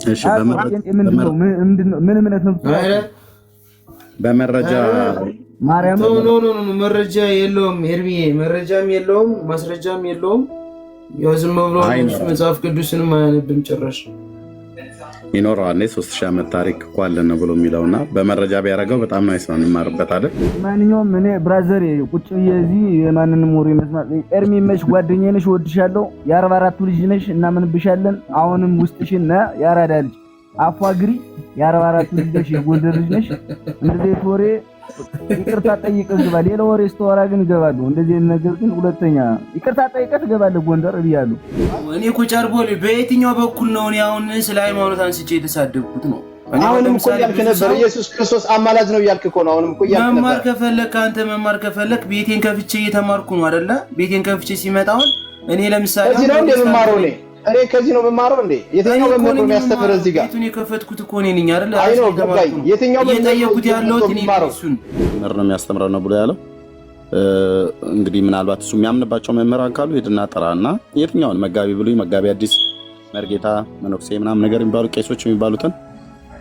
እሺ በመረጃ ማርያም ኖ መረጃ የለውም። ኤርሚዬ መረጃም የለውም ማስረጃም የለውም። ያው ዝም ብሎ መጽሐፍ ቅዱስንም አያነብም ጭራሽ። ይኖረዋል 3000 ዓመት ታሪክ እኮ አለን ነው ብሎ የሚለውና በመረጃ ቢያደርገው በጣም ነው አይስማን እንማርበት አይደል? ማንኛውም እኔ ብራዘር ቁጭ ብዬ እዚህ የማንንም ወሬ መስማት ኤርሚ መች ጓደኛዬ ነሽ፣ ወድሻለሁ፣ የ44 ልጅ ነሽ እና ምን ብሻለን አሁንም ውስጥሽን ና ያራዳ ልጅ አፏግሪ የ44 ልጅ ነሽ፣ የጎንደር ልጅ ነሽ። እንደዚህ ወሬ ይቅርታ ጠይቀህ ግባ። ሌላ ወሬ ስተወራ ግን እገባለሁ። እንደዚህ ነገር ግን ሁለተኛ ይቅርታ ጠይቀህ ትገባለህ ጎንደር እያሉ እኔ እኮ ጨርቦል በየትኛው በኩል ነው? እኔ አሁን ስለ ሃይማኖት አንስቼ የተሳደብኩት ነው። አሁንም እኮ ያልክ ነበር ኢየሱስ ክርስቶስ አማላጅ ነው እያልክ እኮ ነው። አሁንም እኮ ያልክ ነበር። መማር ከፈለክ አንተ መማር ከፈለክ ቤቴን ከፍቼ እየተማርኩ ነው አይደለ? ቤቴን ከፍቼ ሲመጣውን እኔ ለምሳሌ እዚህ ነው እንደምማረው እኔ ከዚህ ነው የምማረው እንዴ? የትኛው መምህር ነው የሚያስተምር እዚህ ጋር? ቤቱን የከፈትኩት እኮ እኔ ነኝ አይደል? የትኛው እየጠየኩት ያለሁት እኔ እሱን መምህር ነው የሚያስተምረው ነው ብሎ ያለው። እንግዲህ ምናልባት እሱ የሚያምንባቸው መምህራን ካሉ ሄድና ጥራና የትኛውን መጋቢ ብሉይ፣ መጋቢ አዲስ፣ መርጌታ፣ መነኩሴ ምናምን ነገር የሚባሉ ቄሶች የሚባሉትን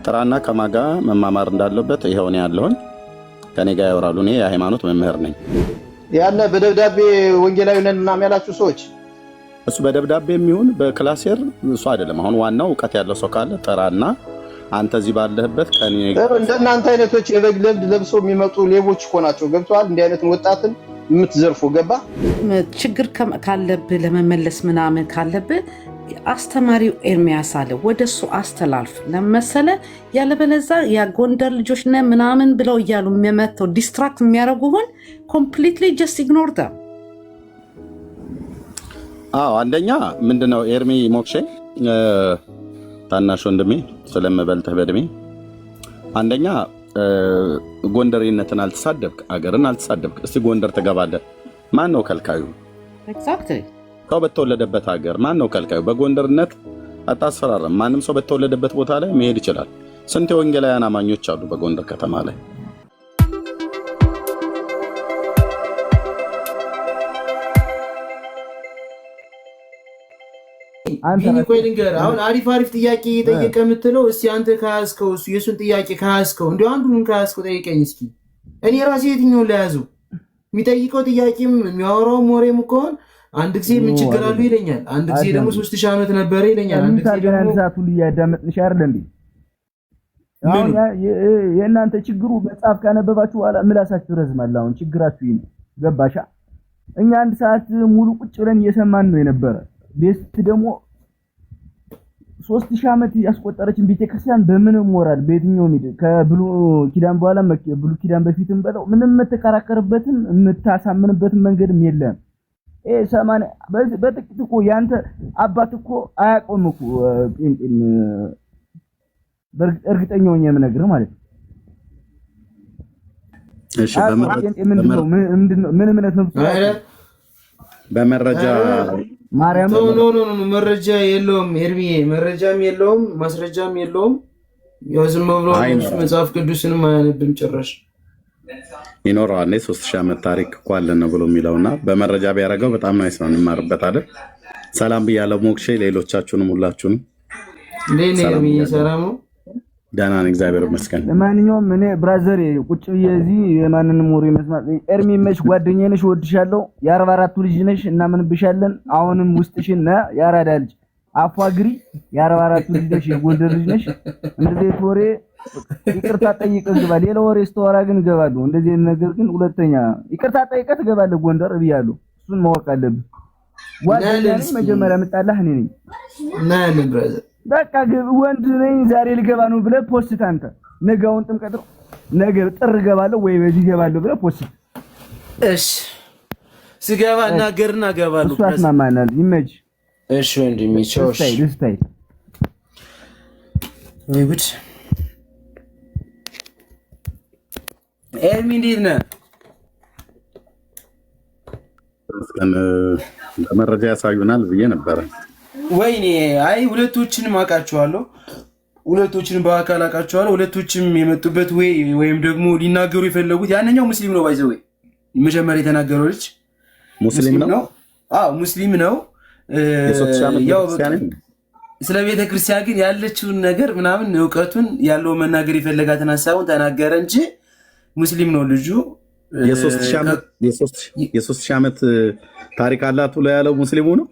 ጥራና ከማጋ መማማር እንዳለበት ይሄው ነው ያለሁኝ። ከኔ ጋር ያወራሉ። እኔ የሃይማኖት መምህር ነኝ። ያለ በደብዳቤ ወንጌላዊ ነን ምናምን ያላችሁ ሰዎች እሱ በደብዳቤ የሚሆን በክላሴር እሱ አይደለም። አሁን ዋናው እውቀት ያለው ሰው ካለ ጥራና አንተ እዚህ ባለህበት ከኔ እንደናንተ አይነቶች የበግ ለብድ ለብሰው የሚመጡ ሌቦች እኮ ናቸው። ገብቷል? እንዲህ አይነት ወጣትን የምትዘርፉ ገባ? ችግር ካለብህ ለመመለስ ምናምን ካለብህ አስተማሪው ኤርሚያስ አለ ወደሱ አስተላልፍ ለመሰለ። ያለበለዚያ የጎንደር ልጆች ነህ ምናምን ብለው እያሉ የሚመተው ዲስትራክት የሚያደርጉህን ኮምፕሊትሊ ጀስት ኢግኖር them። አንደኛ ምንድነው ኤርሚ ሞክሼ ታናሽ ወንድሜ ስለምበልጥህ በእድሜ አንደኛ ጎንደሬነትን አልተሳደብክ፣ አገርን አልተሳደብክ። እስቲ ጎንደር ትገባለህ፣ ማን ነው ከልካዩ? ኤግዛክትሊ ሰው በተወለደበት ሀገር ማን ነው ከልካዩ? በጎንደርነት አታስፈራራም። ማንም ሰው በተወለደበት ቦታ ላይ መሄድ ይችላል። ስንት የወንጌላውያን አማኞች አሉ በጎንደር ከተማ ላይ? አንተ ቆይ ልንገር፣ አሁን አሪፍ ጥያቄ ጠይቀ የምትለው እስቲ አንተ ካያዝከው እሱ የሱን ጥያቄ ካያዝከው እንዴው አንዱን ካያዝከው ጠይቀኝ እስኪ። እኔ ራሴ የትኛውን ለያዘው? የሚጠይቀው ጥያቄም የሚያወራው ሞሬም ከሆነ አንድ ጊዜ ምን ችግር አለው ይለኛል፣ አንድ ጊዜ ደግሞ 3000 ዓመት ነበር ይለኛል፣ አንድ ጊዜ ደግሞ ሰዓቱ ሊያዳመጥንሽ አይደል እንዴ? አሁን የእናንተ ችግሩ መጽሐፍ ካነበባችሁ በኋላ ምላሳችሁ ረዝማል። አሁን ችግራችሁ ይሄ ገባሻ? እኛ አንድ ሰዓት ሙሉ ቁጭ ብለን እየሰማን ነው የነበረ። ቤስት ደግሞ 3000 ዓመት ያስቆጠረችን ቤተክርስቲያን በምንም ሞራል በየትኛው ሚድ ከብሉ ኪዳን በኋላ ብሉ ኪዳን በፊትም በለው ምንም የምትከራከርበትን የምታሳምንበትን መንገድም የለም። ሰማን በጥቂት እኮ ያንተ አባት እኮ አያቆም እኮ ጴንጤን እርግጠኛው ነኝ የምነግርህ ማለት ነው። እሺ ምን እምነት ነው በመረጃ ማርያም ኖ መረጃ የለውም። ኤርሚዬ መረጃም የለውም ማስረጃም የለውም። ያው ዝም ብሎ መጽሐፍ ቅዱስንም አያነብም ጭራሽ። ይኖረዋል 3000 ዓመት ታሪክ እኮ አለን ነው ብሎ የሚለውና በመረጃ ቢያደርገው በጣም ነው አይስማን እንማርበት አይደል? ሰላም ብያለሁ ሞክሼ፣ ሌሎቻችሁንም ሁላችሁንም ኤርሚዬ ሰላም ነው። ደህና ነኝ እግዚአብሔር ይመስገን። ለማንኛውም እኔ ብራዘር ቁጭ ብዬ እዚህ የማንንም ወሬ መስማት ኤርሚ መች ጓደኛዬ ነሽ፣ ወድሻለሁ፣ የ44 ልጅ ነሽ እና ምን ብሻለን አሁንም ውስጥሽን ና ያራዳ ልጅ አፏግሪ የ44 ልጅ ነሽ፣ የጎንደር ልጅ ነሽ። እንደዚህ ወሬ ይቅርታ ጠይቀህ ግባ። ሌላ ወሬ ስተወራ ግን እገባለሁ። እንደዚህ ነገር ግን ሁለተኛ ይቅርታ ጠይቀህ ትገባለህ ጎንደር እያሉ እሱን ማወቅ አለብህ። ጓደኛዬ መጀመሪያ መጣላህ እኔ ነኝ እና ያለን ብራዘር በቃ ወንድ ነኝ ዛሬ ልገባ ነው ብለህ ፖስት አንተ ነገውን ጥምቀት ነው ነገ ጥር ገባለሁ ወይ በዚህ ገባለሁ ብለህ ፖስት። እሺ ስገባ እናገርና ገባለሁ። እሱ አስማማናል። ይመች። እሺ ወንድሜ ቻው። ስታይ ይሁድ ኤርሚ እንዴት ነህ? በመረጃ ያሳዩናል ብዬ ነበረ። ወይኔ አይ ሁለቶችንም አውቃቸዋለሁ፣ ሁለቶችንም በአካል አውቃቸዋለሁ። ሁለቶችም የመጡበት ወይም ደግሞ ሊናገሩ የፈለጉት ያንኛው ሙስሊም ነው። ባይዘው መጀመሪያ የተናገረው ልጅ ሙስሊም ነው። ሙስሊም ነው። ስለ ቤተ ክርስቲያን ግን ያለችውን ነገር ምናምን እውቀቱን ያለው መናገር የፈለጋትን ሀሳቡን ተናገረ እንጂ ሙስሊም ነው ልጁ። የ3000 ዓመት ታሪክ አላት ብሎ ያለው ሙስሊሙ ነው።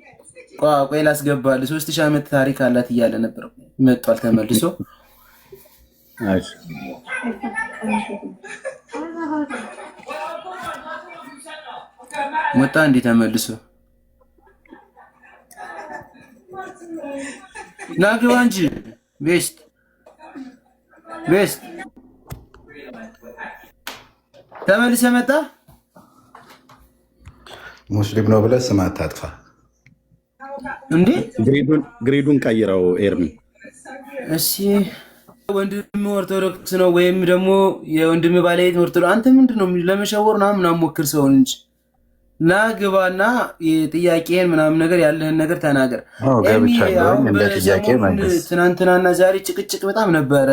ቆይ ላስገባል። 3000 ዓመት ታሪክ አላት እያለ ነበር። መጥቷል ተመልሶ። አይሽ መጣ እንዴ ተመልሶ ናግባ እንጂ ቤስት ተመልሰ መጣ። ሙስሊም ነው ብለህ ስም አታጥፋ እንዴ። ግሬዱን ቀይረው ኤርሚ። እሺ ወንድም ኦርቶዶክስ ነው ወይም ደግሞ የወንድም ባለቤት ኦርቶዶክስ። አንተ ምንድነው ለመሸወር ምናምን ሞክር ሰውን እንጂ ናግባና ጥያቄን ምናምን ነገር ያለህን ነገር ተናገር። ትናንትናና ዛሬ ጭቅጭቅ በጣም ነበረ።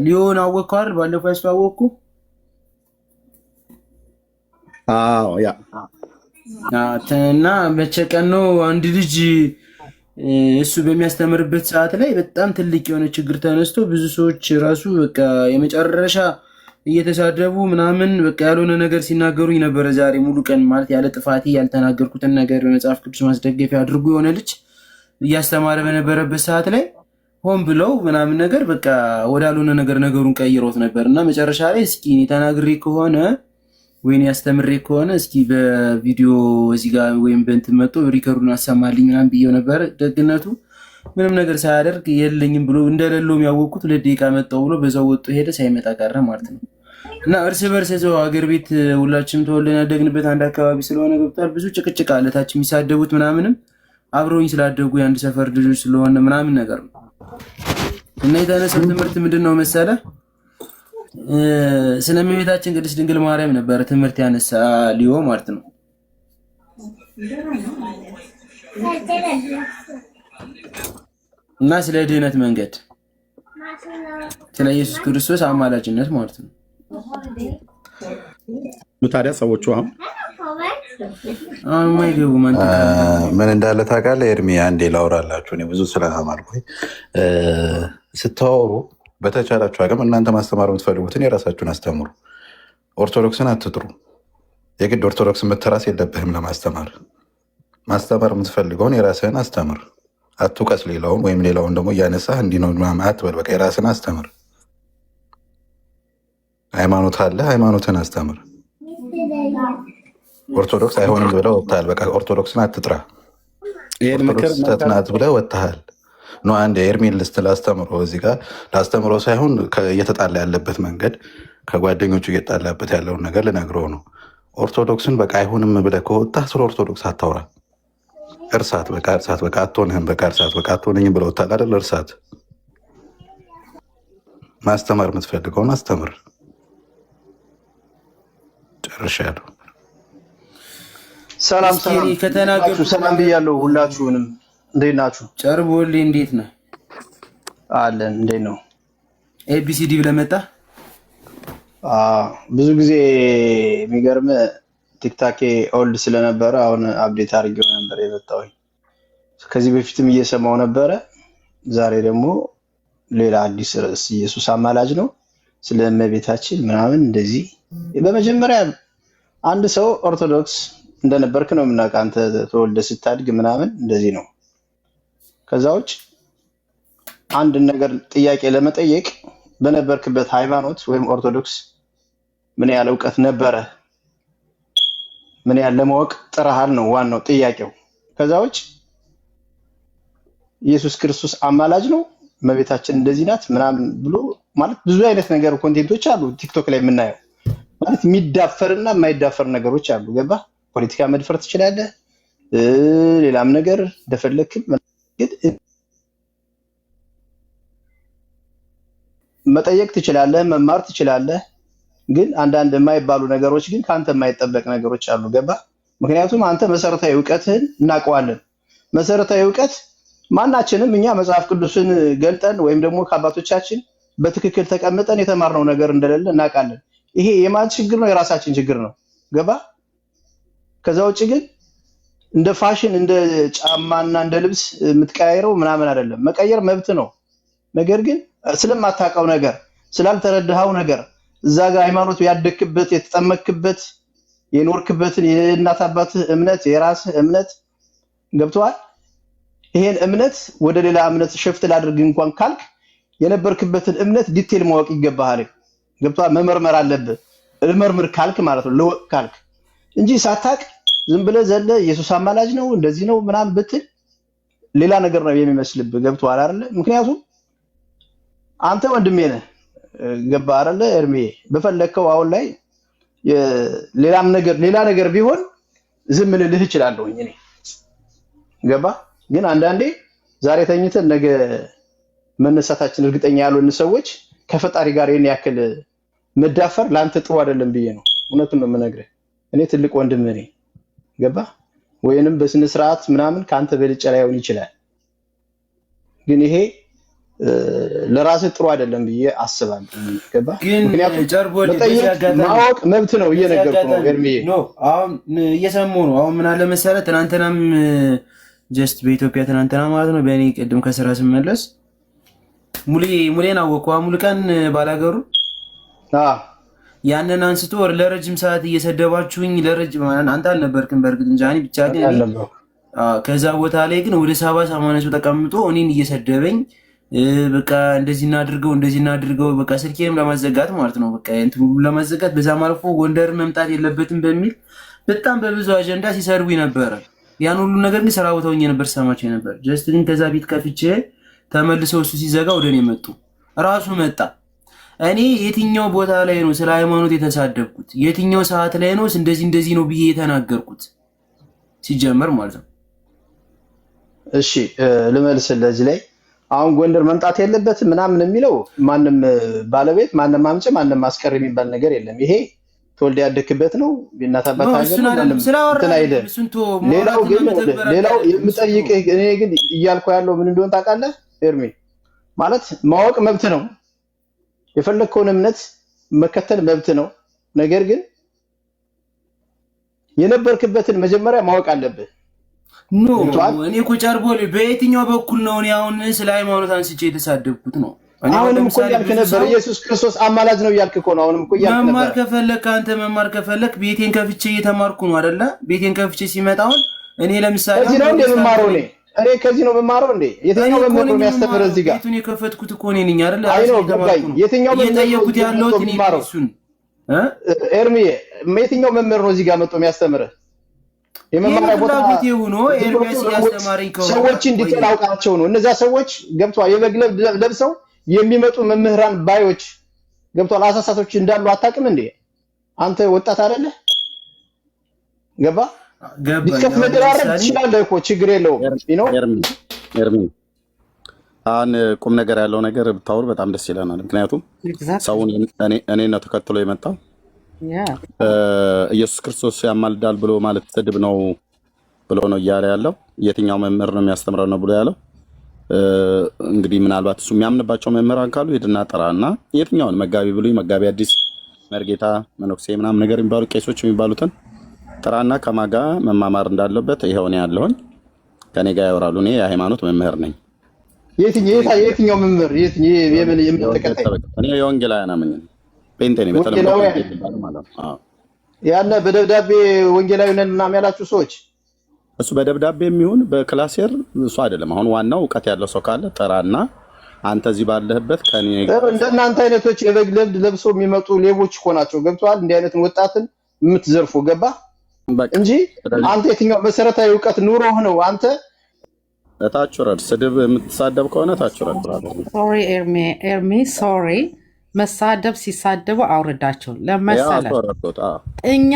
ሊሆን አወቅከው አይደል? ባለፈው ያስተዋወቅኩ እና መቼ ቀን ነው አንድ ልጅ እሱ በሚያስተምርበት ሰዓት ላይ በጣም ትልቅ የሆነ ችግር ተነስቶ ብዙ ሰዎች ራሱ በቃ የመጨረሻ እየተሳደቡ ምናምን በቃ ያልሆነ ነገር ሲናገሩኝ ነበረ። ዛሬ ሙሉ ቀን ማለት ያለ ጥፋቴ ያልተናገርኩትን ነገር በመጽሐፍ ቅዱስ ማስደገፊያ አድርጎ የሆነ ልጅ እያስተማረ በነበረበት ሰዓት ላይ ሆን ብለው ምናምን ነገር በቃ ወዳልሆነ ነገር ነገሩን ቀይሮት ነበር እና መጨረሻ ላይ እስኪ ተናግሬ ከሆነ ወይኔ ያስተምሬ ከሆነ እስኪ በቪዲዮ እዚህ ጋር ወይም በእንትን መጥቶ ሪከርዱን አሰማልኝ ምናምን ብዬው ነበር። ደግነቱ ምንም ነገር ሳያደርግ የለኝም ብሎ እንደሌለው የሚያወቁት 2 ደቂቃ መጣው ብሎ በዛው ወጥቶ ሄደ። ሳይመጣ ቀረ ማለት ነው። እና እርስ በርስ እዛው ሀገር ቤት ሁላችንም ተወልደን ያደግንበት አንድ አካባቢ ስለሆነ ገብቷል። ብዙ ጭቅጭቅ አለ። ታች የሚሳደቡት ምናምንም አብረውኝ ስላደጉ የአንድ ሰፈር ልጆች ስለሆነ ምናምን ነገር ነው። እና የተነሳው ትምህርት ምንድነው መሰለ? ስለ እመቤታችን ቅድስት ድንግል ማርያም ነበር ትምህርት ያነሳ ሊዮ ማለት ነው። እና ስለ ድህነት መንገድ ስለ ኢየሱስ ክርስቶስ አማላጅነት ማለት ነው። ታዲያ ሰዎቹ አሁን ማይገቡ ምን እንዳለ ታውቃለህ? ኤርሚ አንዴ ላውራላችሁ። እኔ ብዙ ስለተማርኩኝ ስታወሩ በተቻላችሁ አቅም እናንተ ማስተማር የምትፈልጉትን የራሳችሁን አስተምሩ። ኦርቶዶክስን አትጥሩ። የግድ ኦርቶዶክስ መተራስ የለብህም ለማስተማር። ማስተማር የምትፈልገውን የራስህን አስተምር። አትውቀስ ሌላውን፣ ወይም ሌላውን ደግሞ እያነሳህ እንዲህ ነው አትበል። በቃ የራስህን አስተምር። ሃይማኖት አለ፣ ሃይማኖትን አስተምር። ኦርቶዶክስ አይሆንም ብለህ ወጥተሃል። በቃ ኦርቶዶክስን አትጥራ። ኦርቶዶክስ ስህተት ናት ብለህ ወጥተሃል። ኖ አንድ ኤርሚን ልስት ላስተምሮ እዚህ ጋር ላስተምሮ ሳይሆን እየተጣላ ያለበት መንገድ ከጓደኞቹ እየጣላበት ያለውን ነገር ልነግረው ነው። ኦርቶዶክስን በቃ አይሆንም ብለህ ከወጣህ ስለ ኦርቶዶክስ አታውራ። እርሳት፣ በቃ እርሳት፣ በቃ አትሆንህም፣ በቃ እርሳት፣ በቃ አትሆንኝም ብለው ወጥተሃል አይደል? እርሳት። ማስተማር የምትፈልገውን አስተምር። ጨርሻለሁ። ሰላም ሰላም ብያለሁ ሁላችሁንም። እንዴት ናችሁ? ጨርቦሌ እንዴት ነህ? አለን። እንዴት ነው? ኤቢሲዲ ብለህ መጣ። ብዙ ጊዜ የሚገርም ቲክታኬ ኦልድ ስለነበረ አሁን አፕዴት አድርጌው ነበር የመጣሁኝ። ከዚህ በፊትም እየሰማው ነበረ። ዛሬ ደግሞ ሌላ አዲስ ርዕስ ኢየሱስ አማላጅ ነው ስለ እመቤታችን ምናምን እንደዚህ። በመጀመሪያ አንድ ሰው ኦርቶዶክስ እንደነበርክ ነው የምናውቅ። አንተ ተወልደ ስታድግ ምናምን እንደዚህ ነው። ከዛ ውጭ አንድ ነገር ጥያቄ ለመጠየቅ በነበርክበት ሃይማኖት ወይም ኦርቶዶክስ ምን ያህል እውቀት ነበረ፣ ምን ያህል ለማወቅ ጥረሃል ነው ዋናው ጥያቄው። ከዛ ውጭ ኢየሱስ ክርስቶስ አማላጅ ነው፣ እመቤታችን እንደዚህ ናት ምናምን ብሎ ማለት ብዙ አይነት ነገር ኮንቴንቶች አሉ ቲክቶክ ላይ የምናየው። ማለት የሚዳፈርና የማይዳፈር ነገሮች አሉ። ገባ? ፖለቲካ መድፈር ትችላለህ፣ ሌላም ነገር እንደፈለክም መጠየቅ ትችላለህ፣ መማር ትችላለህ። ግን አንዳንድ የማይባሉ ነገሮች ግን ከአንተ የማይጠበቅ ነገሮች አሉ። ገባ? ምክንያቱም አንተ መሰረታዊ እውቀትህን እናውቀዋለን። መሰረታዊ እውቀት ማናችንም እኛ መጽሐፍ ቅዱስን ገልጠን ወይም ደግሞ ከአባቶቻችን በትክክል ተቀምጠን የተማርነው ነገር እንደሌለ እናውቃለን። ይሄ የማን ችግር ነው? የራሳችን ችግር ነው። ገባ? ከዛ ውጭ ግን እንደ ፋሽን እንደ ጫማና እንደ ልብስ የምትቀያይረው ምናምን አይደለም። መቀየር መብት ነው። ነገር ግን ስለማታውቀው ነገር ስላልተረዳኸው ነገር እዛ ጋር ሃይማኖት ያደክበት የተጠመክበት የኖርክበትን የእናት አባትህ እምነት የራስህ እምነት ገብቶሃል። ይሄን እምነት ወደ ሌላ እምነት ሽፍት ላድርግ እንኳን ካልክ የነበርክበትን እምነት ዲቴል ማወቅ ይገባሃል። ገብቶሃል። መመርመር አለብህ። ልመርምር ካልክ ማለት ነው ለወቅ ካልክ እንጂ ሳታቅ ዝም ብለህ ዘለ ኢየሱስ አማላጅ ነው እንደዚህ ነው ምናምን ብትል ሌላ ነገር ነው የሚመስልብህ። ገብቶሃል አይደለ? ምክንያቱም አንተ ወንድሜ ነህ። ገባህ አይደለ? እርሜ በፈለከው አሁን ላይ ሌላ ነገር ቢሆን ዝም ልልህ እችላለሁ እኔ። ገባህ? ግን አንዳንዴ ዛሬ ተኝተን ነገ መነሳታችን እርግጠኛ ያልሆን ሰዎች ከፈጣሪ ጋር ይሄን ያክል መዳፈር ላንተ ጥሩ አይደለም ብዬ ነው። እውነቱን ነው የምነግርህ። እኔ ትልቅ ወንድም ነኝ። ገባህ? ወይንም በስነ ስርዓት ምናምን ካንተ በልጬ ላይሆን ይችላል። ግን ይሄ ለራስህ ጥሩ አይደለም ብዬ አስባለሁ። ገባህ? ምክንያቱም ማወቅ መብት ነው እየነገርኩህ ነው ኤርሚዬ። አሁን እየሰማሁ ነው። አሁን ምን አለ መሰለህ ትናንትናም ጀስት በኢትዮጵያ ትናንትና ማለት ነው በእኔ ቅድም ከስራ ስመለስ ሙሌን አወቅኩ። ሙሉቀን ባላገሩ ያንን አንስቶ ለረጅም ሰዓት እየሰደባችሁኝ ለረጅም አንተ አልነበርክም በእርግጥ እንጂ እኔ ብቻ ግን ከዛ ቦታ ላይ ግን ወደ 70-80 ሰው ተቀምጦ እኔን እየሰደበኝ በቃ እንደዚህ እናድርገው በቃ ስልኬንም ለማዘጋት ማለት ነው በቃ እንትን ሁሉ ለማዘጋት በዛም አልፎ ጎንደር መምጣት የለበትም በሚል በጣም በብዙ አጀንዳ ሲሰርቡኝ ነበረ። ያን ሁሉ ነገር ግን ስራ ቦታው ነበር ሰማቸው ነበር። ጀስት ግን ከዛ ቤት ከፍቼ ተመልሰው እሱ ሲዘጋ ወደ እኔ መጡ። ራሱ መጣ። እኔ የትኛው ቦታ ላይ ነው ስለ ሃይማኖት የተሳደብኩት? የትኛው ሰዓት ላይ ነው እንደዚህ ነው ብዬ የተናገርኩት? ሲጀመር ማለት ነው። እሺ ልመልስልህ ለዚህ ላይ አሁን ጎንደር መምጣት የለበትም ምናምን የሚለው ማንም ባለቤት ማንም አምጪ ማንም አስቀር የሚባል ነገር የለም። ይሄ ተወልደ ያደክበት ነው። የእናት አባት ሀገር ነው። ሌላው የምጠይቅህ እኔ ግን እያልኩ ያለው ምን እንደሆነ ታውቃለህ ኤርሚ? ማለት ማወቅ መብት ነው። የፈለግከውን እምነት መከተል መብት ነው። ነገር ግን የነበርክበትን መጀመሪያ ማወቅ አለብህ። እኔ እኮ ጨርቦል በየትኛው በኩል ነው እኔ አሁን ስለ ሃይማኖት አንስቼ የተሳደብኩት ነው? አሁንም እኮ እያልክ ነበር ኢየሱስ ክርስቶስ አማላጅ ነው እያልክ እኮ ነው። አሁንም እኮ እያልክ ነበር። አንተ መማር ከፈለክ ቤቴን ከፍቼ እየተማርኩ ነው አይደለ? ቤቴን ከፍቼ ሲመጣ አሁን እኔ ለምሳሌ ከዚህ ነው የምማረው እኔ ከዚህ ነው የምማረው እንዴ? የትኛው መምህር ነው የሚያስተምር እዚህ ጋር? ቤቱን የከፈትኩት እኮ እኔ ነኝ አይደለ? የትኛው መምህር ነው እየጠየኩት ያለሁት እኔ እሱን ኤርሚ የትኛው መምህር ነው እዚህ ጋር መጥቶ የሚያስተምርህ? የመማሪያ ቦታ ኤርሚያስ ያስተማረኝ ሰዎች እንዲጠላ አውቃቸው ነው። እነዛ ሰዎች ገብቷል የበግ ለብሰው የሚመጡ መምህራን ባዮች ገብቷል አሳሳቶች እንዳሉ አታውቅም እንዴ? አንተ ወጣት አይደለ? ገባ ዲስከስ መደራረግ ትችላለህ እኮ ችግር የለውም። ኤርሚ አሁን ቁም ነገር ያለው ነገር ብታወር በጣም ደስ ይለናል። ምክንያቱም ሰውን እኔን ነው ተከትሎ የመጣው ኢየሱስ ክርስቶስ ያማልዳል ብሎ ማለት ስድብ ነው ብሎ ነው እያለ ያለው። የትኛው መምህር ነው የሚያስተምረው ነው ብሎ ያለው። እንግዲህ ምናልባት እሱ የሚያምንባቸው መምህራን ካሉ ሄድና ጥራና የትኛውን መጋቢ ብሉይ፣ መጋቢ አዲስ፣ መርጌታ፣ መነኩሴ ምናምን ነገር የሚባሉ ቄሶች የሚባሉትን ጥራና ከማጋ መማማር እንዳለበት ይሄው ነው ያለሁኝ። ከኔ ጋር ያወራሉ። እኔ የሃይማኖት መምህር ነኝ። የትኛው መምህር እኔ የወንጌላውያን አማኝ ነኝ። ጴንጤ ነኝ። በተለምዶ ማለት ነው። ያለ በደብዳቤ ወንጌላዊ ነን ምናምን ያላችሁ ሰዎች እሱ በደብዳቤ የሚሆን በክላሴር እሱ አይደለም። አሁን ዋናው እውቀት ያለው ሰው ካለ ጥራና አንተ እዚህ ባለህበት ከኔ እንደናንተ አይነቶች የበግ ለብድ ለብሰው የሚመጡ ሌቦች እኮ ናቸው። ገብቷል? እንዲህ አይነትን ወጣትን የምትዘርፉ ገባ እንጂ አንተ የትኛው መሰረታዊ እውቀት ኑሮህ ነው? አንተ እታች ወረድ ስድብ የምትሳደብ ከሆነ እታች ወረድ። ሶሪ ኤርሚ ሶሪ። መሳደብ ሲሳደቡ አውርዳቸው ለመሰለ እኛ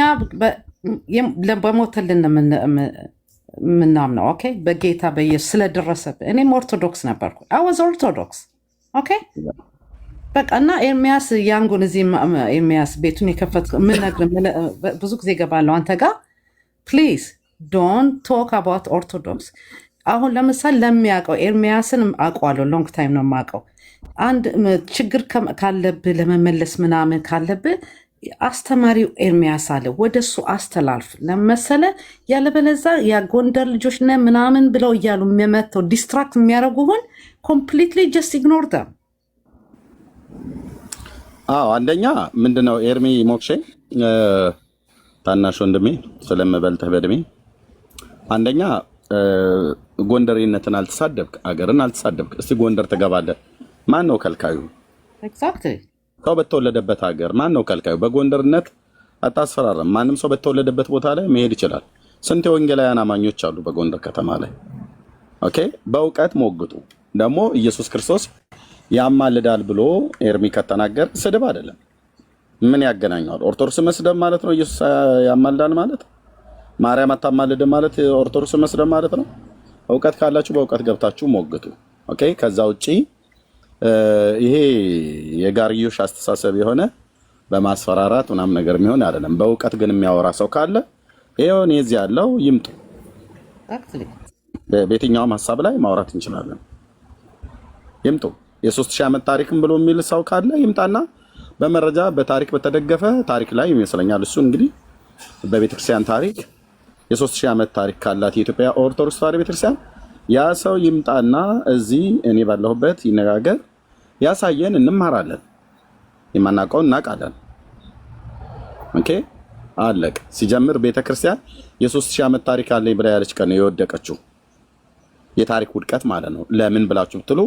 በሞትልን ምናምነው ኦኬ፣ በጌታ በኢየሱስ ስለደረሰብህ። እኔም ኦርቶዶክስ ነበርኩ። አወዝ ኦርቶዶክስ ኦኬ በቃ። እና ኤርሚያስ ያንጉን እዚህ ኤርሚያስ ቤቱን የከፈት ምነግር ብዙ ጊዜ ገባለሁ አንተ ጋር። ፕሊዝ ዶንት ቶክ አባውት ኦርቶዶክስ። አሁን ለምሳሌ ለሚያውቀው ኤርሚያስን አውቀዋለሁ፣ ሎንግ ታይም ነው የማውቀው። አንድ ችግር ካለብህ ለመመለስ ምናምን ካለብህ አስተማሪው ኤርሚያስ አለ ወደሱ አስተላልፍ ለመሰለ ያለበለዛ የጎንደር ልጆች ነህ ምናምን ብለው እያሉ የሚመተው ዲስትራክት የሚያደርጉህን ኮምፕሊትሊ ጀስት ኢግኖር ደም። አንደኛ ምንድነው ኤርሚ ሞክሼ ታናሽ ወንድሜ ስለምበልጥህ በእድሜ አንደኛ ጎንደሬነትን አልተሳደብክ፣ አገርን አልተሳደብክ። እስቲ ጎንደር ትገባለህ፣ ማን ነው ከልካዩ? ኤግዛክትሊ ሰው በተወለደበት ሀገር ማን ነው ከልካዩ? በጎንደርነት አታስፈራረም። ማንም ሰው በተወለደበት ቦታ ላይ መሄድ ይችላል። ስንት የወንጌላውያን አማኞች አሉ በጎንደር ከተማ ላይ። ኦኬ፣ በእውቀት ሞግቱ። ደግሞ ኢየሱስ ክርስቶስ ያማልዳል ብሎ ኤርሚ ከተናገር ስድብ አይደለም። ምን ያገናኘዋል? ኦርቶዶክስ መስደብ ማለት ነው ኢየሱስ ያማልዳል ማለት? ማርያም አታማልድም ማለት ኦርቶዶክስ መስደብ ማለት ነው? እውቀት ካላችሁ በእውቀት ገብታችሁ ሞግቱ። ኦኬ፣ ከዛ ውጪ ይሄ የጋርዮሽ አስተሳሰብ የሆነ በማስፈራራት ምናምን ነገር የሚሆን አይደለም። በእውቀት ግን የሚያወራ ሰው ካለ ይሄውን የዚህ ያለው ይምጡ። በየትኛውም ሀሳብ ላይ ማውራት እንችላለን። ይምጡ። የ3000 ዓመት ታሪክም ብሎ የሚል ሰው ካለ ይምጣና በመረጃ በታሪክ በተደገፈ ታሪክ ላይ ይመስለኛል እሱ እንግዲህ በቤተክርስቲያን ታሪክ የ3000 ዓመት ታሪክ ካላት የኢትዮጵያ ኦርቶዶክስ ተዋሕዶ ቤተክርስቲያን ያ ሰው ይምጣና እዚህ እኔ ባለሁበት ይነጋገር፣ ያሳየን፣ እንማራለን። የማናውቀውን እናውቃለን። ኦኬ፣ አለቅ። ሲጀምር ቤተክርስቲያን የ3000 ዓመት ታሪክ አለኝ ብላ ያለች ቀን ነው የወደቀችው። የታሪክ ውድቀት ማለት ነው። ለምን ብላችሁ ብትሉ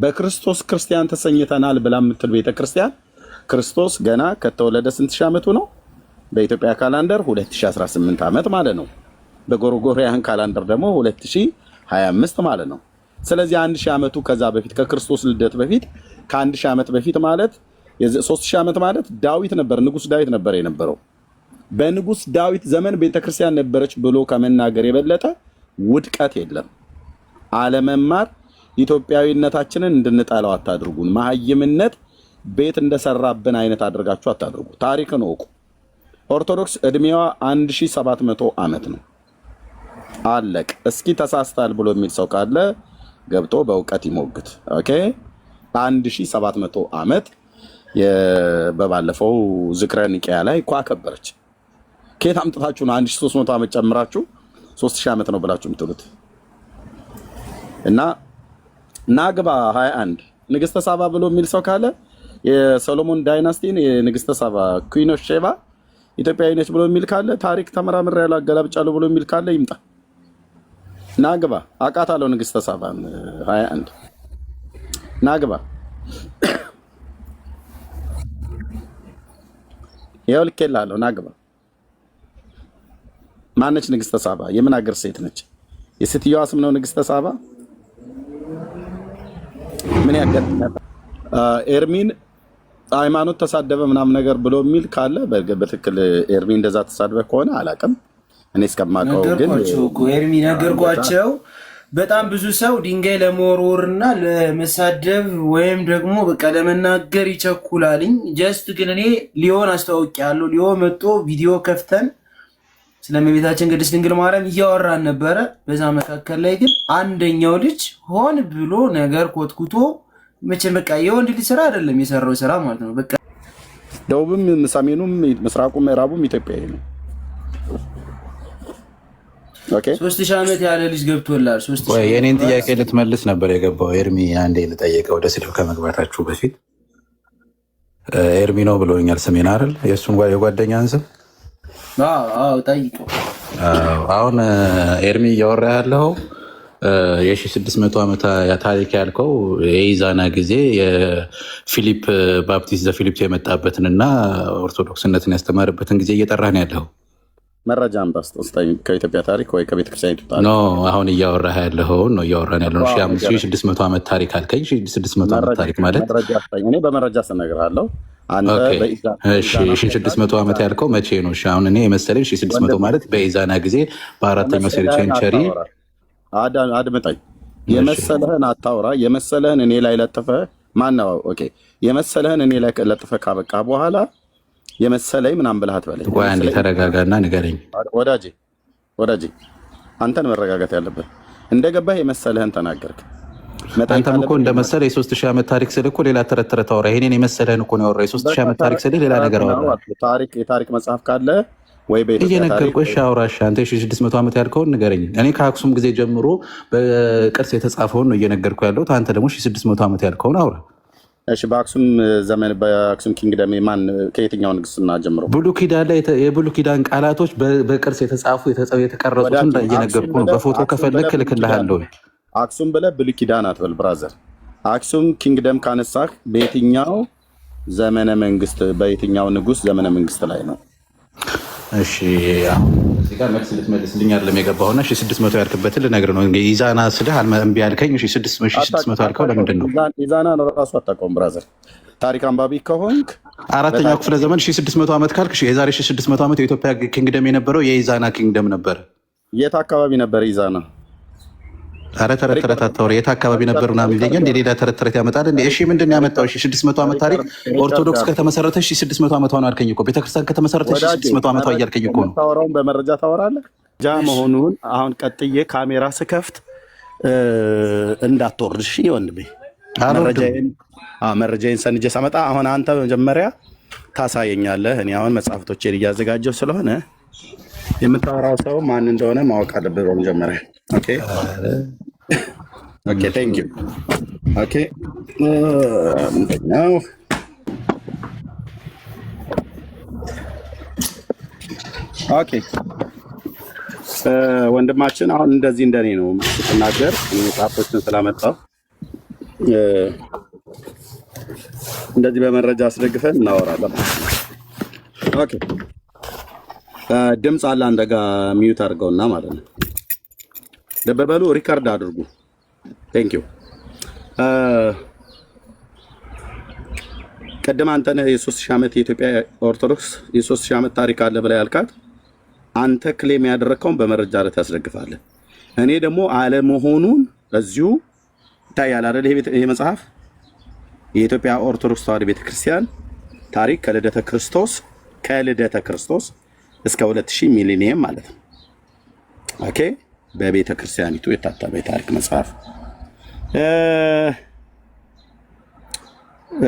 በክርስቶስ ክርስቲያን ተሰኝተናል ብላ የምትል ቤተክርስቲያን ክርስቶስ ገና ከተወለደ ስንት ሺህ ዓመቱ ነው? በኢትዮጵያ ካላንደር 2018 ዓመት ማለት ነው። በጎርጎሪያን ካላንደር ደግሞ 2025 ማለት ነው። ስለዚህ 1000 ዓመቱ ከዛ በፊት ከክርስቶስ ልደት በፊት ከ1000 ዓመት በፊት ማለት 3000 ዓመት ማለት ዳዊት ነበር፣ ንጉስ ዳዊት ነበር የነበረው። በንጉስ ዳዊት ዘመን ቤተክርስቲያን ነበረች ብሎ ከመናገር የበለጠ ውድቀት የለም። አለመማር ኢትዮጵያዊነታችንን እንድንጠላው አታድርጉን። መሀይምነት ቤት እንደሰራብን አይነት አድርጋችሁ አታድርጉ። ታሪክን እወቁ። ኦርቶዶክስ እድሜዋ 1700 ዓመት ነው። አለቅ። እስኪ ተሳስታል ብሎ የሚል ሰው ካለ ገብቶ በእውቀት ይሞግት። ኦኬ፣ 1700 ዓመት በባለፈው ዝክረ ኒቂያ ላይ እኮ አከበረች። ከየት አምጥታችሁ ነው 1300 ዓመት ጨምራችሁ 3000 ዓመት ነው ብላችሁ የምትሉት? እና ናግባ 21 ንግስተ ሳባ ብሎ የሚል ሰው ካለ የሶሎሞን ዳይናስቲን የንግስተ ሳባ ኩዊን ኦፍ ሼባ ኢትዮጵያዊ ነች ብሎ የሚል ካለ ታሪክ ተመራምሬ ያለው አገላብጫለሁ ብሎ የሚል ካለ ይምጣ። ናግባ አውቃታለሁ ንግስተ ሳባን 21 ናግባ ይኸው ልኬልሃለሁ። ናግባ ማነች ንግስተ ሳባ? የምን ሀገር ሴት ነች? የሴትዮዋ ስም ነው ንግስተ ሳባ? ምን ያገናኛል? ኤርሚን ሃይማኖት ተሳደበ ምናምን ነገር ብሎ የሚል ካለ በትክክል ኤርሚ እንደዛ ተሳደበ ከሆነ አላውቅም። እኔ እስከማውቀው ግን ኤርሚ ነገርኳቸው። በጣም ብዙ ሰው ድንጋይ ለመወርወርና ለመሳደብ ወይም ደግሞ በቃ ለመናገር ይቸኩላልኝ። ጀስት ግን እኔ ሊሆን አስተዋውቂያለሁ። ሊሆን መጥቶ ቪዲዮ ከፍተን ስለ እመቤታችን ቅድስት ድንግል ማርያም እያወራን ነበረ። በዛ መካከል ላይ ግን አንደኛው ልጅ ሆን ብሎ ነገር ኮትኩቶ መቼም በቃ የወንድ ልጅ ስራ አይደለም የሰራው ስራ ማለት ነው። በቃ ደቡብም ሰሜኑም ምስራቁም ምዕራቡም ኢትዮጵያዊ ነው። ኦኬ 3000 ዓመት ያለ ልጅ ገብቶላል። 3000 ወይ የኔን ጥያቄ ልትመልስ ነበር የገባው ኤርሚ። አንዴ ልጠየቀው ወደ ስልፍ ከመግባታችሁ በፊት ኤርሚ ነው ብሎኛል ስሜን አይደል? የእሱን የጓደኛን ስም ጠይቀው። አሁን ኤርሚ እያወራ ያለው የ1600 ዓመት ታሪክ ያልከው የኢዛና ጊዜ የፊሊፕ ባፕቲስት ዘፊሊፕ የመጣበትንና ኦርቶዶክስነትን ያስተማርበትን ጊዜ እየጠራን ያለው መረጃ አምጣስጠኝ ከኢትዮጵያ ታሪክ ወይ ከቤተክርስቲያን ይጣጣ ነው። አሁን እያወራ ያለውን ነው እያወራን ያለው። 1600 ዓመት ታሪክ አልከኝ። 1600 ዓመት ታሪክ ማለት እኔ በመረጃ ስነግርሃለሁ። አንተ እሺ 1600 ዓመት ያልከው መቼ ነው? እሺ አሁን እኔ የመሰለኝ 1600 ማለት በኢዛና ጊዜ በአራተኛው ሴንቸሪ። አድምጠኝ። የመሰለህን አታውራ። የመሰለህን እኔ ላይ ለጥፈህ ማነው? ኦኬ የመሰለህን እኔ ላይ ለጥፈህ ካበቃ በኋላ የመሰለኝ ምናምን ብለህ አትበለኝ። ቆይ አንዴ ተረጋጋና ንገረኝ። ወዳጄ አንተን መረጋጋት ያለብህ እንደገባህ የመሰለህን ተናገርክ። አንተም እኮ እንደመሰለ የ3000 ዓመት ታሪክ ስልህ እኮ ሌላ ተረት ተረት አወራ። ይሄንን የመሰለህን እኮ ነው ያወራ። የ3000 ዓመት ታሪክ ስልህ ሌላ ነገር አወራ። የታሪክ መጽሐፍ ካለ ወይ እየነገርኩህ እሺ፣ አውራሽ አንተ 1600 ዓመት ያልከውን ንገረኝ። እኔ ከአክሱም ጊዜ ጀምሮ በቅርስ የተጻፈውን ነው እየነገርኩህ ያለሁት። አንተ ደግሞ 1600 ዓመት ያልከውን አውራ። እሺ፣ በአክሱም ዘመን በአክሱም ኪንግደም ማን ከየትኛው ንግስና ጀምሮ ብሉይ ኪዳን ላይ የብሉይ ኪዳን ቃላቶች በቅርስ የተጻፉ የተቀረጹትን እየነገርኩህ ነው። በፎቶ ከፈለክ እልክልሃለሁ። አክሱም ብለህ ብሉይ ኪዳን አትበል ብራዘር። አክሱም ኪንግደም ካነሳህ በየትኛው ዘመነ መንግስት በየትኛው ንጉስ ዘመነ መንግስት ላይ ነው? እሺ አሁን እዚህ ጋር መልስ ልትመልስልኝ አይደለም የገባሁና 600 ያልክበትን ልነግርህ ነው። እንግዲህ ኢዛና ስልህ እምቢ ያልከኝ 600 ያልከው ለምንድን ነው? ኢዛና ራሱ አታውቀውም ብራዘር። ታሪክ አንባቢ ከሆንክ 4ኛው ክፍለ ዘመን 1600 ዓመት ካልክ የዛሬ 1600 ዓመት የኢትዮጵያ ኪንግደም የነበረው የኢዛና ኪንግደም ነበር። የት አካባቢ ነበር ኢዛና? ኧረ ተረት ተረት አታውሪ። የት አካባቢ ነበር ምናምን ይለኛል። እንደ ሌላ ተረት ተረት ያመጣል እንዴ? እሺ ምንድን ነው ያመጣው? 600 ዓመት ታሪክ ኦርቶዶክስ ከተመሰረተ 600 ዓመቷ ነው አልከኝ እኮ። ቤተክርስቲያን ከተመሰረተ 600 ዓመቷ እያልከኝ እኮ ነው። ታወራውን በመረጃ ታወራለህ። ጃ መሆኑን አሁን ቀጥዬ ካሜራ ስከፍት እንዳትወርድ እሺ ወንድሜ። መረጃዬን ሰንጄ ሳመጣ አሁን አንተ መጀመሪያ ታሳየኛለህ። እኔ አሁን መጽሐፍቶቼን እያዘጋጀሁ ስለሆነ የምታወራው ሰው ማን እንደሆነ ማወቅ አለብህ በመጀመሪያ። ኦኬ ቴንክ ዩ። ኦኬ ነው ኦኬ ወንድማችን አሁን እንደዚህ እንደኔ ነው ስትናገር መጽሐፎችን ስላመጣው እንደዚህ በመረጃ አስደግፈን እናወራለን። ኦኬ ድምፅ አለ አንተ ጋር ሚዩት አድርገውና ማለት ነው። ልብ በሉ ሪከርድ አድርጉ። ቴንክ ዩ። ቅድም አንተ ነህ የ3000 ዓመት የኢትዮጵያ ኦርቶዶክስ የ3000 ዓመት ታሪክ አለ ብላ ያልካት አንተ ክሌም ያደረግከውን በመረጃ ላይ ታስደግፋለህ። እኔ ደግሞ አለመሆኑን እዚሁ ይታያል አይደል? ይሄ መጽሐፍ የኢትዮጵያ ኦርቶዶክስ ተዋሕዶ ቤተክርስቲያን ታሪክ ከልደተ ክርስቶስ እስከ 2000 ሚሊኒየም ማለት ነው። ኦኬ በቤተ ክርስቲያኒቱ የታተመ የታሪክ መጽሐፍ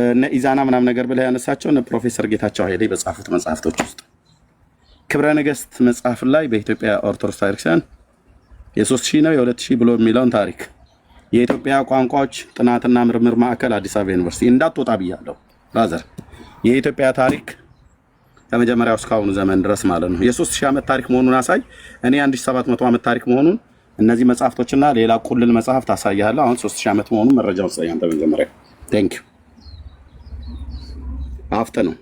እነ ኢዛና ምናምን ነገር ብለህ ያነሳቸው እነ ፕሮፌሰር ጌታቸው ኃይሌ በጻፉት መጽሐፍቶች ውስጥ ክብረ ነገስት መጽሐፍ ላይ በኢትዮጵያ ኦርቶዶክስ ቤተክርስቲያን የ3000 ነው የ2000 ብሎ የሚለውን ታሪክ የኢትዮጵያ ቋንቋዎች ጥናትና ምርምር ማዕከል አዲስ አበባ ዩኒቨርሲቲ እንዳትወጣ ብያለሁ ብራዘር። የኢትዮጵያ ታሪክ ከመጀመሪያው እስካሁኑ ዘመን ድረስ ማለት ነው የ3000 ዓመት ታሪክ መሆኑን አሳይ። እኔ 1700 ዓመት ታሪክ መሆኑን እነዚህ መጽሐፍቶችና ሌላ ቁልል መጽሐፍ ታሳያለህ። አሁን 3000 ዓመት መሆኑን መረጃውን ሳይ አንተ መጀመሪያ ቴንክ ዩ አፍተ ነው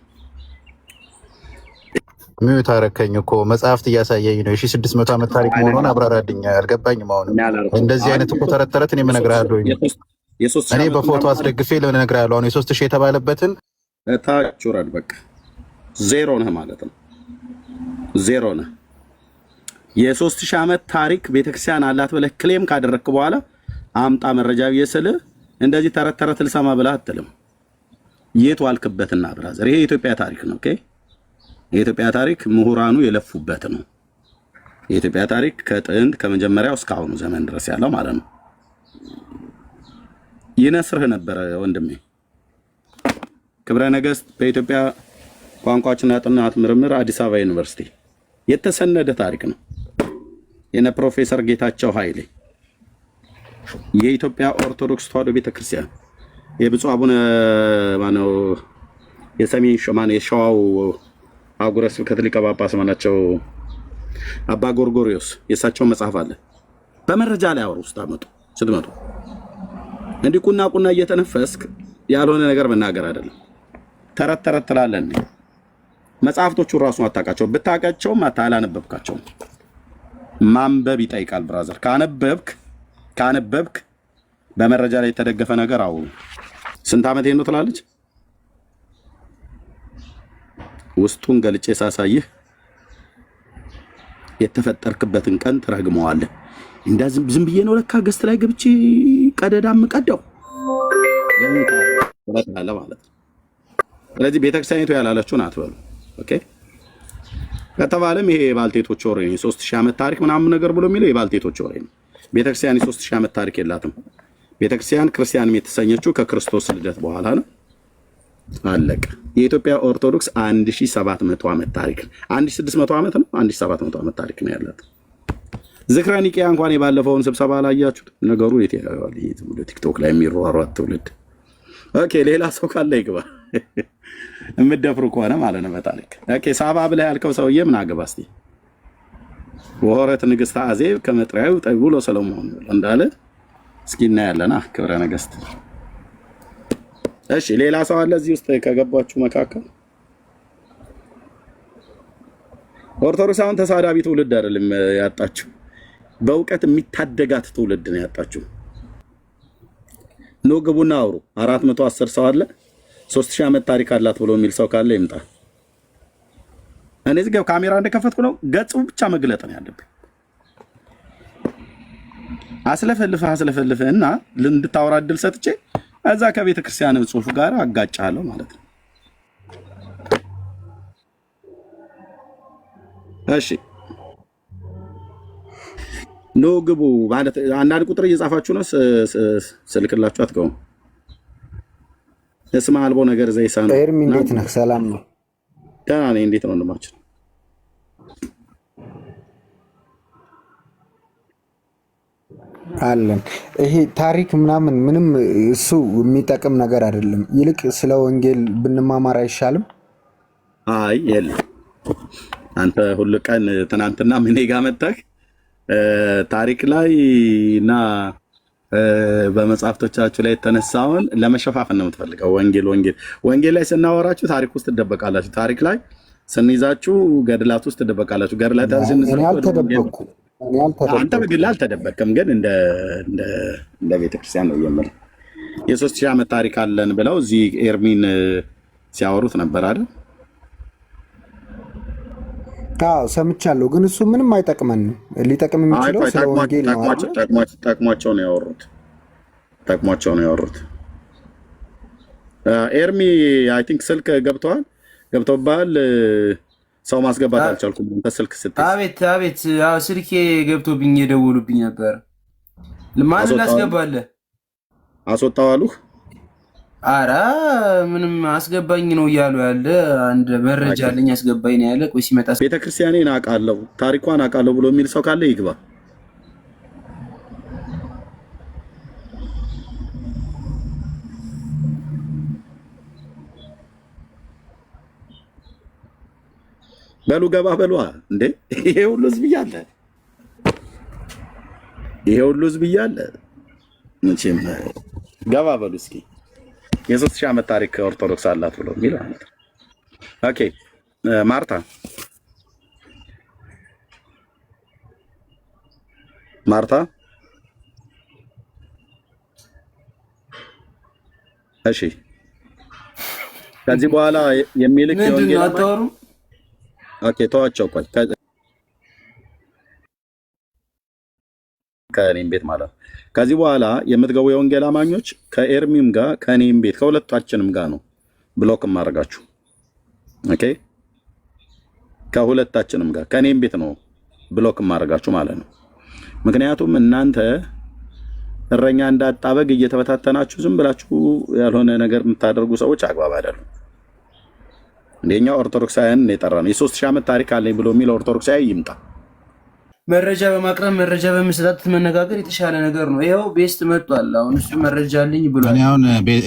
ሚዩት አደረከኝ እኮ መጽሐፍት እያሳየኝ ነው። 1600 ዓመት ታሪክ መሆኑን አብራራልኝ። አልገባኝም። አሁን እንደዚህ አይነት እኮ ተረት ተረት እኔ እነግርሃለሁ። እኔ በፎቶ አስደግፌ ልነግርሃለሁ። አሁን የ3000 የተባለበትን ታች ወረድ በቃ ዜሮ ነህ ማለት ነው። ዜሮ ነህ። የ3000 ዓመት ታሪክ ቤተክርስቲያን አላት ብለህ ክሌም ካደረግክ በኋላ አምጣ መረጃ ብዬ ስልህ እንደዚህ ተረት ተረት ልሰማ ብለህ አትልም። የት ዋልክበትና ብራዘር? ይሄ የኢትዮጵያ ታሪክ ነው። ኦኬ የኢትዮጵያ ታሪክ ምሁራኑ የለፉበት ነው። የኢትዮጵያ ታሪክ ከጥንት ከመጀመሪያው እስካሁኑ ዘመን ድረስ ያለው ማለት ነው። ይነስርህ ነበረ ወንድሜ። ክብረ ነገስት በኢትዮጵያ ቋንቋዎችና ጥናት ምርምር አዲስ አበባ ዩኒቨርሲቲ የተሰነደ ታሪክ ነው። የነ ፕሮፌሰር ጌታቸው ኃይሌ የኢትዮጵያ ኦርቶዶክስ ተዋሕዶ ቤተክርስቲያን የብፁዕ አቡነ ማነው የሰሜን የሸዋው አህጉረ ስብከት ሊቀ ጳጳስ ማናቸው አባ ጎርጎሪዮስ የእሳቸው መጽሐፍ አለ። በመረጃ ላይ አወሩ ውስጥ ስትመጡ እንዲህ ቁና እየተነፈስክ ያልሆነ ነገር መናገር አይደለም። ተረት ተረት ትላለህ። መጽሐፍቶቹ ራሱ አታውቃቸው። ብታውቃቸውም አላነበብካቸውም። ማንበብ ይጠይቃል ብራዘር። ካነበብክ በመረጃ ላይ የተደገፈ ነገር አውሩ። ስንት ዓመት ነው ትላለች? ውስጡን ገልጬ ሳሳይህ የተፈጠርክበትን ቀን ትረግመዋለህ። እንዳ ዝም ብዬ ነው ለካ ገስት ላይ ገብቼ ቀደዳም ቀደው ማለት ነው። ስለዚህ ቤተክርስቲያኒቱ ያላለችውን አትበሉ። ኦኬ ከተባለም ይሄ የባልቴቶች ወሬ ነው። 3000 ዓመት ታሪክ ምናምን ነገር ብሎ የሚለው የባልቴቶች ወሬ ነው። ቤተክርስቲያን የ3000 ዓመት ታሪክ የላትም። ቤተክርስቲያን ክርስቲያንም የተሰኘችው ከክርስቶስ ልደት በኋላ ነው። አለቀ። የኢትዮጵያ ኦርቶዶክስ 1700 ዓመት ታሪክ 1600 ዓመት ነው 1700 ዓመት ታሪክ ነው ያላት። ዝክረ ኒቅያ እንኳን የባለፈውን ስብሰባ አላያችሁት? ነገሩ የት ያለው ቲክቶክ ላይ የሚሯሯጥ ትውልድ። ኦኬ ሌላ ሰው ካለ ይግባ የምትደፍሩ ከሆነ ማለት ነው በታሪክ። ኦኬ ሳባ ብለህ ያልከው ሰውዬ ምን አገባ እስቲ? ወሆረት ንግስት አዜብ ከመጥሪያው ጠይሎ ሰሎሞን እንዳለ እስኪ እናያለና ክብረ ነገስት። እሺ ሌላ ሰው አለ እዚህ ውስጥ ከገባችሁ መካከል? ኦርቶዶክስ አሁን ተሳዳቢ ትውልድ አይደለም ያጣችሁ፣ በእውቀት የሚታደጋት ትውልድ ነው ያጣችሁ። ኑ ግቡና አውሩ። 410 ሰው አለ 3000 ዓመት ታሪክ አላት ብሎ የሚል ሰው ካለ ይምጣ። እኔ እዚህ ጋር ካሜራ እንደከፈትኩ ነው ገጹ ብቻ መግለጥ ነው ያለብኝ። አስለፈልፈህ እና እንድታወራ እድል ሰጥቼ እዛ ከቤተ ክርስቲያን ጽሑፍ ጋር አጋጫለሁ ማለት ነው። እሺ ኖ ግቡ ማለት አንዳንድ ቁጥር እየጻፋችሁ ነው። ስልክላችሁ አትገቡም። እስማ አልቦ ነገር ዘይሳን ኤርሚ እንዴት ነህ? ሰላም ነው? ደህና ነኝ። እንዴት ነው ወንድማችን? አለን። ይሄ ታሪክ ምናምን ምንም እሱ የሚጠቅም ነገር አይደለም። ይልቅ ስለ ወንጌል ብንማማር አይሻልም? አይ የለም አንተ ሁሉ ቀን ትናንትና ምን ጋር መጣህ? ታሪክ ላይ እና በመጽሐፍቶቻችሁ ላይ የተነሳውን ለመሸፋፈን ነው የምትፈልገው። ወንጌል ላይ ስናወራችሁ ታሪክ ውስጥ ትደበቃላችሁ። ታሪክ ላይ ስንይዛችሁ ገድላት ውስጥ ትደበቃላችሁ። ገድላት አንተ በግል አልተደበቅም፣ ግን እንደ ቤተክርስቲያን ነው የምልህ። የ3000 ዓመት ታሪክ አለን ብለው እዚህ ኤርሚን ሲያወሩት ነበር አይደል? አዎ ሰምቻለሁ፣ ግን እሱ ምንም አይጠቅመንም። ሊጠቅም የሚችለው ስለ ወንጌል ነው። ጠቅሟቸው ነው ያወሩት። ኤርሚ አይ ቲንክ ስልክ ገብቶብሃል። ሰው ማስገባት አልቻልኩም። ስልክ ስትይ አቤት ስልኬ ገብቶብኝ የደወሉብኝ ነበር። ማን ላስገባለህ? አስወጣው አሉህ? አረ ምንም አስገባኝ ነው እያሉ ያለ አንድ መረጃ አለኝ አስገባኝ ነው ያለ። ቆይ ሲመጣ ቤተክርስቲያኔን አውቃለሁ ታሪኳን አውቃለሁ ብሎ የሚል ሰው ካለ ይግባ። በሉ ገባ በሉ እንዴ! ይሄ ሁሉ ህዝብ እያለ መቼም ገባ በሉ እስኪ። የ3000 ዓመት ታሪክ ኦርቶዶክስ አላት ብሎ የሚል ማለት ነው። ኦኬ ማርታ እሺ፣ ከዚህ በኋላ የሚልክ የወንጌል አማኝ ኦኬ ተዋቸው። ቆይ ከእኔም ቤት ማለት ነው። ከዚህ በኋላ የምትገቡ የወንጌል አማኞች ከኤርሚም ጋር ከእኔም ቤት ከሁለታችንም ጋር ነው ብሎክ ማድረጋችሁ። ኦኬ ከሁለታችንም ጋር ከእኔም ቤት ነው ብሎክ ማድረጋችሁ ማለት ነው። ምክንያቱም እናንተ እረኛ እንዳጣበግ እየተበታተናችሁ ዝም ብላችሁ ያልሆነ ነገር የምታደርጉ ሰዎች አግባብ አይደሉም። እንደኛ ኦርቶዶክሳውያን የጠራነው የ3000 ዓመት ታሪክ አለኝ ብሎ የሚል ኦርቶዶክሳዊ ይምጣ። መረጃ በማቅረብ መረጃ በመስጠት መነጋገር የተሻለ ነገር ነው። ይኸው ቤስት መጥቷል። አሁን እሱ መረጃ አለኝ ብሏል። እኔ አሁን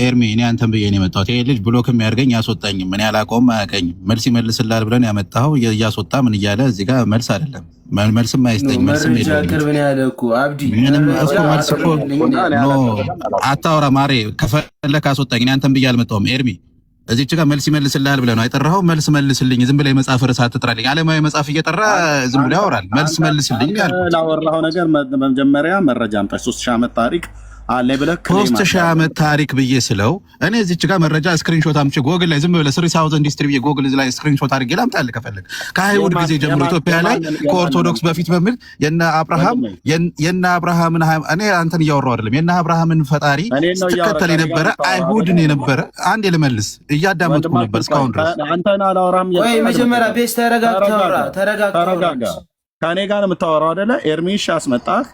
ኤርሚ እኔ አንተን ብዬ ነው የመጣሁት። ይሄ ልጅ ብሎክ የሚያደርገኝ ያስወጣኝም እኔ አላውቀውም አያውቀኝም። መልስ ይመልስላል ብለን ያመጣኸው እያስወጣ ምን እያለ እዚህ ጋር መልስ አይደለም መልስም አይስጠኝ መልስም መረጃ ቅርብን ያለ እኮ አብዲ ምንም እኮ መልስ እኮ አታውራ ማሬ። ከፈለክ አስወጣኝ። እኔ አንተን ብዬ አልመጣሁም ኤርሚ። እዚች ጋር መልስ ይመልስልሃል ብለህ ነው አይጠራኸው? መልስ መልስልኝ። ዝም ብለህ የመጽሐፍ ርዕስ አትጥራልኝ። ዓለማዊ መጽሐፍ እየጠራ ዝም ብለህ ያወራል። መልስ መልስልኝ ያልኩት ላወራኸው ነገር መጀመሪያ መረጃ አምጣ። 3000 ዓመት ታሪክ አለ ብለህ 3000 ዓመት ታሪክ ብዬ ስለው እኔ እዚች ጋር መረጃ ስክሪንሾት አምጪ ጎግል ላይ ዝም ብለህ 3000 ሂስትሪ ብዬ ጎግል ላይ ስክሪንሾት አድርጌ ላምጣልህ ከፈለግ። ከአይሁድ ጊዜ ጀምሮ ኢትዮጵያ ላይ ከኦርቶዶክስ በፊት በሚል የነ አብርሃምን እኔ አንተን እያወራሁ አይደለም። የነ አብርሃምን ፈጣሪ ስትከተል የነበረ አይሁድን የነበረ አንድ ልመልስ እያዳመጥኩ ነበር እስካሁን ድረስ። አንተን አላወራም። ወይ መጀመሪያ ቤስ ተረጋጋ። ከኔ ጋር ነው የምታወራው አይደለ? ኤርሚሽ አስመጣህ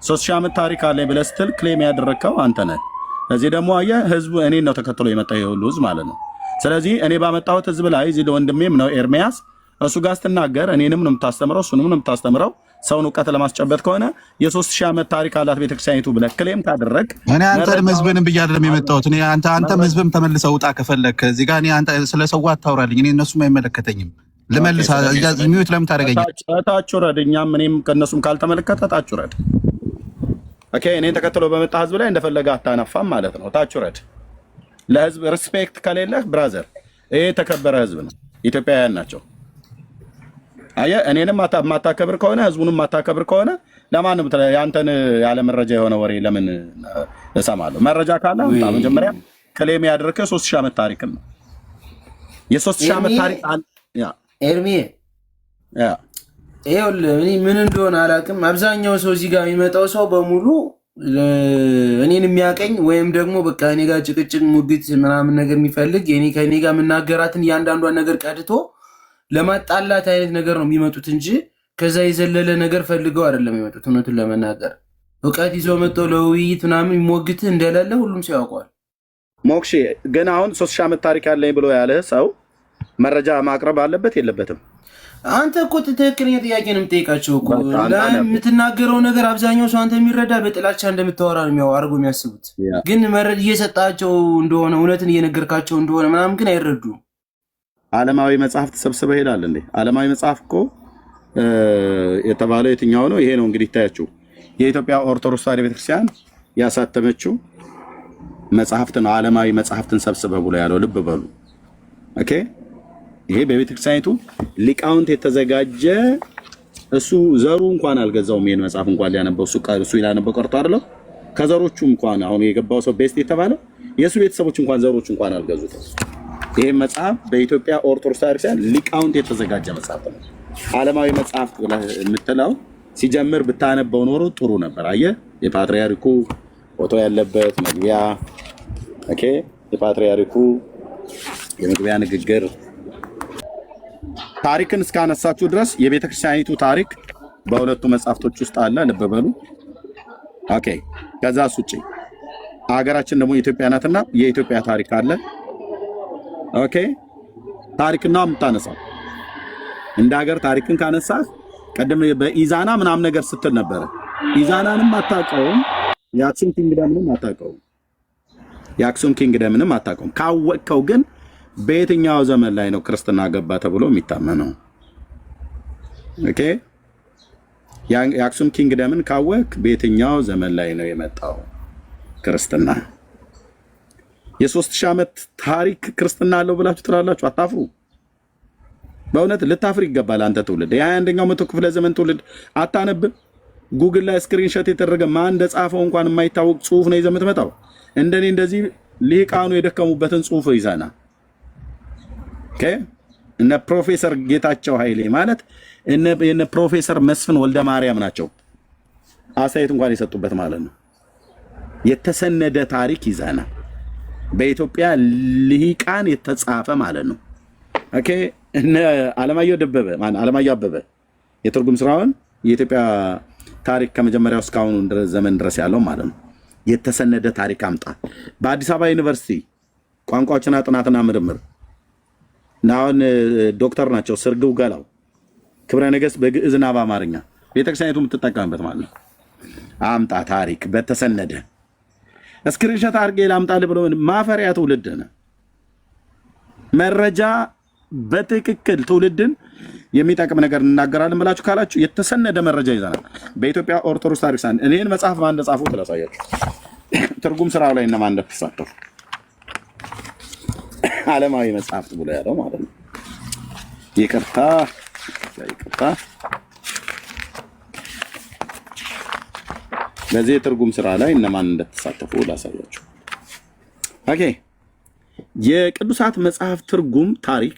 3000 ዓመት ታሪክ አለኝ ብለህ ስትል ክሌም ያደረግከው አንተ ነህ። እዚህ ደግሞ አየህ ህዝቡ እኔን ነው ተከትሎ የመጣው የሁሉ ህዝብ ማለት ነው። ስለዚህ እኔ ባመጣሁት ህዝብ ላይ እዚህ ለወንድሜም ነው ኤርሚያስ እሱ ጋር ስትናገር እኔንም ነው የምታስተምረው እሱንም ነው የምታስተምረው። ሰውን እውቀት ለማስጨበጥ ከሆነ የ3000 ዓመት ታሪክ አላት ቤተክርስቲያኒቱ ብለህ ክሌም ካደረግ እኔ አንተን ህዝብንም ብዬ አይደለም የመጣሁት። እኔ አንተም ህዝብም ተመልሰው ውጣ ከፈለክ እዚህ ጋር እኔ አንተ ስለ ሰው አታውራልኝ። እኔ እነሱም አይመለከተኝም። ልመልስ ሚዩት ለምን ታደርገኛለህ? ታች ውረድ። እኛም እኔም ከእነሱም ካልተመለከተ ታች ውረድ። ኦኬ እኔን ተከትሎ በመጣ ህዝብ ላይ እንደፈለገ አታነፋም ማለት ነው። ታች ውረድ። ለህዝብ ሪስፔክት ከሌለህ ብራዘር ይሄ የተከበረ ህዝብ ነው። ኢትዮጵያውያን ናቸው። አየህ እኔንም ማታከብር ከሆነ ህዝቡንም ማታከብር ከሆነ ለማንም ያንተን ያለ መረጃ የሆነ ወሬ ለምን እሰማለሁ? መረጃ ካለ አምጣ። መጀመሪያ ክሌም ያደረከው 3000 ዓመት ታሪክ ነው። የ3000 ዓመት ታሪክ ያ ኤርሚ ያ እኔ ምን እንደሆነ አላውቅም። አብዛኛው ሰው እዚህ ጋር የሚመጣው ሰው በሙሉ እኔን የሚያቀኝ ወይም ደግሞ በቃ እኔ ጋር ጭቅጭቅ ሙግት ምናምን ነገር የሚፈልግ ከኔ ጋር የምናገራትን እያንዳንዷን ነገር ቀድቶ ለማጣላት አይነት ነገር ነው የሚመጡት እንጂ ከዛ የዘለለ ነገር ፈልገው አይደለም የሚመጡት። እውነቱን ለመናገር እውቀት ይዞ መጥቶ ለውይይት ምናምን የሚሞግት እንደሌለ ሁሉም ሰው ያውቀዋል። ሞክሼ ግን አሁን 3000 ዓመት ታሪክ ያለኝ ብሎ ያለ ሰው መረጃ ማቅረብ አለበት የለበትም? አንተ እኮ ትክክለኛ ጥያቄ ነው የምጠይቃቸው እኮ። የምትናገረው ነገር አብዛኛው ሰው አንተ የሚረዳ በጥላቻ እንደምታወራ ነው አድርጎ የሚያስቡት። ግን መረጃ እየሰጣቸው እንደሆነ እውነትን እየነገርካቸው እንደሆነ ምናምን ግን አይረዱም። ዓለማዊ መጽሐፍ ተሰብስበህ ሄዳል እንዴ? ዓለማዊ መጽሐፍ እኮ የተባለው የትኛው ነው? ይሄ ነው እንግዲህ ታያችሁ። የኢትዮጵያ ኦርቶዶክስ ተዋሕዶ ቤተክርስቲያን ያሳተመችው መጽሐፍት ነው። ዓለማዊ መጽሐፍትን ሰብስበህ ብሎ ያለው ልብ በሉ። ኦኬ ይሄ በቤተክርስቲያኒቱ ሊቃውንት የተዘጋጀ እሱ ዘሩ እንኳን አልገዛውም። ይሄን መጽሐፍ እንኳን ሊያነበው እሱ ይላነበው ቀርቶ አይደለም ከዘሮቹ እንኳን አሁን የገባው ሰው ቤስት የተባለው የእሱ ቤተሰቦች እንኳን ዘሮቹ እንኳን አልገዙትም። ይሄ መጽሐፍ በኢትዮጵያ ኦርቶዶክስ ቤተክርስቲያን ሊቃውንት የተዘጋጀ መጽሐፍ ነው። ዓለማዊ መጽሐፍ የምትለው ሲጀምር ብታነበው ኖሮ ጥሩ ነበር። አየህ የፓትርያርኩ ፎቶ ያለበት መግቢያ ኦኬ የፓትርያርኩ የመግቢያ ንግግር ታሪክን እስካነሳችሁ ድረስ የቤተክርስቲያኒቱ ታሪክ በሁለቱ መጽሐፍቶች ውስጥ አለ። ልብ በሉ። ኦኬ ከዛስ ውጪ ሀገራችን ደግሞ ኢትዮጵያ ናትና የኢትዮጵያ ታሪክ አለ። ኦኬ ታሪክና የምታነሳው እንደ ሀገር ታሪክን ካነሳ ቀደም በኢዛና ምናምን ነገር ስትል ነበረ። ኢዛናንም አታውቀውም፣ የአክሱም ኪንግደምንም አታውቀውም። የአክሱም ኪንግደምንም አታውቀውም። ካወቅከው ግን በየትኛው ዘመን ላይ ነው ክርስትና ገባ ተብሎ የሚታመነው? ኦኬ የአክሱም ኪንግደምን ካወቅ በየትኛው ዘመን ላይ ነው የመጣው ክርስትና? የ3000 ዓመት ታሪክ ክርስትና አለው ብላችሁ ትላላችሁ? አታፍሩ። በእውነት ልታፍር ይገባል። አንተ ትውልድ የ21ኛው መቶ ክፍለ ዘመን ትውልድ አታነብም? ጉግል ላይ ስክሪንሾት የተደረገ ማን እንደጻፈው እንኳን የማይታወቅ ጽሁፍ ነው ይዘህ የምትመጣው። እንደኔ እንደዚህ ሊቃኑ የደከሙበትን ጽሁፍ ይዘና ኦኬ እነ ፕሮፌሰር ጌታቸው ኃይሌ ማለት እነ ፕሮፌሰር መስፍን ወልደ ማርያም ናቸው አሳይት እንኳን የሰጡበት ማለት ነው። የተሰነደ ታሪክ ይዘና በኢትዮጵያ ልሂቃን የተጻፈ ማለት ነው። ኦኬ እነ አለማየሁ አበበ የትርጉም ስራውን የኢትዮጵያ ታሪክ ከመጀመሪያው እስካሁን ዘመን ድረስ ያለው ማለት ነው የተሰነደ ታሪክ አምጣ። በአዲስ አበባ ዩኒቨርሲቲ ቋንቋዎችና ጥናትና ምርምር አሁን ዶክተር ናቸው ስርግው ገላው ክብረ ነገሥት በግዕዝና በአማርኛ ቤተክርስቲያኒቱ የምትጠቀምበት ማለት ነው። አምጣ ታሪክ በተሰነደ ስክሪንሾት አድርጌ ላምጣልህ ብሎ ማፈሪያ ትውልድ ነው። መረጃ በትክክል ትውልድን የሚጠቅም ነገር እናገራለን ብላችሁ ካላችሁ የተሰነደ መረጃ ይዘናል። በኢትዮጵያ ኦርቶዶክስ ታሪክ ሳን እኔን መጽሐፍ ማን እንደጻፈው ትላሳያችሁ። ትርጉም ስራው ላይ እነማን እንደተሳተፉ ዓለማዊ መጽሐፍት ብሎ ያለው ማለት ነው። ይቅርታ በዚህ የትርጉም ስራ ላይ እነማን እንደተሳተፉ ላሳያችሁ። ኦኬ የቅዱሳት መጽሐፍ ትርጉም ታሪክ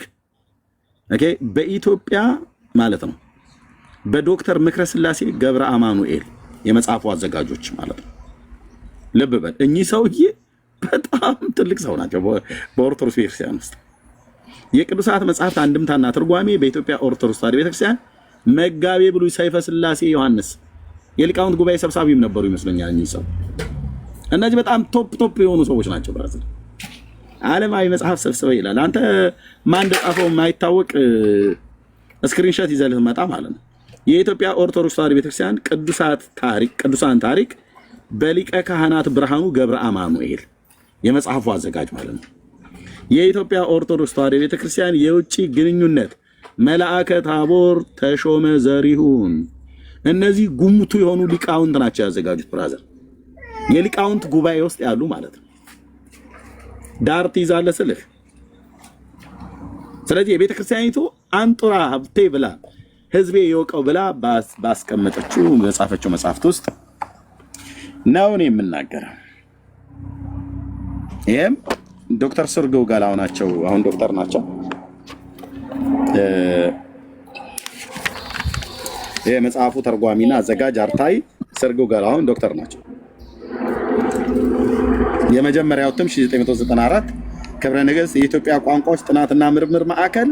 ኦኬ በኢትዮጵያ ማለት ነው በዶክተር ምክረ ስላሴ ገብረ አማኑኤል የመጽሐፉ አዘጋጆች ማለት ነው። ልብ በል እኚህ ሰውዬ በጣም ትልቅ ሰው ናቸው በኦርቶዶክስ ቤተክርስቲያን ውስጥ። የቅዱሳት መጽሐፍት አንድምታና ትርጓሜ በኢትዮጵያ ኦርቶዶክስ ተዋሕዶ ቤተክርስቲያን መጋቤ ብሉይ ሰይፈ ስላሴ ዮሐንስ የሊቃውንት ጉባኤ ሰብሳቢም ነበሩ ይመስለኛል እኚህ ሰው። እነዚህ በጣም ቶፕ የሆኑ ሰዎች ናቸው። ብራዘር ዓለማዊ መጽሐፍ ሰብስበው ይላል። አንተ ማን እንደጻፈው የማይታወቅ ስክሪንሾት ይዘህ ልትመጣ ማለት ነው። የኢትዮጵያ ኦርቶዶክስ ተዋሕዶ ቤተክርስቲያን ቅዱሳን ታሪክ በሊቀ ካህናት ብርሃኑ ገብረ አማኑኤል የመጽሐፉ አዘጋጅ ማለት ነው። የኢትዮጵያ ኦርቶዶክስ ተዋሕዶ ቤተክርስቲያን የውጭ ግንኙነት መልአከ ታቦር ተሾመ ዘሪሁን። እነዚህ ጉምቱ የሆኑ ሊቃውንት ናቸው ያዘጋጁት። ብራዘር የሊቃውንት ጉባኤ ውስጥ ያሉ ማለት ነው። ዳር ትይዛለህ ስልህ። ስለዚህ የቤተክርስቲያኒቱ አንጡራ ሀብቴ ብላ ህዝቤ የወቀው ብላ ባስቀመጠችው በጻፈችው መጽሐፍት ውስጥ ነው የምናገረው። ይሄም ዶክተር ስርገው ጋላው ናቸው። አሁን ዶክተር ናቸው። የመጽሐፉ ተርጓሚና አዘጋጅ አርታይ ስርገው ጋላው አሁን ዶክተር ናቸው። የመጀመሪያው እትም 1994 ክብረ ነገሥት የኢትዮጵያ ቋንቋዎች ጥናትና ምርምር ማዕከል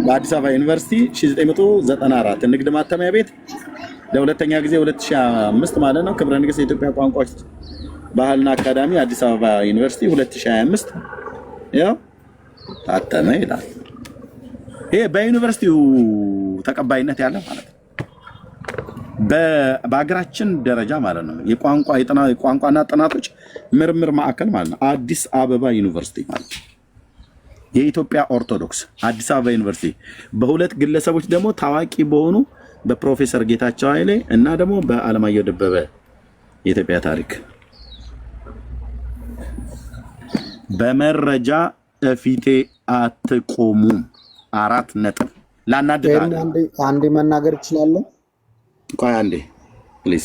በአዲስ አበባ ዩኒቨርሲቲ 1994 ንግድ ማተሚያ ቤት ለሁለተኛ ጊዜ 2005 ማለት ነው። ክብረ ነገሥት የኢትዮጵያ ቋንቋዎች ባህልና አካዳሚ አዲስ አበባ ዩኒቨርሲቲ 2025 ያው ታተመ ይላል። ይሄ በዩኒቨርሲቲው ተቀባይነት ያለ ማለት ነው። በአገራችን ደረጃ ማለት ነው። የቋንቋና ጥናቶች ምርምር ማዕከል ማለት ነው። አዲስ አበባ ዩኒቨርሲቲ ማለት ነው። የኢትዮጵያ ኦርቶዶክስ አዲስ አበባ ዩኒቨርሲቲ በሁለት ግለሰቦች ደግሞ ታዋቂ በሆኑ በፕሮፌሰር ጌታቸው ኃይሌ እና ደግሞ በአለማየሁ ደበበ የኢትዮጵያ ታሪክ በመረጃ ፊቴ አትቆሙም። 4 ነጥብ ላናድዳ አንዴ መናገር እችላለሁ? ቆይ አንዴ ፕሊዝ።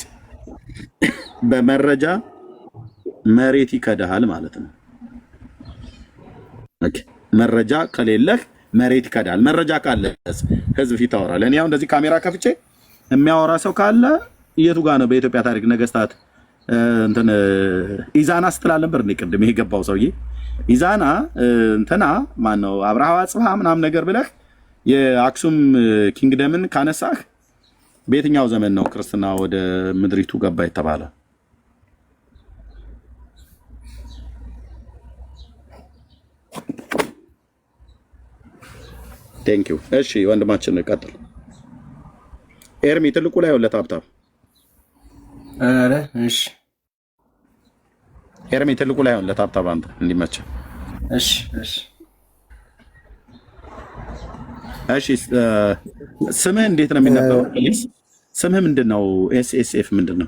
በመረጃ መሬት ይከዳሃል ማለት ነው። ኦኬ መረጃ ከሌለህ መሬት ይከዳል። መረጃ ካለ ህዝብ ፊት ታወራለህ። እኔ አሁን እንደዚህ ካሜራ ከፍቼ የሚያወራ ሰው ካለ የቱ ጋር ነው በኢትዮጵያ ታሪክ ነገስታት እንትን ኢዛና ስትል ነበር እንደ ቅድም ይሄ ገባው ሰውዬ ኢዛና እንትና ማን ነው አብርሃ አጽብሃ ምናምን ነገር ብለህ የአክሱም ኪንግደምን ካነሳህ በየትኛው ዘመን ነው ክርስትና ወደ ምድሪቱ ገባ የተባለው? ቴንክ ዩ። እሺ ወንድማችን ቀጥል። ኤርሚ ትልቁ ላይ ወለ ታብታብ። አረ እሺ ኤርሚ ትልቁ ላይ ወለ ታብታብ አንተ እንዲመች። እሺ እሺ እሺ ስምህ እንዴት ነው የሚነበበው? ፕሊዝ ስምህ ምንድነው? ኤስኤስኤፍ ምንድነው?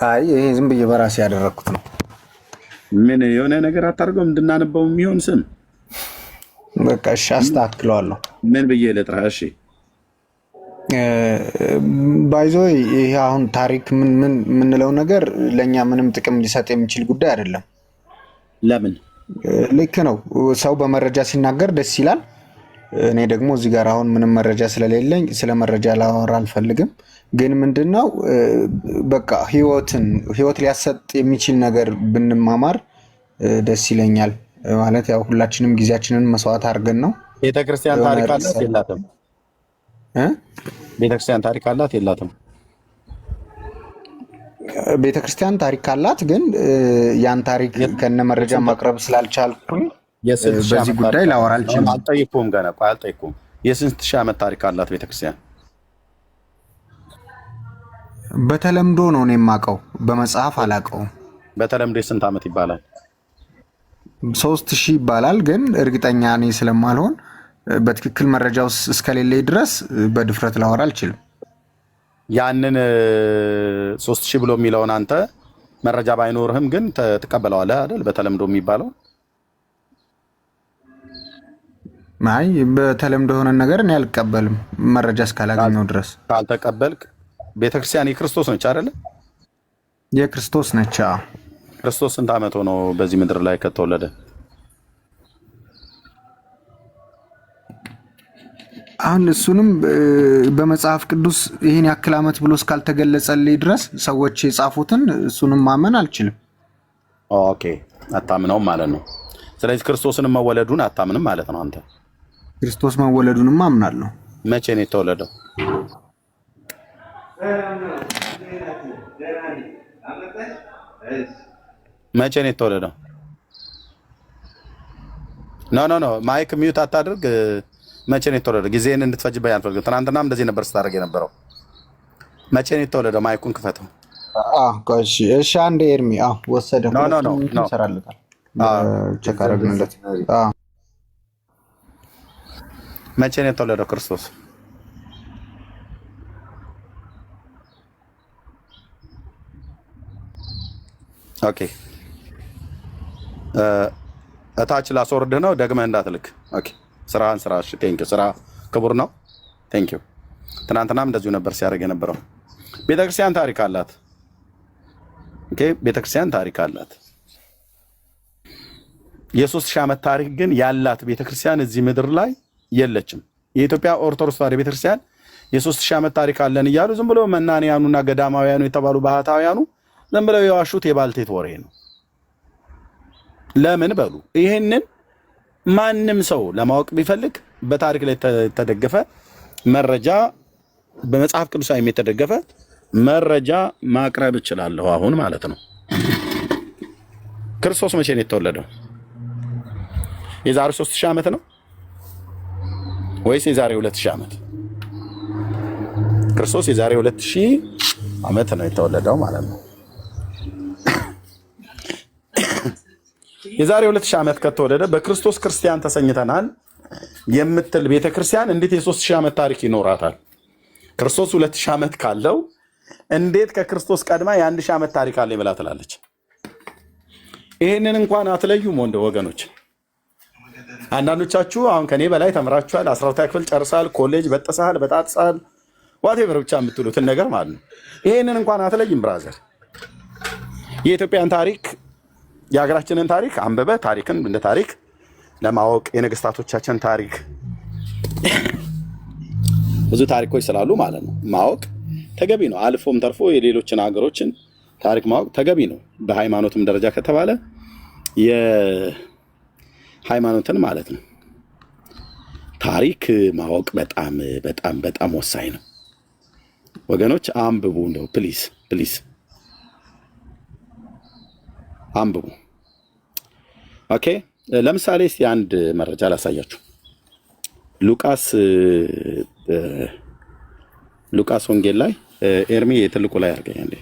አይ ይሄ ዝም ብዬ በራሴ ያደረኩት ነው። ምን የሆነ ነገር አታርገው እንድናነበው የሚሆን ስም በቃ እሺ አስተካክለዋለሁ። ምን ብዬ ልጥራ? እሺ ባይዞ ይሄ አሁን ታሪክ ምን የምንለው ነገር ለኛ ምንም ጥቅም ሊሰጥ የሚችል ጉዳይ አይደለም። ለምን? ልክ ነው። ሰው በመረጃ ሲናገር ደስ ይላል። እኔ ደግሞ እዚህ ጋር አሁን ምንም መረጃ ስለሌለኝ ስለ መረጃ ላወራ አልፈልግም። ግን ምንድነው በቃ ህይወት ሊያሰጥ የሚችል ነገር ብንማማር ደስ ይለኛል። ማለት ያው ሁላችንም ጊዜያችንን መስዋዕት አድርገን ነው። ቤተክርስቲያን ታሪክ አላት የላትም? ቤተክርስቲያን ታሪክ አላት የላትም? ቤተክርስቲያን ታሪክ አላት፣ ግን ያን ታሪክ ከነ መረጃ ማቅረብ ስላልቻልኩኝ በዚህ ጉዳይ ላወራ አልችልም። አልጠይቁም ገና አልጠይቁም። የስንት ሺህ ዓመት ታሪክ አላት ቤተክርስቲያን? በተለምዶ ነው እኔ የማውቀው፣ በመጽሐፍ አላውቀውም። በተለምዶ የስንት ዓመት ይባላል? 3000 ይባላል፣ ግን እርግጠኛ እኔ ስለማልሆን በትክክል መረጃው እስከሌለኝ ድረስ በድፍረት ላወራ አልችልም። ያንን 3000 ብሎ የሚለውን አንተ መረጃ ባይኖርህም ግን ትቀበለዋለህ አይደል? በተለምዶ የሚባለው አይ በተለምዶ የሆነ ነገር እኔ አልቀበልም መረጃ እስካላገኘው ድረስ። ካልተቀበልክ ቤተክርስቲያን የክርስቶስ ነች አይደል? የክርስቶስ ነች። ክርስቶስ ስንት ዓመት ሆኖ በዚህ ምድር ላይ ከተወለደ? አሁን እሱንም በመጽሐፍ ቅዱስ ይሄን ያክል ዓመት ብሎ እስካልተገለጸልኝ ድረስ ሰዎች የጻፉትን እሱንም ማመን አልችልም። ኦኬ አታምነውም ማለት ነው። ስለዚህ ክርስቶስንም መወለዱን አታምንም ማለት ነው አንተ? ክርስቶስ መወለዱንም አምናለሁ። መቼ ነው የተወለደው? መቼ ነው የተወለደው? ኖ ማይክ ሚዩት አታድርግ። መቼ ነው የተወለደው? ጊዜን እንድትፈጅበት አልፈልግም። ትናንትናም እንደዚህ ነበር ስታደርግ የነበረው። መቼ ነው የተወለደው? ማይኩን ክፈተው። እሺ አንዴ ኤርሚ ወሰደ ይሰራለታል። ቼክ አደረግንለት። መቼ ነው የተወለደው ክርስቶስ? ኦኬ እታች ላስወርድህ ነው፣ ደግመህ እንዳትልክ። ኦኬ ስራህን ስራ። እሺ ቴንኪው። ስራ ክቡር ነው። ቴንኪው። ትናንትናም እንደዚሁ ነበር ሲያደርግ የነበረው። ቤተክርስቲያን ታሪክ አላት። ኦኬ ቤተክርስቲያን ታሪክ አላት። የ3000 ዓመት ታሪክ ግን ያላት ቤተክርስቲያን እዚህ ምድር ላይ የለችም። የኢትዮጵያ ኦርቶዶክስ ተዋሕዶ ቤተክርስቲያን የ3000 ዓመት ታሪክ አለን እያሉ ዝም ብለው መናንያኑና ገዳማውያኑ የተባሉ ባህታውያኑ ዝም ብለው የዋሹት የባልቴት ወሬ ነው። ለምን በሉ ይሄንን ማንም ሰው ለማወቅ ቢፈልግ በታሪክ ላይ የተደገፈ መረጃ፣ በመጽሐፍ ቅዱሳዊ የተደገፈ መረጃ ማቅረብ እችላለሁ አሁን ማለት ነው። ክርስቶስ መቼ ነው የተወለደው? የዛሬ 3000 ዓመት ነው ወይስ የዛሬ 2000 ዓመት? ክርስቶስ የዛሬ 2000 ዓመት ነው የተወለደው ማለት ነው። የዛሬ 2000 ዓመት ከተወለደ በክርስቶስ ክርስቲያን ተሰኝተናል የምትል ቤተክርስቲያን እንዴት የ3000 ዓመት ታሪክ ይኖራታል? ክርስቶስ 2000 ዓመት ካለው እንዴት ከክርስቶስ ቀድማ የ1000 ዓመት ታሪክ አለ ብላ ትላለች? ይሄንን እንኳን አትለዩም ወገኖች። አንዳንዶቻችሁ አሁን ከኔ በላይ ተምራችኋል፣ 12ኛ ክፍል ጨርሳል፣ ኮሌጅ በጥሳል፣ በጣጥሳል፣ ዋቴቨር ብቻ የምትሉትን ነገር ማለት ነው። ይሄንን እንኳን አትለይም ብራዘር። የኢትዮጵያን ታሪክ የሀገራችንን ታሪክ አንብበ ታሪክን እንደ ታሪክ ለማወቅ የነገስታቶቻችን ታሪክ ብዙ ታሪኮች ስላሉ ማለት ነው ማወቅ ተገቢ ነው። አልፎም ተርፎ የሌሎችን ሀገሮችን ታሪክ ማወቅ ተገቢ ነው። በሃይማኖትም ደረጃ ከተባለ የሃይማኖትን ማለት ነው ታሪክ ማወቅ በጣም በጣም በጣም ወሳኝ ነው ወገኖች። አንብቡ ነው ፕሊዝ ፕሊዝ አንብቡ። ኦኬ ለምሳሌ እስቲ አንድ መረጃ ላሳያችሁ። ሉቃስ ወንጌል ላይ ኤርሚ የትልቁ ላይ አድርገኝ እንዴ።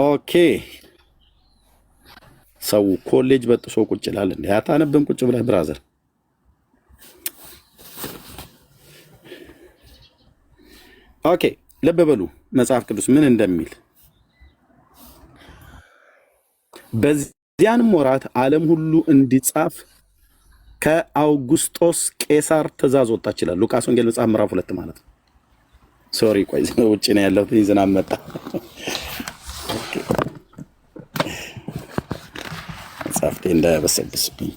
ኦኬ ሰው ኮሌጅ በጥሶ ቁጭ ይላል እንዴ? አታነብም ቁጭ ብለህ ብራዘር? ኦኬ ልብ በሉ መጽሐፍ ቅዱስ ምን እንደሚል። በዚያንም ወራት ዓለም ሁሉ እንዲጻፍ ከአውጉስጦስ ቄሳር ትእዛዝ ወጣች ይላል። ሉቃስ ወንጌል መጽሐፍ ምዕራፍ 2 ማለት ነው። ሶሪ ቆይ ውጭ ነው ያለሁት፣ ዝናብ መጣ። መጽሐፍቴ እንዳያበሰብስብኝ።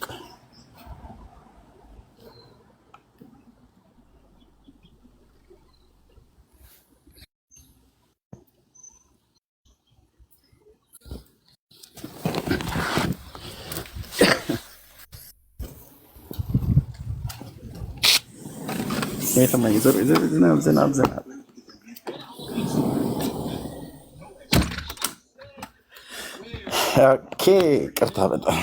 ዝናብ ኦኬ ቅርታ በጣም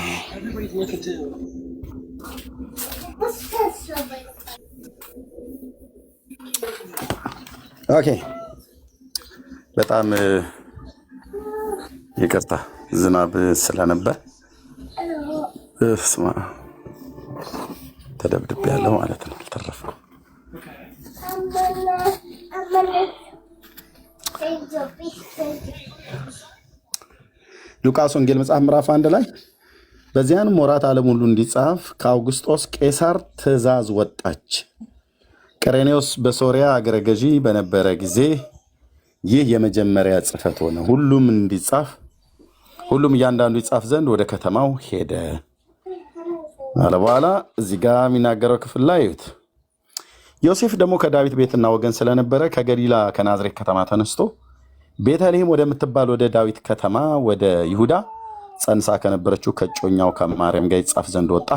ኦኬ በጣም ይቅርታ ዝናብ ስለነበር ስማ ተደብድቤያለሁ ማለት ነው። አልተረፍኩም። ሉቃስ ወንጌል መጽሐፍ ምዕራፍ 1 ላይ በዚያንም ወራት ዓለም ሁሉ እንዲጻፍ ከአውግስጦስ ቄሳር ትእዛዝ ወጣች። ቀሬኔዎስ በሶሪያ አገረ ገዢ በነበረ ጊዜ ይህ የመጀመሪያ ጽሕፈት ሆነ። ሁሉም እያንዳንዱ ይጻፍ ዘንድ ወደ ከተማው ሄደ አለ። በኋላ እዚህ ጋር የሚናገረው ክፍል ላይ እዩት። ዮሴፍ ደግሞ ከዳዊት ቤትና ወገን ስለነበረ ከገሊላ ከናዝሬት ከተማ ተነስቶ ቤተልሔም ወደምትባል ወደ ዳዊት ከተማ ወደ ይሁዳ ጸንሳ ከነበረችው ከጮኛው ከማርያም ጋር ይጻፍ ዘንድ ወጣ።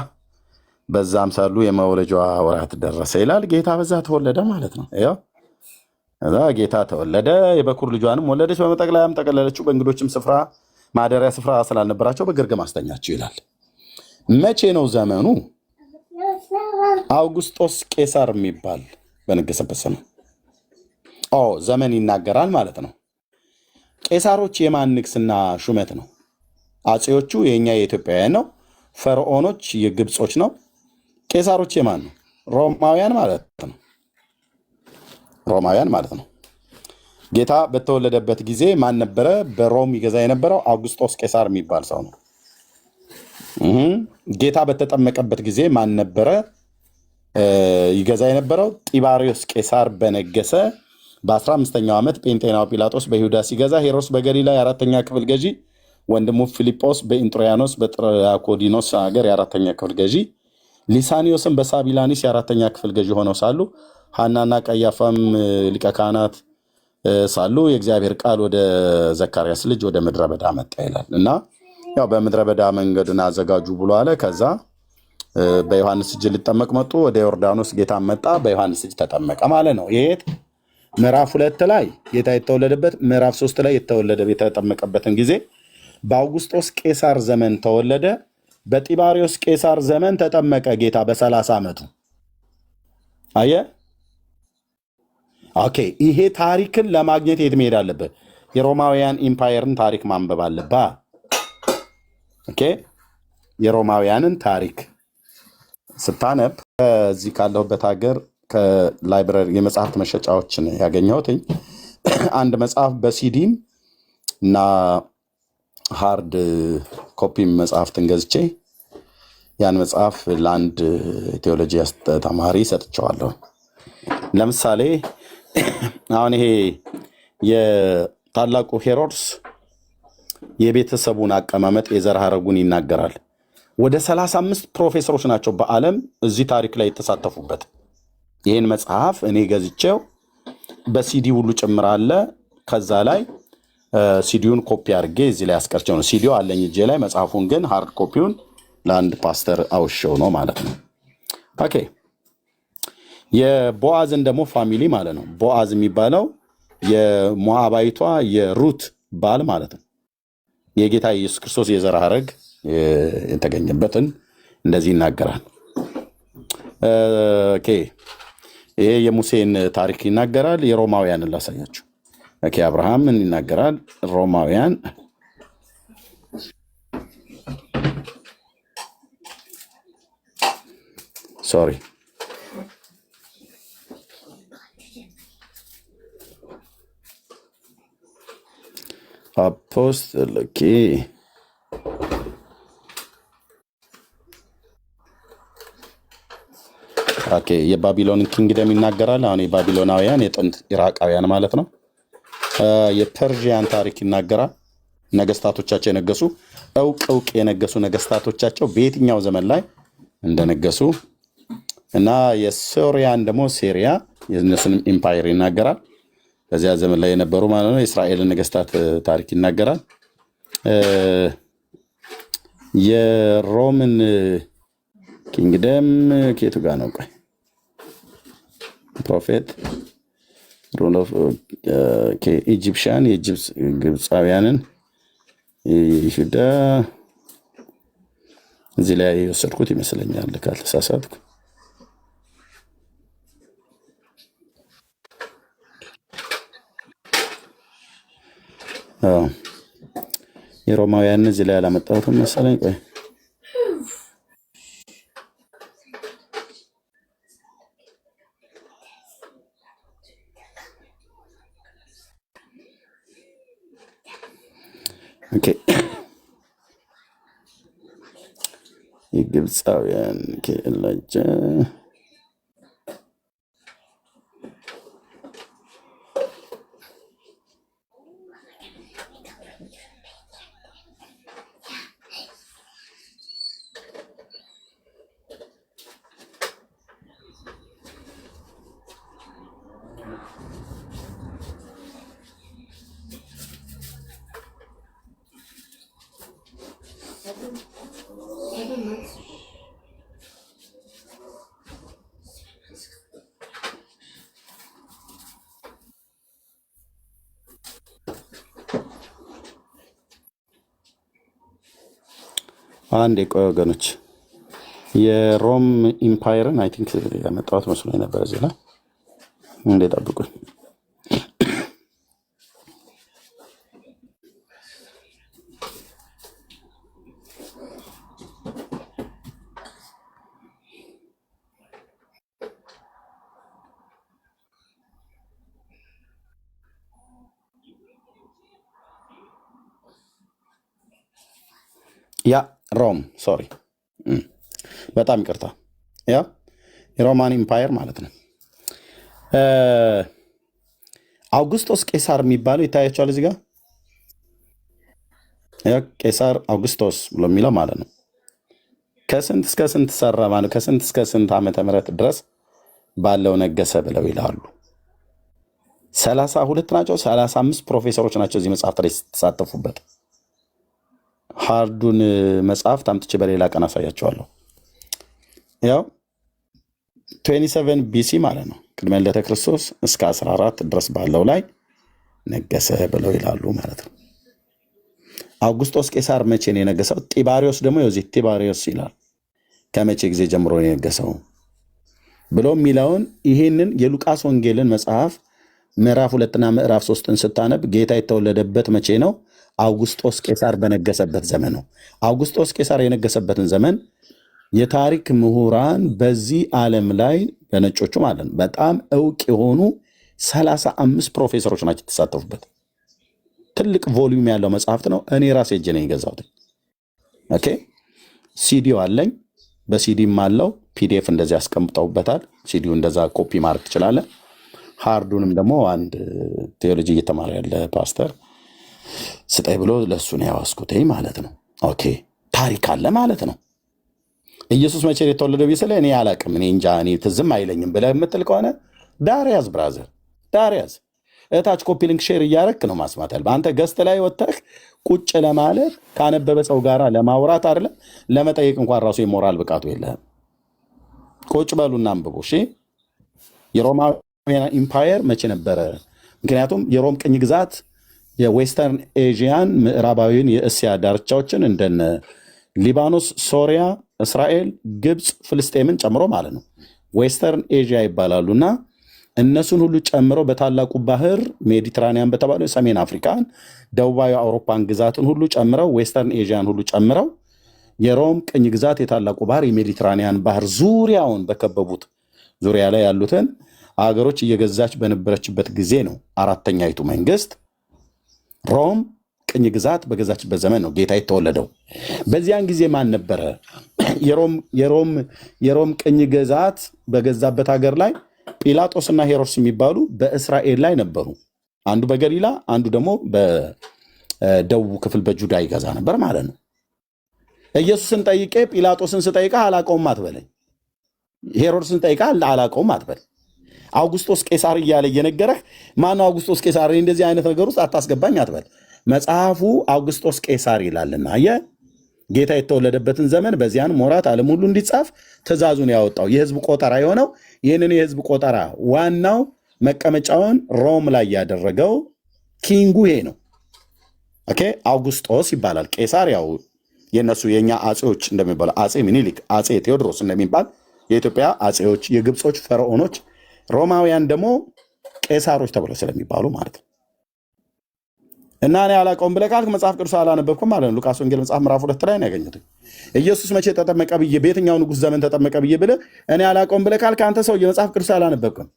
በዛም ሳሉ የመውለጃዋ ወራት ደረሰ ይላል። ጌታ በዛ ተወለደ ማለት ነው። ያው እዛ ጌታ ተወለደ፣ የበኩር ልጇንም ወለደች፣ በመጠቅለያም ጠቀለለችው፣ በእንግዶችም ስፍራ ማደሪያ ስፍራ ስላልነበራቸው በግርግም አስተኛችው ይላል። መቼ ነው ዘመኑ? አውግስጦስ ቄሳር የሚባል በነገሰበት ዘመን ዘመን ይናገራል ማለት ነው። ቄሳሮች የማን ንግስና ሹመት ነው? አጼዎቹ የኛ የኢትዮጵያውያን ነው። ፈርዖኖች የግብጾች ነው። ቄሳሮች የማን ነው? ሮማውያን ማለት ነው። ሮማውያን ማለት ነው። ጌታ በተወለደበት ጊዜ ማን ነበረ በሮም ይገዛ የነበረው? አውግስጦስ ቄሳር የሚባል ሰው ነው። ጌታ በተጠመቀበት ጊዜ ማን ነበረ ይገዛ የነበረው? ጢባሪዮስ ቄሳር በነገሰ በ15ኛው ዓመት ጴንጤናው ጲላጦስ በይሁዳ ሲገዛ፣ ሄሮድስ በገሊላ የአራተኛ ክፍል ገዢ፣ ወንድሙ ፊልጶስ በኢንጥሪያኖስ በጥራኮዲኖስ ሀገር የአራተኛ ክፍል ገዢ፣ ሊሳኒዮስም በሳቢላኒስ የአራተኛ ክፍል ገዢ ሆነው ሳሉ፣ ሐናና ቀያፋም ሊቀ ካህናት ሳሉ የእግዚአብሔር ቃል ወደ ዘካርያስ ልጅ ወደ ምድረ በዳ መጣ ይላል እና ያው በምድረ በዳ መንገድን አዘጋጁ ብሎ አለ። ከዛ በዮሐንስ እጅ ሊጠመቅ መጡ። ወደ ዮርዳኖስ ጌታ መጣ፣ በዮሐንስ እጅ ተጠመቀ ማለት ነው። ይሄ ምዕራፍ 2 ላይ ጌታ የተወለደበት፣ ምዕራፍ 3 ላይ የተወለደ የተጠመቀበትን ጊዜ በአውግስጦስ ቄሳር ዘመን ተወለደ፣ በጢባሪዮስ ቄሳር ዘመን ተጠመቀ ጌታ በ30 ዓመቱ። አየ ኦኬ። ይሄ ታሪክን ለማግኘት የት መሄድ አለበት? የሮማውያን ኢምፓየርን ታሪክ ማንበብ አለባ። ኦኬ፣ የሮማውያንን ታሪክ ስታነብ እዚህ ካለሁበት ሀገር ከላይብረሪ የመጽሐፍት መሸጫዎችን ያገኘሁት አንድ መጽሐፍ በሲዲም እና ሃርድ ኮፒም መጽሐፍትን ገዝቼ ያን መጽሐፍ ለአንድ ቴዎሎጂ ተማሪ ሰጥቼዋለሁ። ለምሳሌ አሁን ይሄ የታላቁ ሄሮድስ የቤተሰቡን አቀማመጥ የዘር ሐረጉን ይናገራል። ወደ 35 ፕሮፌሰሮች ናቸው በዓለም እዚህ ታሪክ ላይ የተሳተፉበት። ይህን መጽሐፍ እኔ ገዝቼው በሲዲ ሁሉ ጭምር አለ። ከዛ ላይ ሲዲውን ኮፒ አድርጌ እዚህ ላይ አስቀርቸው ነው። ሲዲው አለኝ እጄ ላይ፣ መጽሐፉን ግን ሃርድ ኮፒውን ለአንድ ፓስተር አውሸው ነው ማለት ነው። ኦኬ፣ የቦአዝን ደግሞ ፋሚሊ ማለት ነው። ቦአዝ የሚባለው የሞዓባዊቷ የሩት ባል ማለት ነው። የጌታ ኢየሱስ ክርስቶስ የዘር ሐረግ የተገኘበትን እንደዚህ ይናገራል። ኦኬ፣ ይሄ የሙሴን ታሪክ ይናገራል። የሮማውያንን ላሳያችሁ። ኦኬ፣ አብርሃምን ይናገራል። ሮማውያን ሶሪ አፖስትል ኦኬ ኦኬ፣ የባቢሎን ኪንግደም ይናገራል። አሁን የባቢሎናውያን የጥንት ኢራቃውያን ማለት ነው። የፐርዥያን ታሪክ ይናገራል። ነገስታቶቻቸው የነገሱ እውቅ የነገሱ ነገስታቶቻቸው በየትኛው ዘመን ላይ እንደነገሱ እና የሶሪያን ደግሞ ሴሪያ የነሱንም ኢምፓየር ይናገራል። በዚያ ዘመን ላይ የነበሩ ማለት ነው። የእስራኤልን ነገስታት ታሪክ ይናገራል። የሮምን ኪንግደም ከየቱ ጋር ነው? ቆይ ፕሮፌት ኢጂፕሽያን ግብፃውያንን ይሁዳ እዚህ ላይ የወሰድኩት ይመስለኛል ካልተሳሳትኩ። የሮማውያንን እዚህ ላይ አላመጣሁትም መሰለኝ። ቆይ ኦኬ፣ የግብፃውያን ከላጀ አንድ የቆየ ወገኖች የሮም ኢምፓየርን አይ ቲንክ ያመጣሁት መስሎኝ ነበር እዚህ ላይ እንዴ ጠብቁኝ። ያ ሮም ሶሪ በጣም ይቅርታ። ያ የሮማን ኢምፓየር ማለት ነው። አውግስጦስ ቄሳር የሚባለው ይታያቸዋል እዚህ ጋር ቄሳር አውግስጦስ ብሎ የሚለው ማለት ነው። ከስንት እስከ ስንት ሰራ ማለት ከስንት እስከ ስንት ዓመተ ምህረት ድረስ ባለው ነገሰ ብለው ይላሉ። 32 ናቸው 35 ፕሮፌሰሮች ናቸው እዚህ መጽሐፍ ላይ ተሳተፉበት። ሃርዱን መጽሐፍ ታምጥቼ በሌላ ቀን አሳያቸዋለሁ። ያው 27 ቢሲ ማለት ነው ቅድመ ልደተ ክርስቶስ እስከ 14 ድረስ ባለው ላይ ነገሰ ብለው ይላሉ ማለት ነው። አውግስጦስ ቄሳር መቼ ነው የነገሰው? ጢባሪዮስ ደግሞ የዚህ ጢባሪዮስ ይላል ከመቼ ጊዜ ጀምሮ ነው የነገሰው ብሎ የሚለውን ይህንን የሉቃስ ወንጌልን መጽሐፍ ምዕራፍ 2 እና ምዕራፍ 3ን ስታነብ ጌታ የተወለደበት መቼ ነው? አውግስጦስ ቄሳር በነገሰበት ዘመን ነው። አውግስጦስ ቄሳር የነገሰበትን ዘመን የታሪክ ምሁራን በዚህ ዓለም ላይ በነጮቹ ማለት ነው በጣም እውቅ የሆኑ 35 ፕሮፌሰሮች ናቸው የተሳተፉበት። ትልቅ ቮሊዩም ያለው መጽሐፍት ነው። እኔ ራሴ እጄ ነው የገዛሁት። ኦኬ ሲዲው አለኝ፣ በሲዲም አለው። ፒዲኤፍ እንደዚህ ያስቀምጠውበታል። ሲዲው እንደዛ ኮፒ ማድረግ ትችላለህ። ሃርዱንም ደግሞ አንድ ቴዎሎጂ እየተማረ ያለ ፓስተር ስጠይ ብሎ ለእሱ ነው ያዋስኩትኝ ማለት ነው። ኦኬ ታሪክ አለ ማለት ነው። ኢየሱስ መቼ የተወለደው ቢስለ እኔ አላቅም፣ እኔ እንጃ፣ እኔ ትዝም አይለኝም ብለህ የምትል ከሆነ ዳርያዝ ብራዘር ዳርያዝ እታች ኮፒ ሊንክ ሼር እያረክ ነው ማስማት ያለብህ። አንተ ገስት ላይ ወጥተህ ቁጭ ለማለት ካነበበ ሰው ጋር ለማውራት አይደለም ለመጠየቅ እንኳን ራሱ የሞራል ብቃቱ የለህም። ቁጭ በሉና አንብቡ። እሺ የሮማውያን ኢምፓየር መቼ ነበረ? ምክንያቱም የሮም ቅኝ ግዛት የዌስተርን ኤዥያን ምዕራባዊን የእስያ ዳርቻዎችን እንደነ ሊባኖስ፣ ሶሪያ፣ እስራኤል፣ ግብፅ፣ ፍልስጤምን ጨምሮ ማለት ነው ዌስተርን ኤዥያ ይባላሉና እነሱን ሁሉ ጨምረው በታላቁ ባህር ሜዲትራኒያን በተባለው ሰሜን አፍሪካን፣ ደቡባዊ አውሮፓን ግዛትን ሁሉ ጨምረው ዌስተርን ኤዥያን ሁሉ ጨምረው የሮም ቅኝ ግዛት የታላቁ ባህር የሜዲትራኒያን ባህር ዙሪያውን በከበቡት ዙሪያ ላይ ያሉትን አገሮች እየገዛች በነበረችበት ጊዜ ነው አራተኛይቱ መንግስት ሮም ቅኝ ግዛት በገዛችበት ዘመን ነው ጌታ የተወለደው። በዚያን ጊዜ ማን ነበረ? የሮም ቅኝ ግዛት በገዛበት ሀገር ላይ ጲላጦስና ሄሮድስ የሚባሉ በእስራኤል ላይ ነበሩ። አንዱ በገሊላ አንዱ ደግሞ በደቡብ ክፍል በጁዳ ይገዛ ነበር ማለት ነው። ኢየሱስን ጠይቄ ጲላጦስን ስጠይቃ አላቀውም አትበለኝ። ሄሮድስን ጠይቃ አላቀውም አትበል። አውግስጦስ ቄሳር እያለ እየነገረህ ማነው አውግስጦስ ቄሳር? እንደዚህ አይነት ነገር ውስጥ አታስገባኝ አትበል። መጽሐፉ አውግስጦስ ቄሳር ይላልና ጌታ የተወለደበትን ዘመን በዚያን ሞራት ዓለም ሁሉ እንዲጻፍ ትእዛዙን ያወጣው የህዝብ ቆጠራ የሆነው ይህንን የህዝብ ቆጠራ ዋናው መቀመጫውን ሮም ላይ ያደረገው ኪንጉ ይሄ ነው። ኦኬ አውግስጦስ ይባላል። ቄሳር ያው የነሱ የኛ አጼዎች እንደሚባሉ አጼ ሚኒሊክ፣ አጼ ቴዎድሮስ እንደሚባል የኢትዮጵያ አጼዎች፣ የግብጾች ፈርዖኖች፣ ሮማውያን ደግሞ ቄሳሮች ተብለው ስለሚባሉ ማለት ነው። እና እኔ አላውቀውም ብለህ ካልክ መጽሐፍ ቅዱስ አላነበብኩም ማለት ነው። ሉቃስ ወንጌል መጽሐፍ ምዕራፍ 2 ላይ ነው ያገኘሁት። ኢየሱስ መቼ ተጠመቀ ብዬ በየትኛው ንጉሥ ዘመን ተጠመቀ ብዬ ብለህ እኔ አላውቀውም ብለህ ካልክ አንተ ሰው የመጽሐፍ ቅዱስ አላነበብኩም።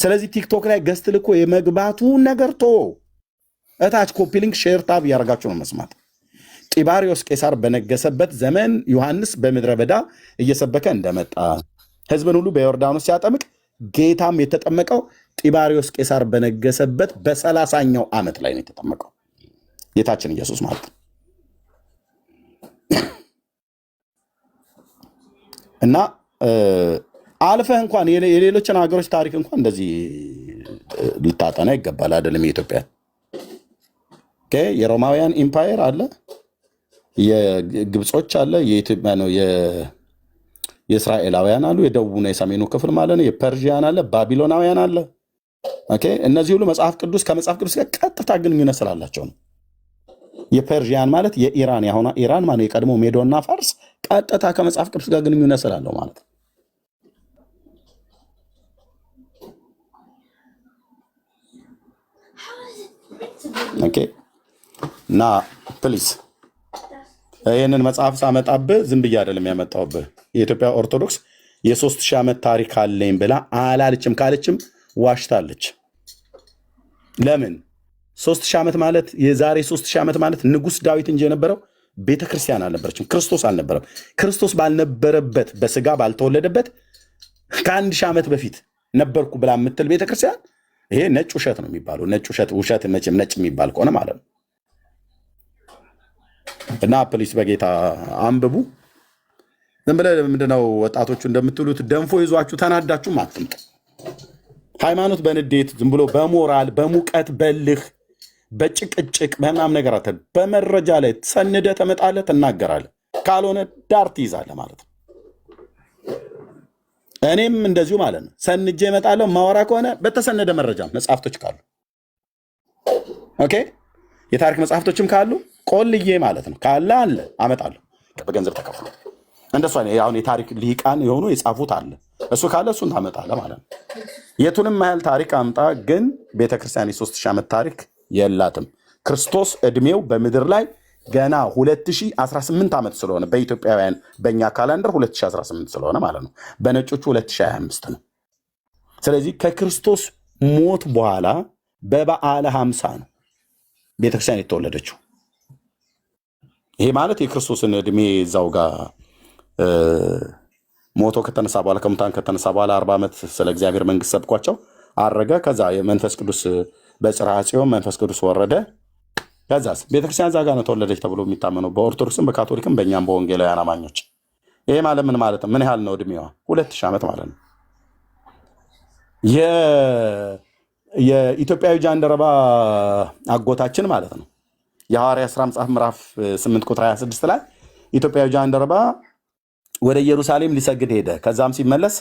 ስለዚህ ቲክቶክ ላይ ገስት ልኮ የመግባቱ ነገር ቶ እታች ኮፒ ሊንክ ሼር ታብ እያደረጋችሁ ነው መስማት። ጢባሪዮስ ቄሳር በነገሰበት ዘመን ዮሐንስ በምድረ በዳ እየሰበከ እንደመጣ ህዝብን ሁሉ በዮርዳኖስ ሲያጠምቅ ጌታም የተጠመቀው ጢባሪዮስ ቄሳር በነገሰበት በ30ኛው ዓመት ላይ ነው የተጠመቀው ጌታችን ኢየሱስ ማለት ነው። እና አልፈህ እንኳን የሌሎችን ሀገሮች ታሪክ እንኳን እንደዚህ ልታጠና ይገባል አይደለም? የኢትዮጵያ የሮማውያን ኢምፓየር አለ፣ የግብጾች አለ፣ የኢትዮጵያ ነው የእስራኤላውያን አሉ፣ የደቡብና የሰሜኑ ክፍል ማለት ነው፣ የፐርዥያን አለ፣ ባቢሎናውያን አለ። ኦኬ እነዚህ ሁሉ መጽሐፍ ቅዱስ ከመጽሐፍ ቅዱስ ጋር ቀጥታ ግንኙነት ስላላቸው ነው። የፐርዥያን ማለት የኢራን ያሆና ኢራን ማለት የቀድሞ ሜዶና ፋርስ ቀጥታ ከመጽሐፍ ቅዱስ ጋር ግንኙነት ስላለው ማለት ነው። ኦኬ እና ፕሊዝ ይህንን መጽሐፍ ሳመጣብህ ዝም ብዬ አይደለም ያመጣሁብህ። የኢትዮጵያ ኦርቶዶክስ የ3000 ዓመት ታሪክ አለኝ ብላ አላለችም፣ ካለችም ዋሽታለች። ለምን 3000 ዓመት ማለት የዛሬ 3000 ዓመት ማለት ንጉሥ ዳዊት እንጂ የነበረው ቤተክርስቲያን አልነበረችም፣ ክርስቶስ አልነበረም። ክርስቶስ ባልነበረበት በስጋ ባልተወለደበት ከ1000 ዓመት በፊት ነበርኩ ብላ የምትል ቤተክርስቲያን ይሄ ነጭ ውሸት ነው የሚባለው። ነጭ ውሸት መቼም ነጭ የሚባል ከሆነ ማለት ነው። እና ፕሊስ በጌታ አንብቡ። ዝም ብለህ ምንድነው ወጣቶቹ እንደምትሉት ደንፎ ይዟችሁ ተናዳችሁም አትምጡ። ሃይማኖት በንዴት ዝም ብሎ በሞራል በሙቀት በልህ በጭቅጭቅ በምናም ነገር አተ በመረጃ ላይ ሰንደህ ተመጣለህ ትናገራለህ። ካልሆነ ዳር ትይዛለህ ማለት ነው። እኔም እንደዚሁ ማለት ነው። ሰንጄ እመጣለሁ። ማወራ ከሆነ በተሰነደ መረጃ መጽሐፍቶች ካሉ ኦኬ፣ የታሪክ መጽሐፍቶችም ካሉ ቆልዬ ማለት ነው ካለ አለ አመጣለሁ በገንዘብ ተከፍሎ። እንደሱ አሁን የታሪክ ሊቃን የሆኑ የጻፉት አለ። እሱ ካለ እሱን ታመጣለህ ማለት ነው። የቱንም ያህል ታሪክ አምጣ፣ ግን ቤተክርስቲያን የ3000 ዓመት ታሪክ የላትም። ክርስቶስ እድሜው በምድር ላይ ገና 2018 ዓመት ስለሆነ በኢትዮጵያውያን በእኛ ካላንደር 2018 ስለሆነ ማለት ነው። በነጮቹ 2025 ነው። ስለዚህ ከክርስቶስ ሞት በኋላ በበዓለ 50 ነው ቤተክርስቲያን የተወለደችው። ይሄ ማለት የክርስቶስን እድሜ እዛው ጋር ሞቶ ከተነሳ በኋላ ከሙታን ከተነሳ በኋላ 40 ዓመት ስለ እግዚአብሔር መንግስት ሰብኳቸው አረገ። ከዛ የመንፈስ ቅዱስ በጽርሐ ጽዮን መንፈስ ቅዱስ ወረደ። ከዛስ ቤተክርስቲያን ዛጋ ነው ተወለደች ተብሎ የሚታመነው በኦርቶዶክስም በካቶሊክም በእኛም በወንጌላውያን አማኞች። ይሄ ማለት ምን ማለት ነው? ምን ያህል ነው እድሜዋ? 2000 ዓመት ማለት ነው። የኢትዮጵያዊ ጃንደረባ አጎታችን ማለት ነው የሐዋርያት ሥራ መጽሐፍ ምዕራፍ 8 ቁጥር 26 ላይ ኢትዮጵያዊ ጃንደረባ ወደ ኢየሩሳሌም ሊሰግድ ሄደ። ከዛም ሲመለስ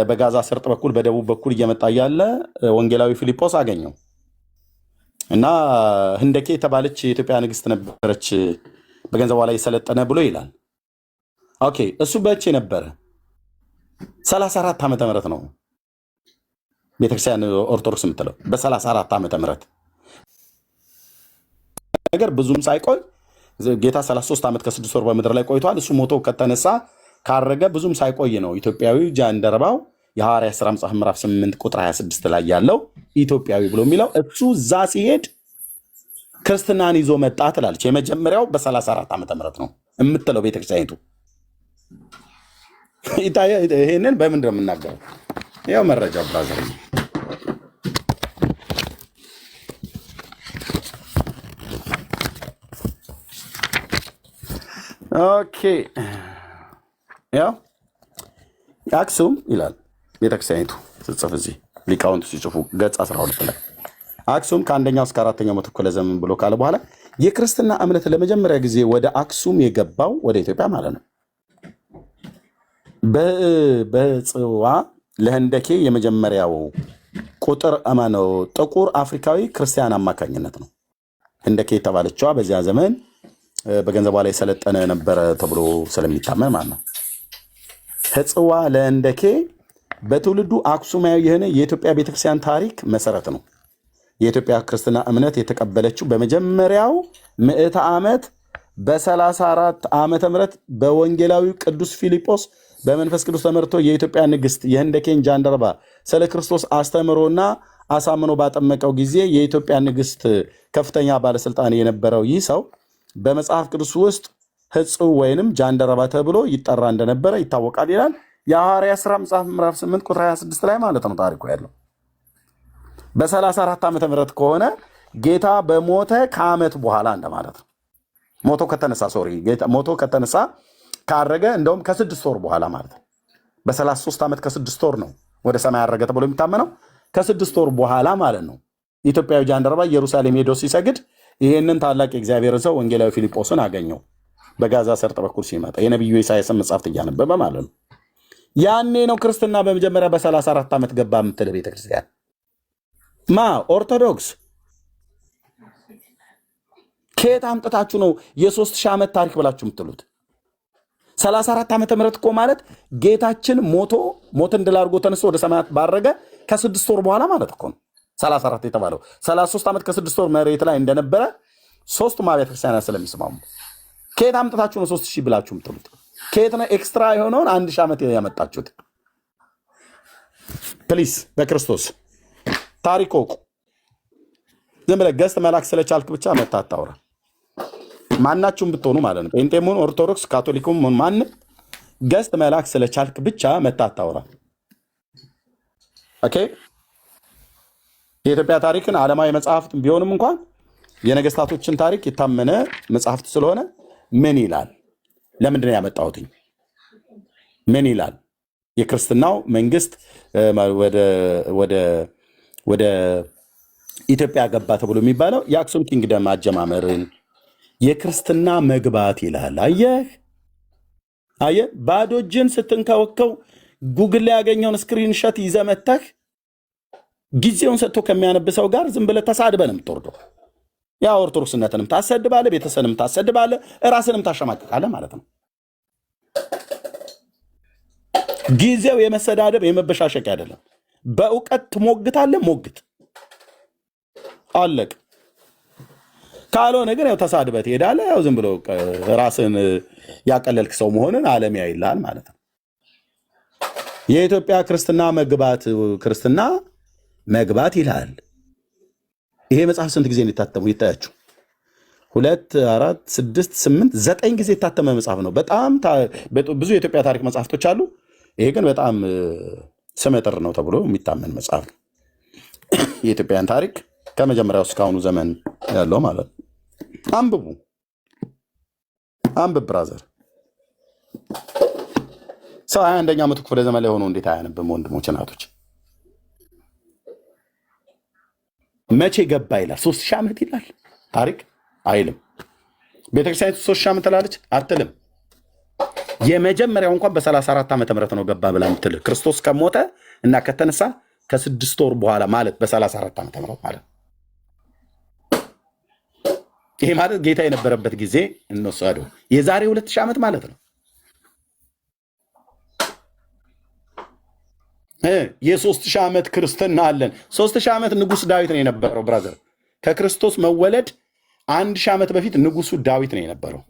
በጋዛ ሰርጥ በኩል በደቡብ በኩል እየመጣ ያለ ወንጌላዊ ፊልጶስ አገኘው እና ህንደኬ የተባለች የኢትዮጵያ ንግስት ነበረች በገንዘቧ ላይ የሰለጠነ ብሎ ይላል። ኦኬ እሱ በቼ ነበረ 34 ዓመተ ምህረት ነው ቤተክርስቲያን ኦርቶዶክስ የምትለው በ34 ዓመተ ምህረት ነገር ብዙም ሳይቆይ ጌታ 33 ዓመት ከ6 ወር በምድር ላይ ቆይቷል። እሱ ሞቶ ከተነሳ ካረገ ብዙም ሳይቆይ ነው ኢትዮጵያዊ ጃንደረባው የሐዋርያት ሥራ መጽሐፍ ምዕራፍ 8 ቁጥር 26 ላይ ያለው ኢትዮጵያዊ ብሎ የሚለው እሱ እዛ ሲሄድ ክርስትናን ይዞ መጣ ትላለች። የመጀመሪያው በ34 ዓመተ ምህረት ነው የምትለው ቤተክርስቲያኒቱ። ይሄንን በምን ነው የምናገረው? ያው መረጃ ብራዘር ኦኬ ያው አክሱም ይላል ቤተክርስቲያኒቱ ስትጽፍ እዚህ ሊቃውንቱ ሲጽፉ ገጽ 12 ላይ አክሱም ከአንደኛው እስከ 4ኛው መቶ ክፍለ ዘመን ብሎ ካለ በኋላ የክርስትና እምነት ለመጀመሪያ ጊዜ ወደ አክሱም የገባው ወደ ኢትዮጵያ ማለት ነው በጽዋ ለህንደኬ የመጀመሪያው ቁጥር አማነው ጥቁር አፍሪካዊ ክርስቲያን አማካኝነት ነው። ህንደኬ የተባለችዋ በዚያ ዘመን በገንዘቧ ላይ ሰለጠነ ነበረ ተብሎ ስለሚታመን ማለት ነው። ህጽዋ ለህንደኬ በትውልዱ አክሱማዊ የሆነ የኢትዮጵያ ቤተክርስቲያን ታሪክ መሰረት ነው። የኢትዮጵያ ክርስትና እምነት የተቀበለችው በመጀመሪያው ምዕተ ዓመት በ34 ዓመተ ምህረት በወንጌላዊው ቅዱስ ፊልጶስ በመንፈስ ቅዱስ ተመርቶ የኢትዮጵያ ንግስት የህንደኬን ጃንደረባ ስለ ክርስቶስ አስተምሮና አሳምኖ ባጠመቀው ጊዜ የኢትዮጵያ ንግስት ከፍተኛ ባለስልጣን የነበረው ይህ ሰው በመጽሐፍ ቅዱስ ውስጥ ህጽው ወይንም ጃንደረባ ተብሎ ይጠራ እንደነበረ ይታወቃል ይላል። የሐዋርያት ሥራ መጽሐፍ ምዕራፍ 8 ቁጥር 26 ላይ ማለት ነው ታሪኩ ያለው። በ34 ዓመተ ምህረት ከሆነ ጌታ በሞተ ከዓመት በኋላ እንደማለት ነው። ሞቶ ከተነሳ ካረገ እንደውም ከ6 ወር በኋላ ማለት ነው። በ33 ዓመት ከ6 ወር ነው ወደ ሰማይ ያረገ ተብሎ የሚታመነው ከ6 ወር በኋላ ማለት ነው። ኢትዮጵያዊ ጃንደረባ ኢየሩሳሌም ሄዶ ሲሰግድ ይህንን ታላቅ የእግዚአብሔር ሰው ወንጌላዊ ፊልጶስን አገኘው በጋዛ ሰርጥ በኩል ሲመጣ የነቢዩ ኢሳያስን መጽሐፍት እያነበበ ማለት ነው። ያኔ ነው ክርስትና በመጀመሪያ በ34 ዓመት ገባ የምትል ቤተክርስቲያን ኦርቶዶክስ ከየት አምጥታችሁ ነው የ3000 ዓመት ታሪክ ብላችሁ የምትሉት? 34 ዓመተ ምህረት እኮ ማለት ጌታችን ሞትን ድል አድርጎ ተነስቶ ወደ ሰማያት ባረገ ከ6 ወር በኋላ ማለት እኮ ነው 34 የተባለው። 33 ዓመት ከ6 ወር መሬት ላይ እንደነበረ ሶስቱም አብያተ ክርስቲያናት ስለሚስማሙ ከየት አምጥታችሁ ነው 3000 ብላችሁ የምትሉት? ከየት ነው ኤክስትራ የሆነውን 1000 ዓመት ያመጣችሁት? ፕሊስ በክርስቶስ ታሪክ ወቁ። ዝም ብለህ ገስት መላክ ስለቻልክ ብቻ መተህ አታውራ። ማናችሁም ብትሆኑ ማለት ነው፣ ጴንጤም ሆኑ ኦርቶዶክስ፣ ካቶሊኩም ሆኑ ማንም ገስት መላክ ስለቻልክ ብቻ መተህ አታውራ። ኦኬ። የኢትዮጵያ ታሪክን ዓለማዊ መጽሐፍት ቢሆንም እንኳን የነገስታቶችን ታሪክ የታመነ መጽሐፍት ስለሆነ ምን ይላል? ለምንድን ነው ያመጣሁትኝ? ምን ይላል? የክርስትናው መንግስት ወደ ኢትዮጵያ ገባ ተብሎ የሚባለው የአክሱም ኪንግደም አጀማመርን የክርስትና መግባት ይላል። አየህ ባዶ እጅን ስትንከወከው ጉግል ላይ ያገኘውን ስክሪንሾት ይዘህ መተህ ጊዜውን ሰጥቶ ከሚያነብሰው ጋር ዝም ብለህ ተሳድበህ ነው የምትወርደው። ያ ኦርቶዶክስነትንም ታሰድባለህ፣ ቤተሰብንም ታሰድባለህ፣ ራስንም ታሸማቅቃለህ ማለት ነው። ጊዜው የመሰዳደብ የመበሻሸቅ አይደለም። በእውቀት ትሞግታለህ፣ ሞግት አለቅ። ካልሆነ ግን ያው ተሳድበህ ትሄዳለህ። ያው ዝም ብሎ ራስን ያቀለልክ ሰው መሆንን ዓለም ያይልሃል ማለት ነው። የኢትዮጵያ ክርስትና መግባት ይሄ መጽሐፍ ስንት ጊዜ እንዲታተሙ ይታያችሁ? 2 4 6 8 9 ጊዜ የታተመ መጽሐፍ ነው። በጣም ብዙ የኢትዮጵያ ታሪክ መጽሐፍቶች አሉ። ይሄ ግን በጣም ስመጥር ነው ተብሎ የሚታመን መጽሐፍ ነው። የኢትዮጵያን ታሪክ ከመጀመሪያው እስካሁኑ ዘመን ያለው ማለት ነው። አንብብ ብራዘር። ሰው 21ኛ መቶ ክፍለ ዘመን ላይ ሆኖ እንዴት አያነብም? ወንድሞች እናቶች፣ መቼ ገባ ይላል? 3000 ዓመት ይላል ታሪክ አይልም። ቤተክርስቲያኒቱ 3000 ዓመት ትላለች አትልም። የመጀመሪያው እንኳን በ34 ዓመተ ምህረት ነው ገባ ብላ ምትል ክርስቶስ ከሞተ እና ከተነሳ ከ6 ወር በኋላ ማለት በ34 ዓመተ ምህረት ማለት። ይሄ ማለት ጌታ የነበረበት ጊዜ እንወስደው የዛሬ 2000 ዓመት ማለት ነው። የ3000 ዓመት ክርስትና አለን። 3000 ዓመት ንጉስ ዳዊት ነው የነበረው ብራዘር። ከክርስቶስ መወለድ 1000 ዓመት በፊት ንጉሱ ዳዊት ነው የነበረው።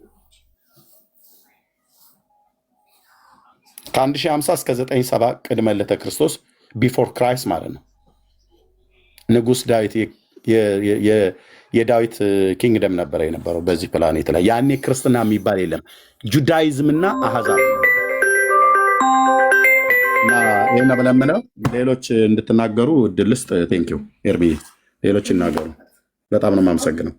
ከ1050 እስከ 97 ቅድመ ልደተ ክርስቶስ ቢፎር ክራይስት ማለት ነው። ንጉስ ዳዊት የዳዊት ኪንግደም ነበረ የነበረው በዚህ ፕላኔት ላይ። ያኔ ክርስትና የሚባል የለም። ጁዳይዝም እና አህዛብ እና ይሄን በለምነው ሌሎች እንድትናገሩ እድል ልስጥ። ቴንኪው ኤርሚ፣ ሌሎች ይናገሩ። በጣም ነው የማመሰግነው።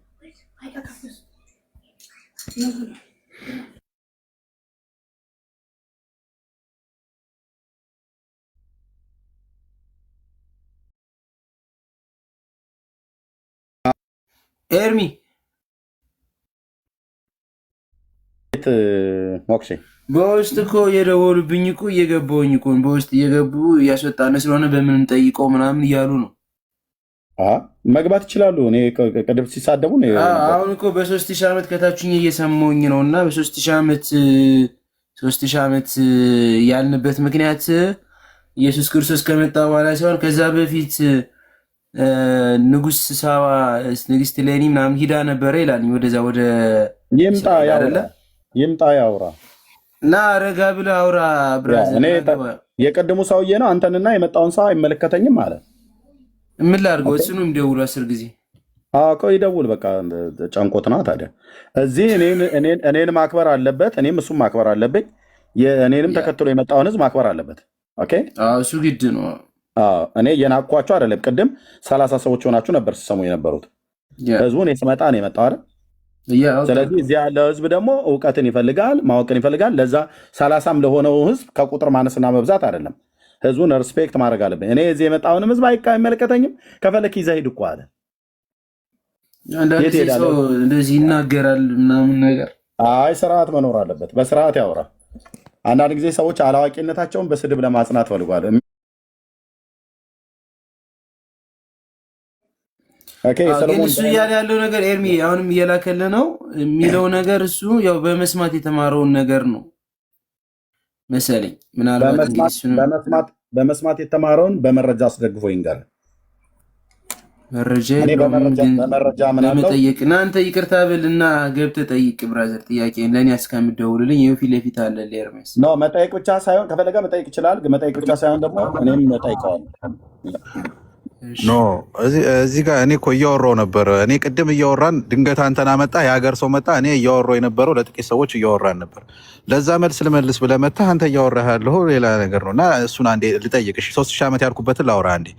ኤርሚ ሞክሼ በውስጥ እኮ እየደወሉብኝ እኮ እየገባሁኝ እኮ በውስጥ እየገቡ እያስወጣነ ስለሆነ በምን እንጠይቀው ምናምን እያሉ ነው። መግባት ይችላሉ። እኔ ቅድም ሲሳደቡ አሁን እኮ በ3000 ዓመት ከታችኝ እየሰማሁኝ ነው። እና በ3000 ዓመት ያልንበት ምክንያት ኢየሱስ ክርስቶስ ከመጣ በኋላ ሲሆን ከዛ በፊት ንጉስ ሳባ ንግስት ሌኒ ምናምን ሂዳ ነበረ ይላል። ወደዛ ወደ ይምጣ ያውራ እና ረጋ ብለህ አውራ ብራዘር። የቀድሙ ሰውዬ ነው። አንተንና የመጣውን ሰው አይመለከተኝም አለ። ምን ላድርገው? እሱንም ይደውሉ 10 ጊዜ እኮ ይደውል። በቃ ጨንቆት ነው ታዲያ። እዚህ እኔን ማክበር አለበት፣ እኔም እሱም ማክበር አለብኝ። እኔንም ተከትሎ የመጣውን ህዝብ ማክበር አለበት። ኦኬ፣ እሱ ግድ ነው። እኔ የናኳቸው አይደለም። ቅድም 30 ሰዎች ሆናችሁ ነበር ሲሰሙ የነበሩት። ህዝቡን ስመጣ ነው የመጣው አይደል? ስለዚህ እዚህ ያለው ህዝብ ደግሞ እውቀትን ይፈልጋል፣ ማወቅን ይፈልጋል። ለዛ 30ም ለሆነው ህዝብ ከቁጥር ማነስና መብዛት አይደለም፣ ህዝቡን ሪስፔክት ማድረግ አለብን። እኔ እዚህ የመጣውንም ህዝብ አይመለከተኝም፣ ከፈለክ ይዘህ ሂድ እኮ አለ። እንደዚህ ይናገራል ምናምን ነገር። አይ ስርዓት መኖር አለበት፣ በስርዓት ያወራ። አንዳንድ ጊዜ ሰዎች አላዋቂነታቸውን በስድብ ለማጽናት ፈልጓል። ኦኬ ግን ሰለሞን እሱ እያለ ያለው ነገር ኤርሚ አሁንም እየላከልህ ነው የሚለው ነገር እሱ ያው በመስማት የተማረውን ነገር ነው መሰለኝ። ምናልባት እንግዲህ እሱንም በመስማት የተማረውን በመረጃ አስደግፎ ይንገር። መረጃ እኔ የለውም በመረጃ ምን አለው ለመጠየቅ እናንተ ይቅርታ ብልና ገብተህ ጠይቅ ብራዘር። ጥያቄ ለእኔ እስከምትደውልልኝ ይኸው ፊት ለፊት አለ ኤርሚያስ። ኖ መጠየቅ ብቻ ሳይሆን ከፈለገ መጠየቅ ይችላል። ግን መጠየቅ ብቻ ሳይሆን ደግሞ እኔም እጠይቀዋለሁ። ኖ እዚህ ጋር እኔ እኮ እያወራሁ ነበር። እኔ ቅድም እያወራን ድንገት አንተና መጣ የሀገር ሰው መጣ። እኔ እያወራሁ የነበረው ለጥቂት ሰዎች እያወራን ነበር። ለዛ መልስ ልመልስ ብለህ መጣህ። አንተ እያወራህ ያለሁ ሌላ ነገር ነው እና እሱን አንዴ ልጠይቅ። 3000 ዓመት ያልኩበትን ላውራ አንዴ።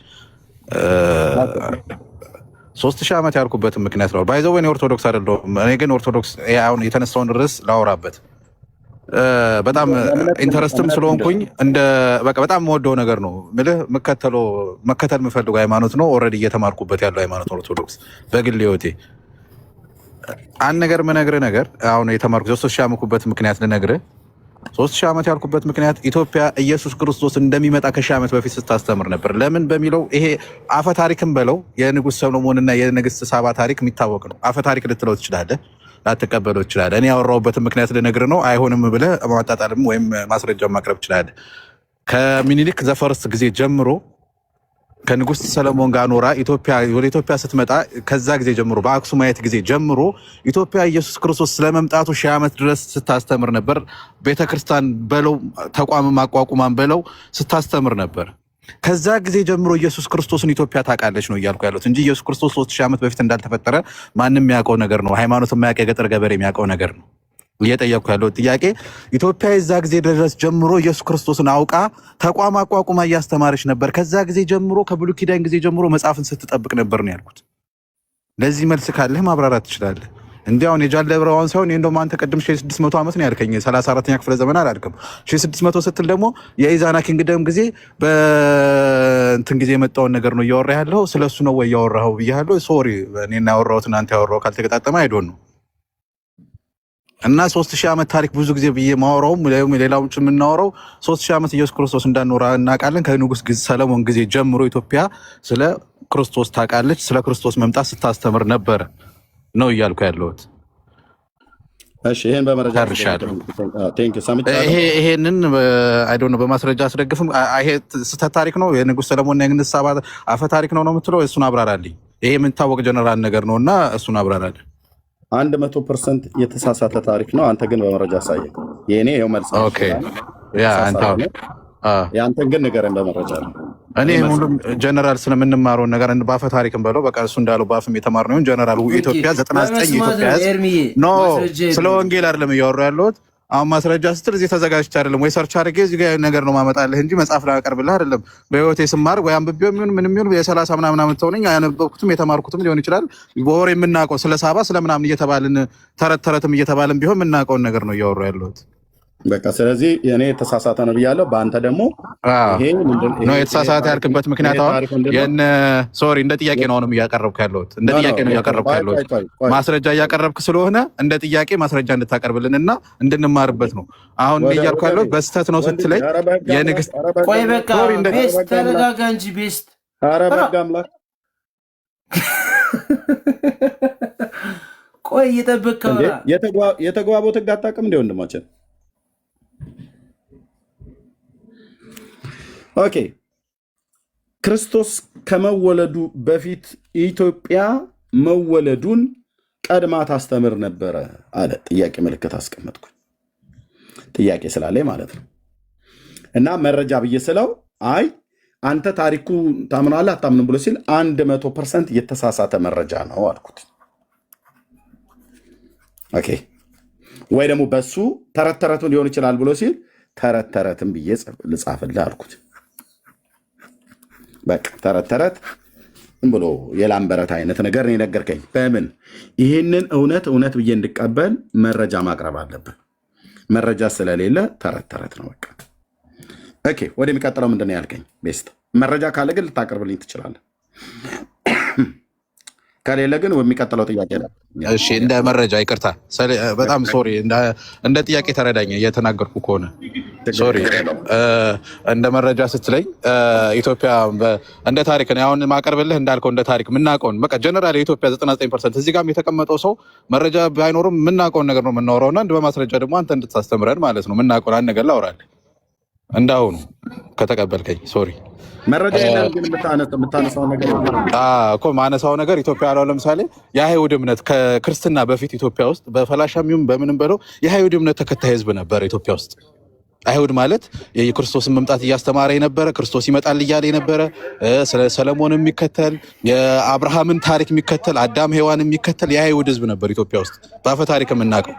3000 ዓመት ያልኩበትን ምክንያት ነው። ባይዘው እኔ ኦርቶዶክስ አይደለሁም። እኔ ግን ኦርቶዶክስ አሁን የተነሳውን ርዕስ ላውራበት በጣም ኢንተረስትም ስለሆንኩኝ እንደ በቃ በጣም የምወደው ነገር ነው። መከተል የምፈልገው ሃይማኖት ነው። ኦልሬዲ እየተማርኩበት ያለው ሃይማኖት ኦርቶዶክስ። በግል ህይወቴ አንድ ነገር የምነግርህ ነገር አሁን የተማርኩት 3000 ዓመት ምክንያት ልነግርህ 3000 ዓመት ያልኩበት ምክንያት ኢትዮጵያ ኢየሱስ ክርስቶስ እንደሚመጣ ከ1000 ዓመት በፊት ስታስተምር ነበር። ለምን በሚለው ይሄ አፈ ታሪክም በለው የንጉሥ ሰሎሞንና የንግሥት ሳባ ታሪክ የሚታወቅ ነው። አፈ ታሪክ ልትለው ትችላለህ፣ ላትቀበለው ትችላለህ። እኔ ያወራሁበትን ምክንያት ልነግርህ ነው። አይሆንም ብለህ ማጣጣልም ወይም ማስረጃ ማቅረብ ትችላለህ። ከምኒልክ ዘፈርስት ጊዜ ጀምሮ ከንጉሥ ሰለሞን ጋር ኖራ ወደ ኢትዮጵያ ስትመጣ ከዛ ጊዜ ጀምሮ በአክሱማየት ጊዜ ጀምሮ ኢትዮጵያ ኢየሱስ ክርስቶስ ስለመምጣቱ 1000 ዓመት ድረስ ስታስተምር ነበር። ቤተክርስቲያን በለው ተቋም ማቋቁማን በለው ስታስተምር ነበር። ከዛ ጊዜ ጀምሮ ኢየሱስ ክርስቶስን ኢትዮጵያ ታውቃለች ነው እያልኩ ያሉት እንጂ ኢየሱስ ክርስቶስ 3000 ዓመት በፊት እንዳልተፈጠረ ማንም የሚያውቀው ነገር ነው። ሃይማኖት የማያውቅ የገጠር ገበሬ የሚያውቀው ነገር ነው። እየጠየቅኩ ያለው ጥያቄ ኢትዮጵያ የዛ ጊዜ ድረስ ጀምሮ ኢየሱስ ክርስቶስን አውቃ ተቋም አቋቁማ እያስተማረች ነበር። ከዛ ጊዜ ጀምሮ ከብሉይ ኪዳን ጊዜ ጀምሮ መጽሐፍን ስትጠብቅ ነበር ነው ያልኩት። ለዚህ መልስ ካለህ ማብራራት ትችላለህ። እንዲህ አሁን የጃለብረዋን ሳይሆን እንደውም አንተ ቅድም 1600 ዓመት ነው ያልከኝ፣ 34ኛ ክፍለ ዘመን አላልክም። 1600 ስትል ደግሞ የኢዛና ኪንግደም ጊዜ በእንትን ጊዜ የመጣውን ነገር ነው እያወራ ያለው። ስለሱ ነው ወይ እያወራኸው ብያለሁ። ሶሪ እኔና ያወራሁት እናንተ ያወራው ካልተገጣጠመ አይዶን ነው እና 3000 ዓመት ታሪክ ብዙ ጊዜ ብዬ ማወራውም ሌላውም የምናወራው 3000 ዓመት ኢየሱስ ክርስቶስ እንዳኖራ እናውቃለን። ከንጉሥ ሰለሞን ጊዜ ጀምሮ ኢትዮጵያ ስለ ክርስቶስ ታውቃለች። ስለ ክርስቶስ መምጣት ስታስተምር ነበረ ነው እያልኩ ያለሁት። እሺ ይሄን በመረጃ ይሄንን አይዶን በማስረጃ አስደግፍም። ይሄ ስህተት ታሪክ ነው የንጉሥ ሰለሞንና የንግሥት ሳባ አፈ ታሪክ ነው የምትለው? እሱን አብራራልኝ። ይሄ የምታወቅ ጀነራል ነገር ነው እና እሱን አብራራልኝ። 100% የተሳሳተ ታሪክ ነው። አንተ ግን በመረጃ አሳየህ። የኔ ይኸው መልስ ነው። ኦኬ ያ አንተን ግን ንገረን በመረጃ ነው። እኔ ሁሉም ጀነራል ስለምንማረው ነገር በአፈ ታሪክም በለው በቃ እሱ እንዳለው በአፍም የተማርነው ይሁን ጀነራል ኢትዮጵያ 99 ኢትዮጵያ ኖ ስለ ወንጌል አይደለም እያወራሁ ያለሁት። አሁን ማስረጃ ስትል እዚህ ተዘጋጅቼ አይደለም ወይ ሰርች አድርጌ እዚህ ጋር ነገር ነው ማመጣልህ እንጂ መጽሐፍ ላቀርብልህ አይደለም። በህይወቴ ስማር ወይ አንብቤው ምንም ይሁን የ30 ምናምን ዓመት ተውነኝ ያነበብኩትም የተማርኩትም ሊሆን ይችላል። በወሬ የምናውቀው ስለ ሳባ ስለምናምን እየተባልን ተረትም እየተባልን ቢሆን የምናውቀውን ነገር ነው እያወራሁ ያለሁት። በቃ ስለዚህ እኔ የተሳሳተ ነው ብያለሁ። በአንተ ደግሞ ይሄ ነው የተሳሳተ ያልክበት ምክንያት አሁን ሶሪ እንደ ጥያቄ ነው አሁንም እያቀረብክ ያለሁት እንደ ጥያቄ ነው እያቀረብክ ያለሁት። ማስረጃ እያቀረብክ ስለሆነ እንደ ጥያቄ ማስረጃ እንድታቀርብልንና እንድንማርበት ነው አሁን እያልኩ ያለሁት። በስተት ነው ስትለኝ የንግስት ቆይ በቃ ቤስት ተረጋጋ እንጂ ቤስት። ኧረ በቃ አምላክ ቆይ እየጠበቅከው የተግባቦት ህግ አታውቅም እንደ ወንድማችን። ኦኬ ክርስቶስ ከመወለዱ በፊት ኢትዮጵያ መወለዱን ቀድማ ታስተምር ነበረ አለ። ጥያቄ ምልክት አስቀመጥኩኝ። ጥያቄ ስላለኝ ማለት ነው። እና መረጃ ብዬ ስለው አይ አንተ ታሪኩ ታምናለህ አታምንም ብሎ ሲል 100% የተሳሳተ መረጃ ነው አልኩት። ኦኬ ወይ ደግሞ በሱ ተረት ተረቱን ሊሆን ይችላል ብሎ ሲል ተረት ተረትን ብዬ ልጻፍልህ አልኩት። በቃ ተረት ተረት ብሎ የላምበረት አይነት ነገር ነው የነገርከኝ። በምን ይህንን እውነት ብዬ እንድቀበል መረጃ ማቅረብ አለብን። መረጃ ስለሌለ ተረት ተረት ነው በቃ። ኦኬ ወደሚቀጥለው ምንድን ነው ያልከኝ? ቤስት መረጃ ካለ ግን ልታቀርብልኝ ትችላለህ። ከሌለ ግን የሚቀጥለው ጥያቄ ነው። እሺ እንደ መረጃ ይቅርታ፣ በጣም ሶሪ፣ እንደ ጥያቄ ተረዳኝ እየተናገርኩ ከሆነ ሶሪ። እንደ መረጃ ስትለኝ ኢትዮጵያ እንደ ታሪክ ነው አሁን ማቀርብልህ እንዳልከው እንደ ታሪክ የምናውቀውን በቃ ጀነራል የኢትዮጵያ 99% እዚህ ጋርም የተቀመጠው ሰው መረጃ ባይኖርም የምናውቀውን ነገር ነው የምናወራው እና በማስረጃ ደግሞ አንተ እንድታስተምረን ማለት ነው የምናውቀውን አንድ ነገር ላውራልህ እንዳሁኑ ከተቀበልከኝ ሶሪ። መረጃ የለም ግን የምታነሳው ነገር እኮ ማነሳው ነገር ኢትዮጵያ ያለው ለምሳሌ የአይሁድ እምነት ከክርስትና በፊት ኢትዮጵያ ውስጥ በፈላሻሚውም በምንም በለው የአይሁድ እምነት ተከታይ ህዝብ ነበር ኢትዮጵያ ውስጥ። አይሁድ ማለት የክርስቶስን መምጣት እያስተማረ የነበረ ክርስቶስ ይመጣል እያለ የነበረ ስለ ሰለሞን የሚከተል የአብርሃምን ታሪክ የሚከተል አዳም ሔዋን የሚከተል የአይሁድ ህዝብ ነበር ኢትዮጵያ ውስጥ በአፈ ታሪክ የምናውቀው።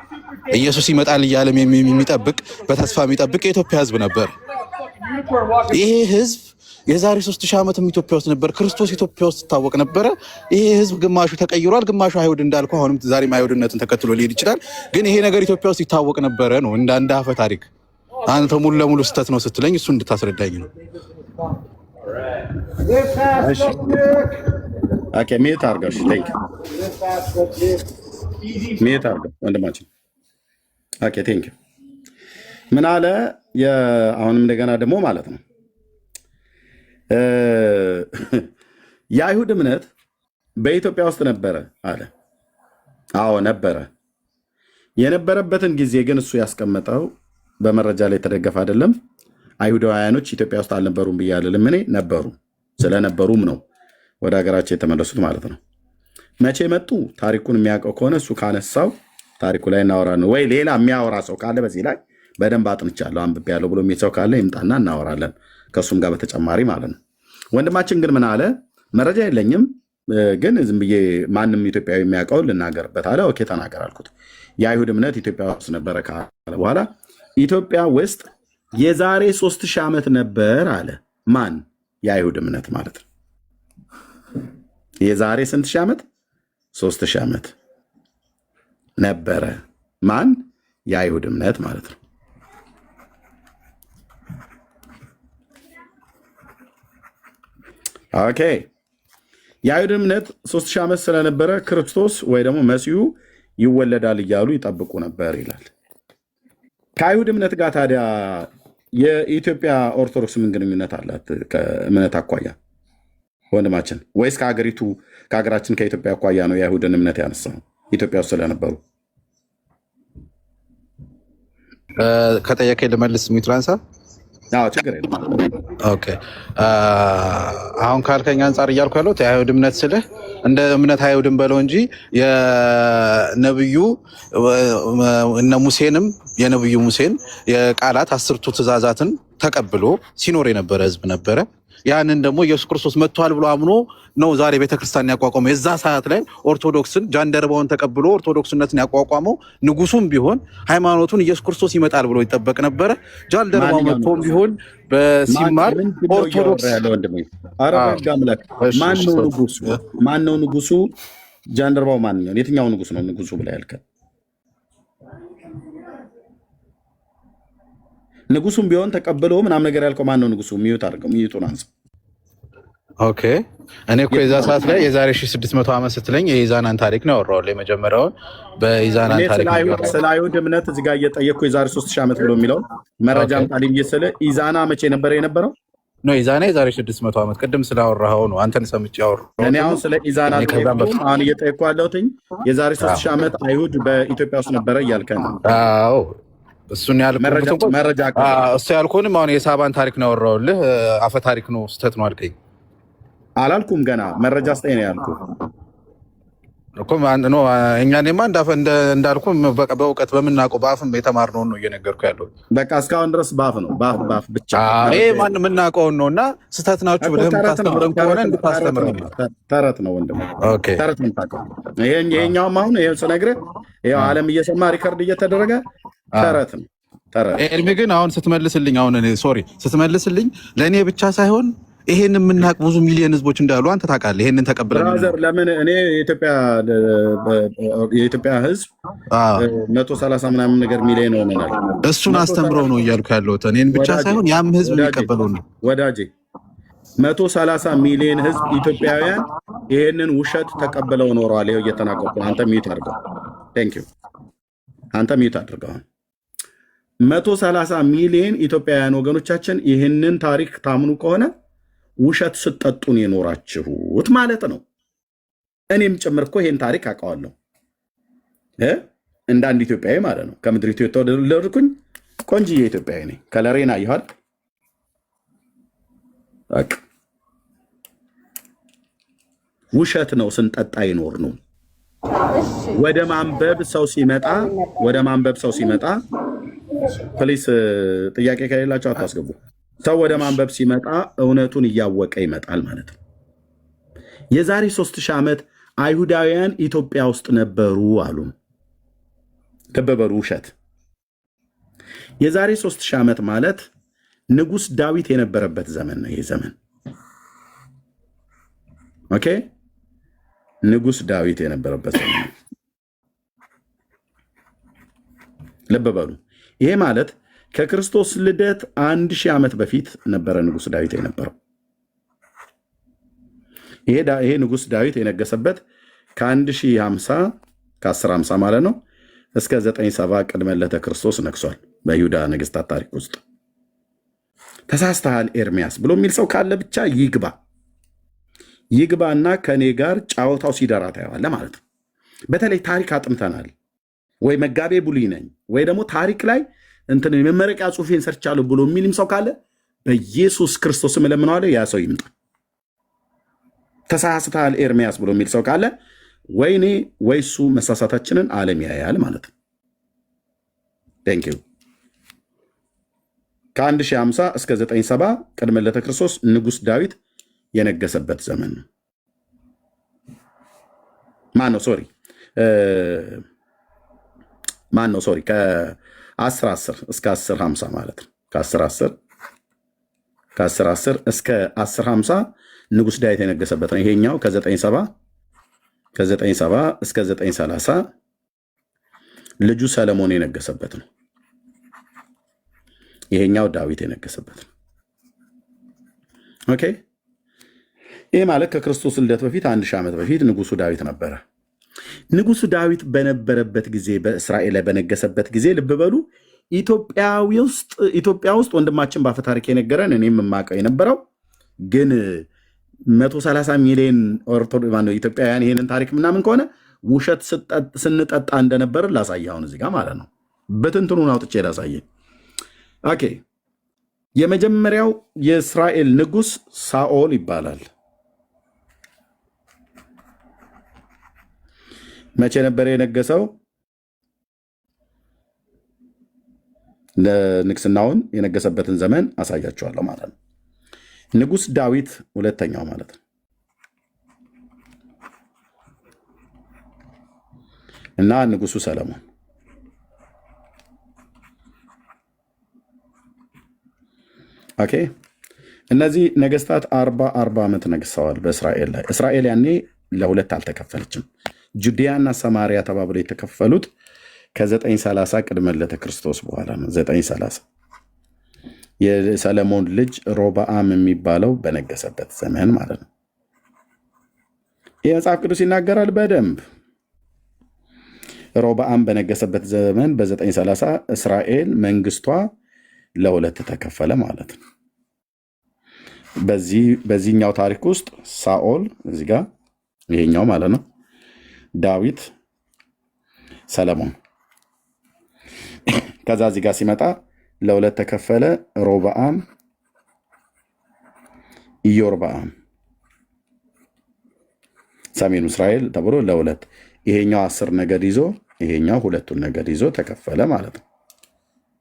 ኢየሱስ ይመጣል እያለ የሚጠብቅ በተስፋ የሚጠብቅ የኢትዮጵያ ህዝብ ነበር። ይሄ ህዝብ የዛሬ 3000 ዓመትም ኢትዮጵያ ውስጥ ነበር። ክርስቶስ ኢትዮጵያ ውስጥ ይታወቅ ነበረ። ይሄ ህዝብ ግማሹ ተቀይሯል፣ ግማሹ አይሁድ እንዳልኩ አሁንም ዛሬም አይሁድነትን ተከትሎ ሊሄድ ይችላል። ግን ይሄ ነገር ኢትዮጵያ ውስጥ ይታወቅ ነበረ ነው እንደ አፈ ታሪክ። አንተ ሙሉ ለሙሉ ስህተት ነው ስትለኝ እሱ እንድታስረዳኝ ነው። እሺ ኦኬ፣ ሜት አድርገሽ ቴንክ ሜት አድርገው ወንድማችን። ኦኬ ቴንክ ምን አለ አሁንም እንደገና ደግሞ ማለት ነው የአይሁድ እምነት በኢትዮጵያ ውስጥ ነበረ አለ። አዎ ነበረ። የነበረበትን ጊዜ ግን እሱ ያስቀመጠው በመረጃ ላይ የተደገፈ አይደለም። አይሁዳውያኖች ኢትዮጵያ ውስጥ አልነበሩም ብዬ አልልም። እኔ ነበሩ፣ ስለነበሩም ነው ወደ ሀገራቸው የተመለሱት ማለት ነው። መቼ መጡ? ታሪኩን የሚያውቀው ከሆነ እሱ ካነሳው ታሪኩ ላይ እናወራለን። ወይ ሌላ የሚያወራ ሰው ካለ በዚህ ላይ በደንብ አጥንቻለሁ አንብቤያለሁ ብሎ የሚል ሰው ካለ ይምጣና እናወራለን ከእሱም ጋር በተጨማሪ ማለት ነው። ወንድማችን ግን ምን አለ? መረጃ የለኝም ግን ዝም ብዬ ማንም ኢትዮጵያዊ የሚያውቀው ልናገርበት አለ። ኦኬ ተናገር አልኩት። የአይሁድ እምነት ኢትዮጵያ ውስጥ ነበረ ካለ በኋላ ኢትዮጵያ ውስጥ የዛሬ 3000 ዓመት ነበር አለ። ማን? የአይሁድ እምነት ማለት ነው። የዛሬ ስንት ሺህ ዓመት? 3000 ዓመት ነበረ። ማን? የአይሁድ እምነት ማለት ነው። ኦኬ የአይሁድ እምነት 3000 ዓመት ስለነበረ ክርስቶስ ወይ ደግሞ መሲሁ ይወለዳል እያሉ ይጠብቁ ነበር ይላል። ከአይሁድ እምነት ጋር ታዲያ የኢትዮጵያ ኦርቶዶክስ ምን ግንኙነት አላት ከእምነት አኳያ ወንድማችን? ወይስ ከሀገራችን ከኢትዮጵያ አኳያ ነው የአይሁድን እምነት ያነሳው ኢትዮጵያ ውስጥ ስለነበሩ? ከጠየቀኝ ልመልስ ሚትራንሳ ችግር የለም። ኦኬ አሁን ካልከኝ አንጻር እያልኩ ያለሁት የአይሁድ እምነት ስልህ እንደ እምነት አይሁድን በለው እንጂ የነብዩ እነ ሙሴንም የነብዩ ሙሴን የቃላት 10ቱ ትእዛዛትን ተቀብሎ ሲኖር የነበረ ህዝብ ነበረ። ያንን ደግሞ ኢየሱስ ክርስቶስ መጥቷል ብሎ አምኖ ነው ዛሬ ቤተክርስቲያን ያቋቋመው። የዛ ሰዓት ላይ ኦርቶዶክስን ጃንደረባውን ተቀብሎ ኦርቶዶክስነትን ያቋቋመው ንጉሱም ቢሆን ሃይማኖቱን ኢየሱስ ክርስቶስ ይመጣል ብሎ ይጠበቅ ነበረ። ጃንደረባው መጥቶም ቢሆን በሲማር ኦርቶዶክስ ማን ነው ንጉሱ? ጃንደረባው ማንኛው? የትኛው ንጉስ ነው ንጉሱ ብላ ያልከ? ንጉሱም ቢሆን ተቀብሎ ምናምን ነገር ያልከው ማን ነው ንጉሱ? ሚዩት አድርገው፣ ሚዩቱን አንሳ። ኦኬ እኔ እኮ የዛ ሰዓት ላይ የዛሬ 1600 ዓመት ስትለኝ የኢዛናን ታሪክ ነው ያወራሁት። የመጀመሪያውን በኢዛናን ታሪክ ነው ስለ አይሁድ እምነት እዚህ ጋር እየጠየቅኩ የዛሬ 3000 ዓመት ብሎ የሚለው መረጃ አምጣልኝ ብዬ ስለ ኢዛና መቼ ነበር የነበረው? ነው ኢዛና የዛሬ 600 ዓመት ቅድም ስላወራኸው ነው አንተን ሰምቼ ያወራሁ። እኔ አሁን ስለ ኢዛና አሁን እየጠየቅኩ ያለሁት የዛሬ 3000 ዓመት አይሁድ በኢትዮጵያ ውስጥ ነበረ እያልከን ነው? አዎ እሱን መረጃ እሱ ያልኩህንም አሁን የሳባን ታሪክ ነው ያወራሁልህ። አፈ ታሪክ ነው ስህተት ነው አልከኝ። አላልኩም ገና መረጃ ስጠኝ ነው ያልኩህ እኮ እኛማ እንዳልኩ በእውቀት በምናውቀው በአፍም የተማርነውን ነው እየነገርኩህ ያለው። በቃ እስካሁን ድረስ በአፍ ነው በአፍ ብቻ። ይሄ ማን የምናውቀውን ነው እና ስህተት ናችሁ ብለህ የምታስተምረን ከሆነ እንድታስተምረን። ተረት ነው ወንድም፣ ተረት ነው የምታውቀው። ይሄኛውም አሁን ይሄ ስነግርህ ይኸው ዓለም እየሰማ ሪከርድ እየተደረገ ተረት ነው። ኤርሚ ግን አሁን ስትመልስልኝ ለእኔ ብቻ ሳይሆን ይሄን የምናውቅ ብዙ ሚሊዮን ህዝቦች እንዳሉ አንተ ታውቃለህ። ይሄንን ተቀብለን ለምን እኔ የኢትዮጵያ ህዝብ 130 ምናምን ነገር ሚሊዮን ሆነናል። እሱን አስተምረው ነው እያልኩ ያለሁት። እኔን ብቻ ሳይሆን ያም ህዝብ የሚቀበለው ነው ወዳጄ። 130 ሚሊዮን ህዝብ ኢትዮጵያውያን ይሄንን ውሸት ተቀብለው ኖረዋል። ይሄው እየተናገርኩ አንተ ሚዩት አድርገው። ቴንክ ዩ አንተ ሚዩት አድርገው። 130 ሚሊዮን ኢትዮጵያውያን ወገኖቻችን ይህንን ታሪክ ታምኑ ከሆነ ውሸት ስጠጡን የኖራችሁት ማለት ነው። እኔም ጭምር እኮ ይሄን ታሪክ አውቀዋለሁ እንደ አንድ ኢትዮጵያዊ ማለት ነው። ከምድሪቱ የተወለድኩኝ ቆንጅዬ ኢትዮጵያዊ ነኝ። ከለሬን አየኋል። ውሸት ነው ስንጠጣ ይኖር ነው። ወደ ማንበብ ሰው ሲመጣ ፕሊስ ጥያቄ ከሌላቸው አታስገቡ። ሰው ወደ ማንበብ ሲመጣ እውነቱን እያወቀ ይመጣል ማለት ነው። የዛሬ 3000 ዓመት አይሁዳውያን ኢትዮጵያ ውስጥ ነበሩ አሉ። ተበበሩ ውሸት። የዛሬ 3000 ዓመት ማለት ንጉሥ ዳዊት የነበረበት ዘመን ነው። ይሄ ዘመን ኦኬ፣ ንጉሥ ዳዊት የነበረበት ዘመን ነው። ልብ በሉ። ይሄ ማለት ከክርስቶስ ልደት 1000 ዓመት በፊት ነበረ ንጉሥ ዳዊት የነበረው። ይሄ ንጉሥ ዳዊት የነገሰበት ከ1050 ከ1050 ማለት ነው እስከ 97 ቅድመ ልደተ ክርስቶስ ነግሷል። በይሁዳ ነገሥታት ታሪክ ውስጥ ተሳስተሃል ኤርሚያስ ብሎ የሚል ሰው ካለ ብቻ ይግባና ከኔ ጋር ጫወታው ሲደራ ታየዋለህ ማለት ነው። በተለይ ታሪክ አጥምተናል ወይ መጋቤ ብሉይ ነኝ ወይ ደግሞ ታሪክ ላይ እንትን የመመረቂያ ጽሑፌን ሰርቻለሁ ብሎ የሚልም ሰው ካለ በኢየሱስ ክርስቶስም እለምነዋለሁ ያ ሰው ይምጣ። ተሳስተሃል ኤርሚያስ ብሎ የሚል ሰው ካለ ወይኔ ወይሱ መሳሳታችንን ዓለም ያያል ማለት ነው። ቴንክ ዩ። ከ1050 እስከ 97 ቅድመ ልደተ ክርስቶስ ንጉሥ ዳዊት የነገሰበት ዘመን ነው። ማን ነው? ሶሪ ከ1010 እስከ 1050 ማለት ነው። ከ1010 እስከ 1050 ንጉሥ ዳዊት የነገሰበት ነው። ይሄኛው ከ97 እስከ 930 ልጁ ሰለሞን የነገሰበት ነው። ይሄኛው ዳዊት የነገሰበት ነው። ኦኬ። ይሄ ማለት ከክርስቶስ ልደት በፊት 1000 ዓመት በፊት ንጉሱ ዳዊት ነበረ። ንጉሱ ዳዊት በነበረበት ጊዜ በእስራኤል ላይ በነገሰበት ጊዜ ልብ በሉ ኢትዮጵያ ውስጥ ወንድማችን ባፈ ታሪክ የነገረን እኔም የማውቀው የነበረው ግን 130 ሚሊዮን ኢትዮጵያውያን ይሄንን ታሪክ ምናምን ከሆነ ውሸት ስንጠጣ እንደነበር ላሳየ። አሁን እዚህ ጋር ማለት ነው በትንትኑን አውጥቼ ላሳየ። ኦኬ። የመጀመሪያው የእስራኤል ንጉስ ሳኦል ይባላል። መቼ ነበር የነገሰው? ለንግስናውን የነገሰበትን ዘመን አሳያቸዋለሁ ማለት ነው። ንጉስ ዳዊት ሁለተኛው ማለት ነው እና ንጉሱ ሰለሞን። ኦኬ። እነዚህ ነገስታት 40 ዓመት ነግሰዋል በእስራኤል ላይ። እስራኤል ያኔ ለሁለት አልተከፈለችም። ጁዲያና ሰማሪያ ተባብለው የተከፈሉት ከ930 ቅድመ ልደተ ክርስቶስ በኋላ ነው። 930 የሰለሞን ልጅ ሮብዓም የሚባለው በነገሰበት ዘመን ማለት ነው። ይህ መጽሐፍ ቅዱስ ይናገራል በደንብ። ሮብዓም በነገሰበት ዘመን በ930 እስራኤል መንግስቷ ለሁለት ተከፈለ ማለት ነው። በዚህኛው ታሪክ ውስጥ ሳኦል እዚህ ጋር ይሄኛው ማለት ነው፣ ዳዊት፣ ሰለሞን። ከዛ እዚህ ጋር ሲመጣ ለሁለት ተከፈለ። ሮብዓም፣ ኢዮርብዓም፣ ሰሜኑ እስራኤል ተብሎ ለሁለት። ይሄኛው 10 ነገድ ይዞ ይሄኛው 2ቱን ነገድ ይዞ ተከፈለ ማለት ነው።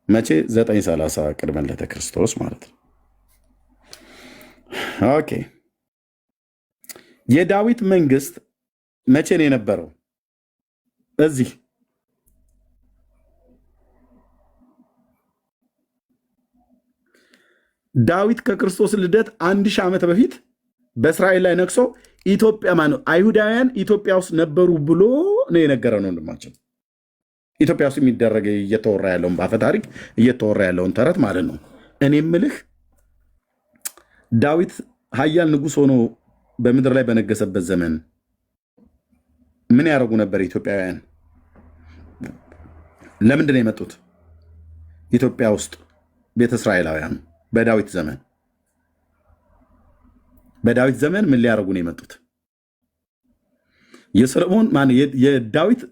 መቼ? 930 ቅድመ ልደተ ክርስቶስ ማለት ነው። ኦኬ። የዳዊት መንግስት መቼ ነው የነበረው? እዚህ ዳዊት ከክርስቶስ ልደት 1000 ዓመት በፊት በእስራኤል ላይ ነግሶ ኢትዮጵያ አይሁዳውያን ኢትዮጵያ ውስጥ ነበሩ ብሎ ነው የነገረን ወንድማችን። ኢትዮጵያ ውስጥ የሚደረግ እየተወራ ያለውን በአፈ ታሪክ እየተወራ ያለውን ተረት ማለት ነው። እኔ ምልህ ዳዊት ኃያል ንጉሥ ሆኖ በምድር ላይ በነገሰበት ዘመን ምን ያደርጉ ነበር ኢትዮጵያውያን? ለምንድን ነው የመጡት ኢትዮጵያ ውስጥ ቤተ እስራኤላውያን? በዳዊት ዘመን ምን ሊያደርጉ ነው የመጡት? የሰሎሞን የዳዊት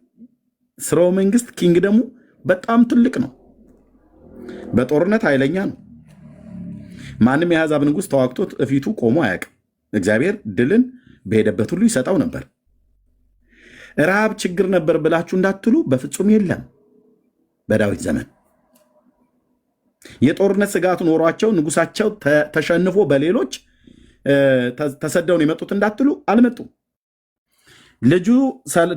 ስርወ መንግስት ኪንግደሙ በጣም ትልቅ ነው። በጦርነት ኃይለኛ ነው። ማንም የአሕዛብ ንጉሥ ተዋግቶት እፊቱ ቆሞ አያውቅም። እግዚአብሔር ድልን በሄደበት ሁሉ ይሰጠው ነበር። ረሃብ ችግር ነበር ብላችሁ እንዳትሉ፣ በፍጹም የለም። በዳዊት ዘመን የጦርነት ስጋቱ ኖሯቸው ንጉሳቸው ተሸንፎ በሌሎች ተሰደውን የመጡት እንዳትሉ፣ አልመጡም። ልጁ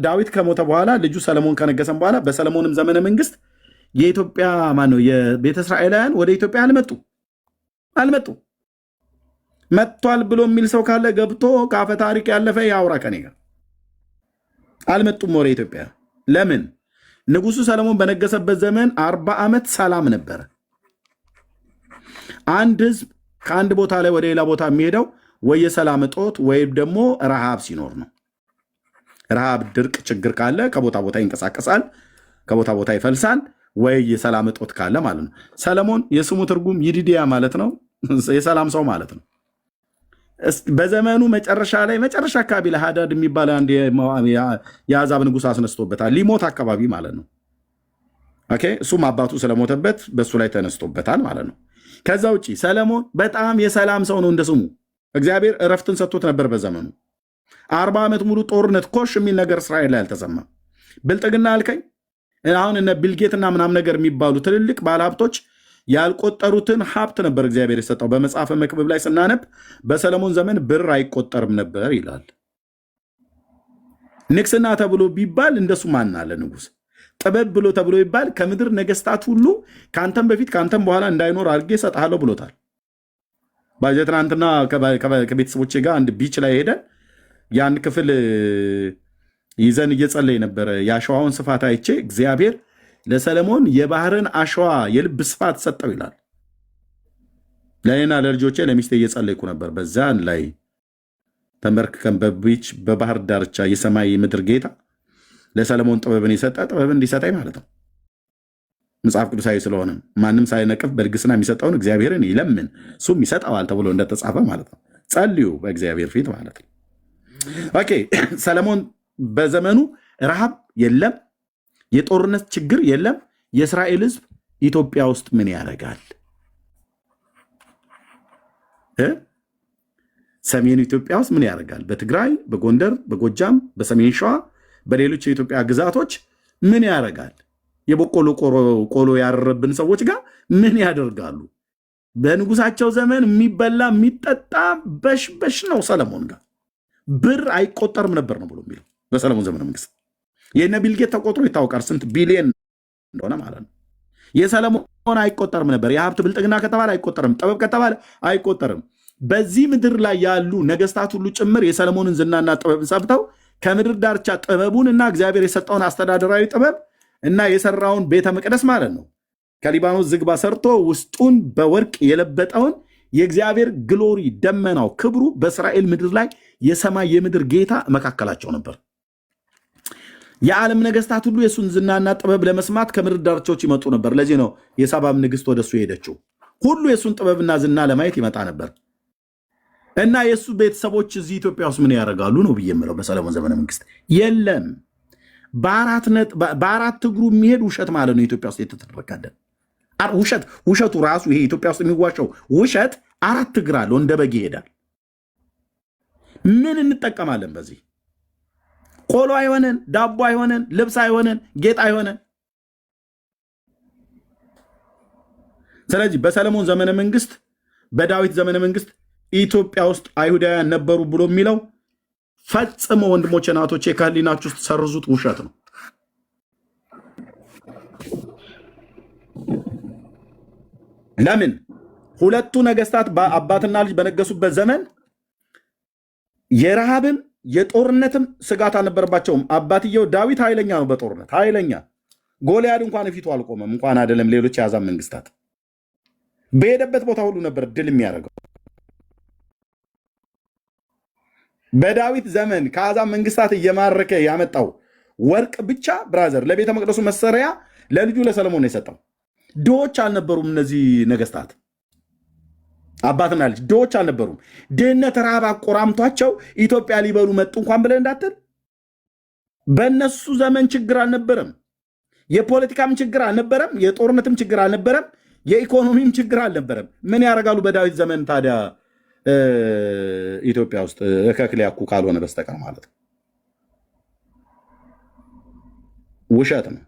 ዳዊት ከሞተ በኋላ ልጁ ሰለሞን ከነገሰም በኋላ በሰለሞንም ዘመነ መንግስት የኢትዮጵያ የቤተ እስራኤላውያን ወደ ኢትዮጵያ አልመጡ። መጥቷል ብሎ የሚል ሰው ካለ ገብቶ ከአፈ ታሪክ ያለፈ ያውራ ከኔ ጋር። አልመጡም ወደ ኢትዮጵያ። ለምን? ንጉሱ ሰለሞን በነገሰበት ዘመን 40 ዓመት ሰላም ነበረ። አንድ ህዝብ ከአንድ ቦታ ላይ ወደ ሌላ ቦታ የሚሄደው ወይ የሰላም እጦት ወይም ደግሞ ረሃብ ሲኖር ነው። ረሃብ፣ ድርቅ፣ ችግር ካለ ከቦታ ቦታ ይንቀሳቀሳል፣ ከቦታ ቦታ ይፈልሳል። ወይ የሰላም እጦት ካለ ማለት ነው። ሰለሞን የስሙ ትርጉም ይዲዲያ ማለት ነው፣ የሰላም ሰው ማለት ነው። በዘመኑ መጨረሻ አካባቢ ለሃዳድ የሚባል አንድ የአሕዛብ ንጉሥ አስነስቶበታል። ሊሞት አካባቢ ማለት ነው። ኦኬ፣ እሱም አባቱ ስለሞተበት በእሱ ላይ ተነስቶበታል ማለት ነው። ከዛ ውጭ ሰለሞን በጣም የሰላም ሰው ነው። እንደ ስሙ እግዚአብሔር እረፍትን ሰጥቶት ነበር በዘመኑ። 40 ዓመት ሙሉ ጦርነት፣ ኮሽ የሚል ነገር እስራኤል ላይ አልተሰማም። ብልጥግና አልከኝ። አሁን እነ ቢልጌትና ምናም ነገር የሚባሉ ትልልቅ ባለሀብቶች ያልቆጠሩትን ሀብት ነበር እግዚአብሔር የሰጠው። በመጽሐፈ መክብብ ላይ ስናነብ በሰለሞን ዘመን ብር አይቆጠርም ነበር ይላል። ንግስና ተብሎ ቢባል እንደሱ ማን አለ ንጉሥ? ጥበብ ብሎ ተብሎ ይባል ከምድር ነገስታት ሁሉ ከአንተም በፊት ከአንተም በኋላ እንዳይኖር አድርጌ እሰጥሃለሁ ብሎታል። ትናንትና ከቤተሰቦቼ ጋር አንድ ቢች ላይ ሄደን ያን ክፍል ይዘን እየጸለይ ነበረ። የአሸዋውን ስፋት አይቼ እግዚአብሔር ለሰለሞን የባህርን አሸዋ የልብ ስፋት ሰጠው ይላል። ለእኔና ለልጆቼ ለሚስቴ እየጸለይኩ ነበር። በዛን ላይ ተንበርክከን በቢች በባህር ዳርቻ የሰማይ ምድር ጌታ ለሰለሞን ጥበብን የሰጠ ጥበብን እንዲሰጠኝ ማለት ነው። መጽሐፍ ቅዱሳዊ ስለሆነ ማንም ሳይነቅፍ በልግስና የሚሰጠውን እግዚአብሔርን ይለምን እሱም ይሰጠዋል ተብሎ እንደተጻፈ ማለት ነው። ጸልዩ በእግዚአብሔር ፊት ማለት ነው። ኦኬ፣ ሰለሞን በዘመኑ ረሃብ የለም፣ የጦርነት ችግር የለም። የእስራኤል ሕዝብ ኢትዮጵያ ውስጥ ምን ያደርጋል? ሰሜኑ ኢትዮጵያ ውስጥ ምን ያደርጋል? በትግራይ፣ በጎንደር፣ በጎጃም፣ በሰሜን ሸዋ፣ በሌሎች የኢትዮጵያ ግዛቶች ምን ያደርጋል? የበቆሎ ቆሎ ያረረብን ሰዎች ጋር ምን ያደርጋሉ? በንጉሳቸው ዘመን የሚበላ የሚጠጣ በሽበሽ ነው። ሰለሞን ጋር ብር አይቆጠርም ነበር ነው ብሎ የሚለው በሰለሞን ዘመነ መንግስት። የነ ቢልጌት ተቆጥሮ ይታወቃል ስንት ቢሊየን እንደሆነ ማለት ነው። የሰለሞን አይቆጠርም ነበር። የሀብት ብልጥግና ከተባለ አይቆጠርም፣ ጥበብ ከተባለ አይቆጠርም። በዚህ ምድር ላይ ያሉ ነገስታት ሁሉ ጭምር የሰለሞንን ዝናና ጥበብ ሰብተው ከምድር ዳርቻ ጥበቡን እና እግዚአብሔር የሰጠውን አስተዳደራዊ ጥበብ እና የሰራውን ቤተ መቅደስ ማለት ነው ከሊባኖስ ዝግባ ሰርቶ ውስጡን በወርቅ የለበጠውን የእግዚአብሔር ግሎሪ ደመናው ክብሩ በእስራኤል ምድር ላይ የሰማይ የምድር ጌታ መካከላቸው ነበር። የዓለም ነገስታት ሁሉ የእሱን ዝናና ጥበብ ለመስማት ከምድር ዳርቻዎች ይመጡ ነበር። ለዚህ ነው የሳባም ንግስት ወደሱ ሄደችው። ሁሉ የእሱን ጥበብና ዝና ለማየት ይመጣ ነበር። እና የእሱ ቤተሰቦች እዚህ ኢትዮጵያ ውስጥ ምን ያደርጋሉ ነው ብዬ የምለው። በሰለሞን ዘመነ መንግስት የለም። በአራት እግሩ የሚሄድ ውሸት ማለት ነው ኢትዮጵያ ውስጥ የተደረጋለን ውሸቱ ራሱ ይሄ ኢትዮጵያ ውስጥ የሚዋሸው ውሸት 4 እግር አለው፣ እንደ በግ ይሄዳል። ምን እንጠቀማለን በዚህ? ቆሎ አይሆነን፣ ዳቦ አይሆነን፣ ልብስ አይሆነን፣ ጌጥ አይሆነን። ስለዚህ በሰለሞን ዘመነ መንግስት፣ በዳዊት ዘመነ መንግስት ኢትዮጵያ ውስጥ አይሁዳውያን ነበሩ ብሎ የሚለው ፈጽሞ ወንድሞቼ እናቶቼ ከህሊናችሁ ውስጥ ሰርዙት፣ ውሸት ነው። ለምን? ሁለቱ ነገስታት አባትና ልጅ በነገሱበት ዘመን የረሃብም የጦርነትም ስጋት አልነበረባቸውም። አባትየው ዳዊት ኃይለኛ ነው፣ በጦርነት ኃይለኛ። ጎልያድ እንኳን ፊቱ አልቆመም፣ እንኳን አይደለም ሌሎች የአሕዛብ መንግስታት። በሄደበት ቦታ ሁሉ ነበር ድል የሚያደርገው። በዳዊት ዘመን ከአሕዛብ መንግስታት እየማረከ ያመጣው ወርቅ ብቻ ብራዘር ለቤተ መቅደሱ መሰሪያ ለልጁ ለሰለሞን ነው የሰጠው። ድሆች አልነበሩም እነዚህ ነገስታት፣ አባትና ልጅ ድሆች አልነበሩም። ድህነት ረሃብ አቆራምቷቸው ኢትዮጵያ ሊበሉ መጡ እንኳን ብለህ እንዳትል። በእነሱ ዘመን ችግር አልነበረም። የፖለቲካም ችግር አልነበረም። የጦርነትም ችግር አልነበረም። የኢኮኖሚም ችግር አልነበረም። ምን ያደርጋሉ በዳዊት ዘመን ታዲያ ኢትዮጵያ ውስጥ እከክሊያኩ ካልሆነ በስተቀር ማለት ነው። ውሸት ነው።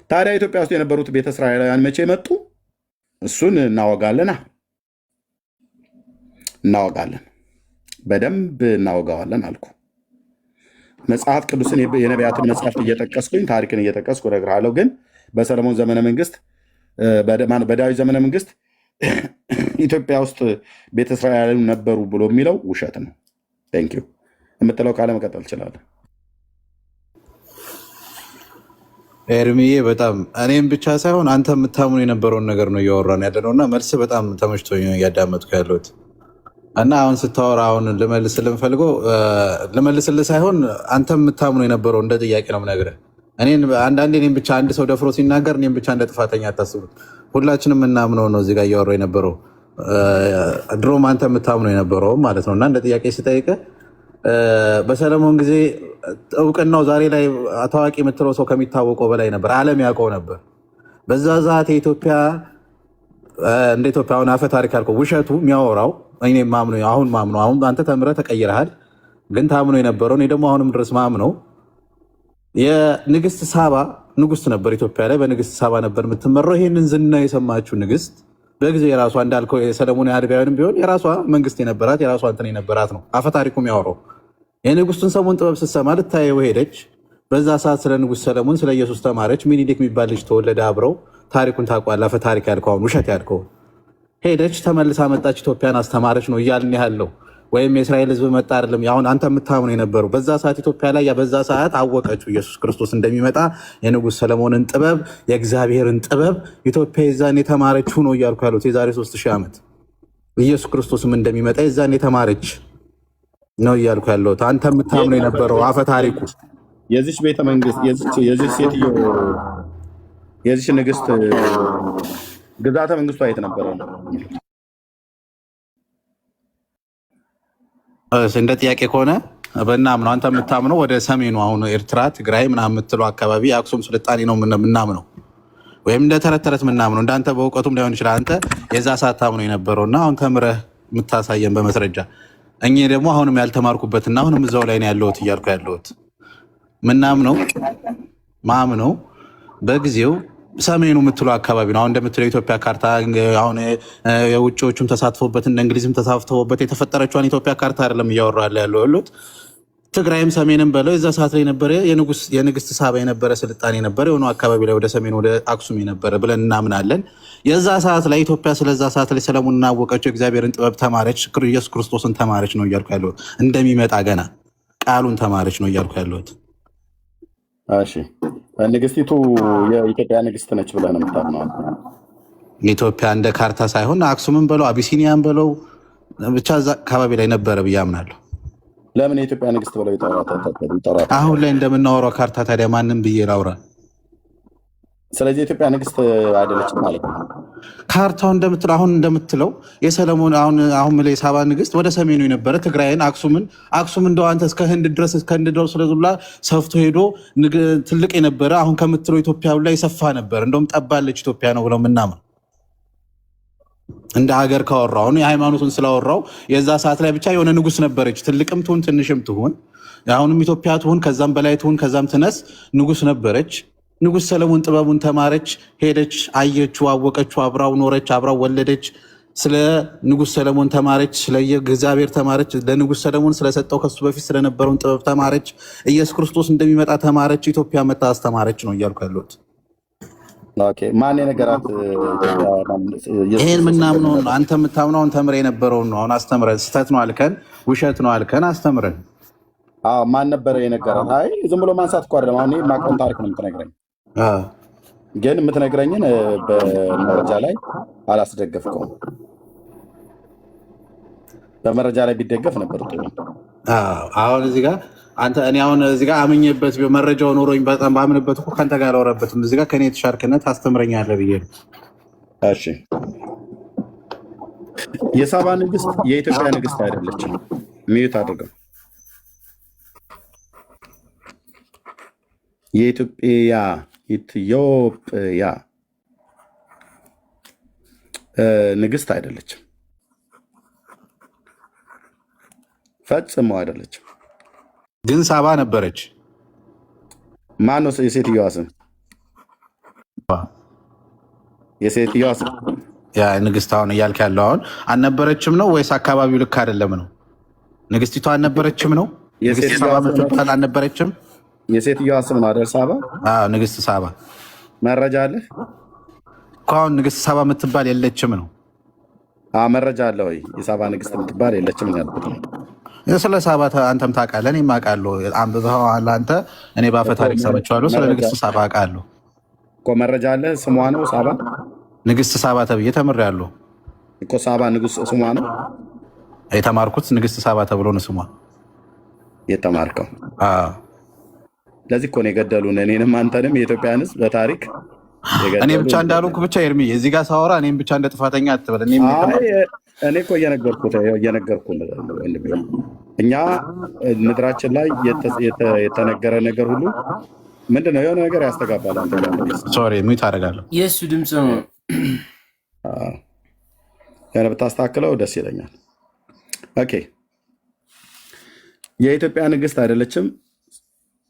ታዲያ ኢትዮጵያ ውስጥ የነበሩት ቤተ እስራኤላውያን መቼ መጡ? እሱን እናወጋለን በደንብ እናወጋዋለን አልኩ። መጽሐፍ ቅዱስን የነቢያትን መጽሐፍት እየጠቀስኩኝ ታሪክን እየጠቀስኩ እነግርሃለሁ። ግን በሰለሞን ዘመነ መንግስት በዳዊት ዘመነ መንግስት ኢትዮጵያ ውስጥ ቤተ እስራኤል ነበሩ ብሎ የሚለው ውሸት ነው። ቴንኪው የምትለው ካለ መቀጠል ትችላለህ። ኤርሚዬ በጣም እኔም ብቻ ሳይሆን አንተ የምታምኑ የነበረውን ነገር ነው እያወራን ያለ ነው እና መልስ በጣም ተመችቶ እያዳመጥኩ ያለሁት እና አሁን ስታወራ አሁን ልመልስልህ ሳይሆን አንተ የምታምኑ የነበረው እንደ ጥያቄ ነው የምነግርህ። አንዳንዴ እኔም ብቻ አንድ ሰው ደፍሮ ሲናገር እኔም ብቻ እንደ ጥፋተኛ አታስቡት። ሁላችንም የምናምነው ነው እዚህ ጋር እያወራሁ የነበረው ድሮም አንተ የምታምነው የነበረው ማለት ነው እና እንደ ጥያቄ ስጠይቅህ በሰለሞን ጊዜ እውቅናው ዛሬ ላይ ታዋቂ የምትለው ሰው ከሚታወቀው በላይ ነበር። ዓለም ያውቀው ነበር። በዛ ሰዓት የኢትዮጵያ እንደ ኢትዮጵያ አሁን አፈ ታሪክ አልከው ውሸቱ የሚያወራው እኔ ማምነው አሁን አንተ ተምረህ ተቀይረሃል፣ ግን ታምኖ የነበረው እኔ ደግሞ አሁንም ድረስ ማምነው የንግስት ሳባ ንጉስት ነበር። ኢትዮጵያ ላይ በንግስት ሳባ ነበር የምትመራው። ይህንን ዝና የሰማችው ንግስት በጊዜ የራሷ እንዳልከው የሰለሞን ያህል ቢሆን የራሷ መንግስት የነበራት የራሷ እንትን የነበራት ነው አፈ ታሪኩ የሚያወራው። የንጉስቱን ሰሞን ጥበብ ስትሰማ ልታየው ሄደች። በዛ ሰዓት ስለ ንጉስ ሰለሞን ስለ ኢየሱስ ተማረች። ሚኒሊክ የሚባል ልጅ ተወለደ። አብረው ታሪኩን ታውቋል። አፈ ታሪክ ያልከውን ውሸት ያልከውን ሄደች፣ ተመልሳ መጣች፣ ኢትዮጵያን አስተማረች ነው እያልን ያለው። ወይም የእስራኤል ህዝብ መጣ አይደለም። አሁን አንተ የምታምነው የነበረው በዛ ሰዓት ኢትዮጵያ ላይ በዛ ሰዓት አወቀችው ኢየሱስ ክርስቶስ እንደሚመጣ የንጉስ ሰለሞንን ጥበብ የእግዚአብሔርን ጥበብ ኢትዮጵያ የዛን የተማረችው ነው እያልኩ ያሉት የዛሬ 3000 ዓመት ኢየሱስ ክርስቶስም እንደሚመጣ የዛን የተማረች ነው እያልኩ ያለሁት። አንተ የምታምነው የነበረው አፈ ታሪኩ የዚች ቤተ መንግስት የዚች ሴትዮ የዚች ንግስት ግዛተ መንግስቷ የት ነበረ? እንደ ጥያቄ ከሆነ በእናምነው አንተ የምታምነው ወደ ሰሜኑ አሁን ኤርትራ፣ ትግራይ ምናምን የምትለው አካባቢ የአክሱም ስልጣኔ ነው የምናምነው፣ ወይም እንደ ተረት ተረት የምናምነው እንዳንተ በእውቀቱም ላይሆን ይችላል። አንተ የዛ ሰዓት ታምነው የነበረውና አሁን ተምረህ የምታሳየን በመስረጃ እኔ ደግሞ አሁንም ያልተማርኩበትና አሁንም እዛው ላይ ነው ያለሁት እያልኩ ያለሁት ምናምነው ማምነው በጊዜው ሰሜኑ የምትለው አካባቢ ነው። አሁን እንደምትለው የኢትዮጵያ ካርታ አሁን የውጭዎቹም ተሳትፎበት እንደ እንግሊዝም ተሳትፎበት የተፈጠረችውን ኢትዮጵያ ካርታ አይደለም እያወራ ያለሁት። ትግራይም ሰሜንም በለው የዛ ሰዓት ላይ ነበረ የንግስት ሳባ የነበረ ስልጣኔ ነበረ የሆነ አካባቢ ላይ ወደ ሰሜን ወደ አክሱም የነበረ ብለን እናምናለን። የዛ ሰዓት ላይ ኢትዮጵያ ስለዛ ሰዓት ላይ ሰለሞን እናወቀችው እግዚአብሔርን ጥበብ ተማረች፣ ኢየሱስ ክርስቶስን ተማረች ነው እያልኩ ያለሁት። እንደሚመጣ ገና ቃሉን ተማረች ነው እያልኩ ያለሁት። እሺ ንግስቲቱ የኢትዮጵያ ንግስት ነች ብለህ ነው የምታምነው? ኢትዮጵያ እንደ ካርታ ሳይሆን አክሱምን በለው አቢሲኒያን በለው ብቻ እዛ አካባቢ ላይ ነበረ ብዬ አምናለሁ። ለምን የኢትዮጵያ ንግስት ብለው ይጠሯታል? አሁን ላይ እንደምናወራው ካርታ ታዲያ ማንም ብዬ ላውራ? ስለዚህ የኢትዮጵያ ንግስት አይደለችም ማለት ነው። ካርታው እንደምትለው የሰለሞን አሁን የሳባ ንግስት ወደ ሰሜኑ የነበረ ትግራይን አክሱም እንደው አንተ እስከ ህንድ ድረስ ስለዙላ ሰፍቶ ሄዶ ትልቅ የነበረ አሁን ከምትለው ኢትዮጵያ ላይ የሰፋ ነበር። እንደውም ጠባለች ኢትዮጵያ ነው ብለው ምናምን እንደ ሀገር ካወራው አሁን የሃይማኖቱን ስላወራው የዛ ሰዓት ላይ ብቻ የሆነ ንጉስ ነበረች። ትልቅም ትሁን ትንሽም ትሁን አሁንም ኢትዮጵያ ትሁን ከዛም በላይ ትሁን ከዛም ትነስ ንጉስ ነበረች። ንጉስ ሰለሞን ጥበቡን ተማረች፣ ሄደች፣ አየችው፣ አወቀችው፣ አብራው ኖረች፣ አብራው ወለደች። ስለ ንጉስ ሰለሞን ተማረች፣ ስለ እግዚአብሔር ተማረች፣ ለንጉስ ሰለሞን ስለሰጠው ከሱ በፊት ስለነበረውን ጥበብ ተማረች። ኢየሱስ ክርስቶስ እንደሚመጣ ተማረች። ኢትዮጵያ መጣ አስተማረች ነው እያልኩ ያለሁት። ማን የነገራት? ይሄን ምናምነው አንተ የምታምነውን ተምረህ የነበረውን ነው አሁን አስተምረን። ስህተት ነው አልከን፣ ውሸት ነው አልከን፣ አስተምረን። ማን ነበረ የነገራት? አይ ዝም ብሎ ማንሳት እኮ አይደለም። አሁን የማውቀውን ታሪክ ነው የምትነግረኝ፣ ግን የምትነግረኝን በመረጃ ላይ አላስደገፍከውም። በመረጃ ላይ ቢደገፍ ነበር ጥሩ። አሁን እዚህ ጋር አንተ እኔ አሁን እዚህ ጋር አምኜበት መረጃው ኖሮኝ በጣም ባምንበት እኮ ከአንተ ጋር አላወራበትም። እዚህ ጋር ከኔ የተሻርክነት አስተምረኛለህ ብዬ ነው። እሺ የሳባ ንግስት የኢትዮጵያ ንግስት አይደለችም። ሚዩት አድርገው። የኢትዮጵያ ንግስት አይደለችም፣ ፈጽሞ አይደለችም። ግን ሳባ ነበረች። ማን ነው የሴትዮዋ ስም? የሴትዮዋ ስም ያ ንግስት አሁን እያልክ ያለው አሁን አልነበረችም ነው ወይስ አካባቢው ልክ አይደለም ነው? ንግስቲቷ አልነበረችም ነው? ንግስት ሳባ ምትባል አልነበረችም? የሴትዮዋ ስም ነው አይደል? ሳባ። ንግስት ሳባ መረጃ አለ እኮ። አሁን ንግስት ሳባ የምትባል የለችም ነው? መረጃ አለ ወይ? የሳባ ንግስት የምትባል የለችም ነው ያልኩት። ስለ ሳባ አንተም ታውቃለህ፣ እኔም አውቃለሁ። አንብበኸዋል አንተ፣ እኔ በአፈ ታሪክ ሰምቼዋለሁ። ስለ ንግስት ሳባ አውቃለሁ እኮ። መረጃ አለ? ስሟ ነው ሳባ? ንግስት ሳባ ተብዬ ተምሬያለሁ እኮ። ሳባ ንጉስ ስሟ ነው? የተማርኩት ንግስት ሳባ ተብሎ ነው ስሟ የተማርከው። ለዚህ እኮ ነው የገደሉን፣ እኔንም አንተንም የኢትዮጵያን ሕዝብ በታሪክ እኔ ብቻ እንዳልሆንኩ ብቻ ኤርሚ እዚህ ጋር ሳወራ እኔም ብቻ እንደ ጥፋተኛ አትበል። እኔ እኮ እየነገርኩህ እኛ ምድራችን ላይ የተነገረ ነገር ሁሉ ምንድን ነው? የሆነ ነገር ያስተጋባል። ሶሪ ሚዩት አደርጋለሁ። የእሱ ድምፅ ነው። ብታስተካክለው ደስ ይለኛል። ኦኬ የኢትዮጵያ ንግስት አይደለችም።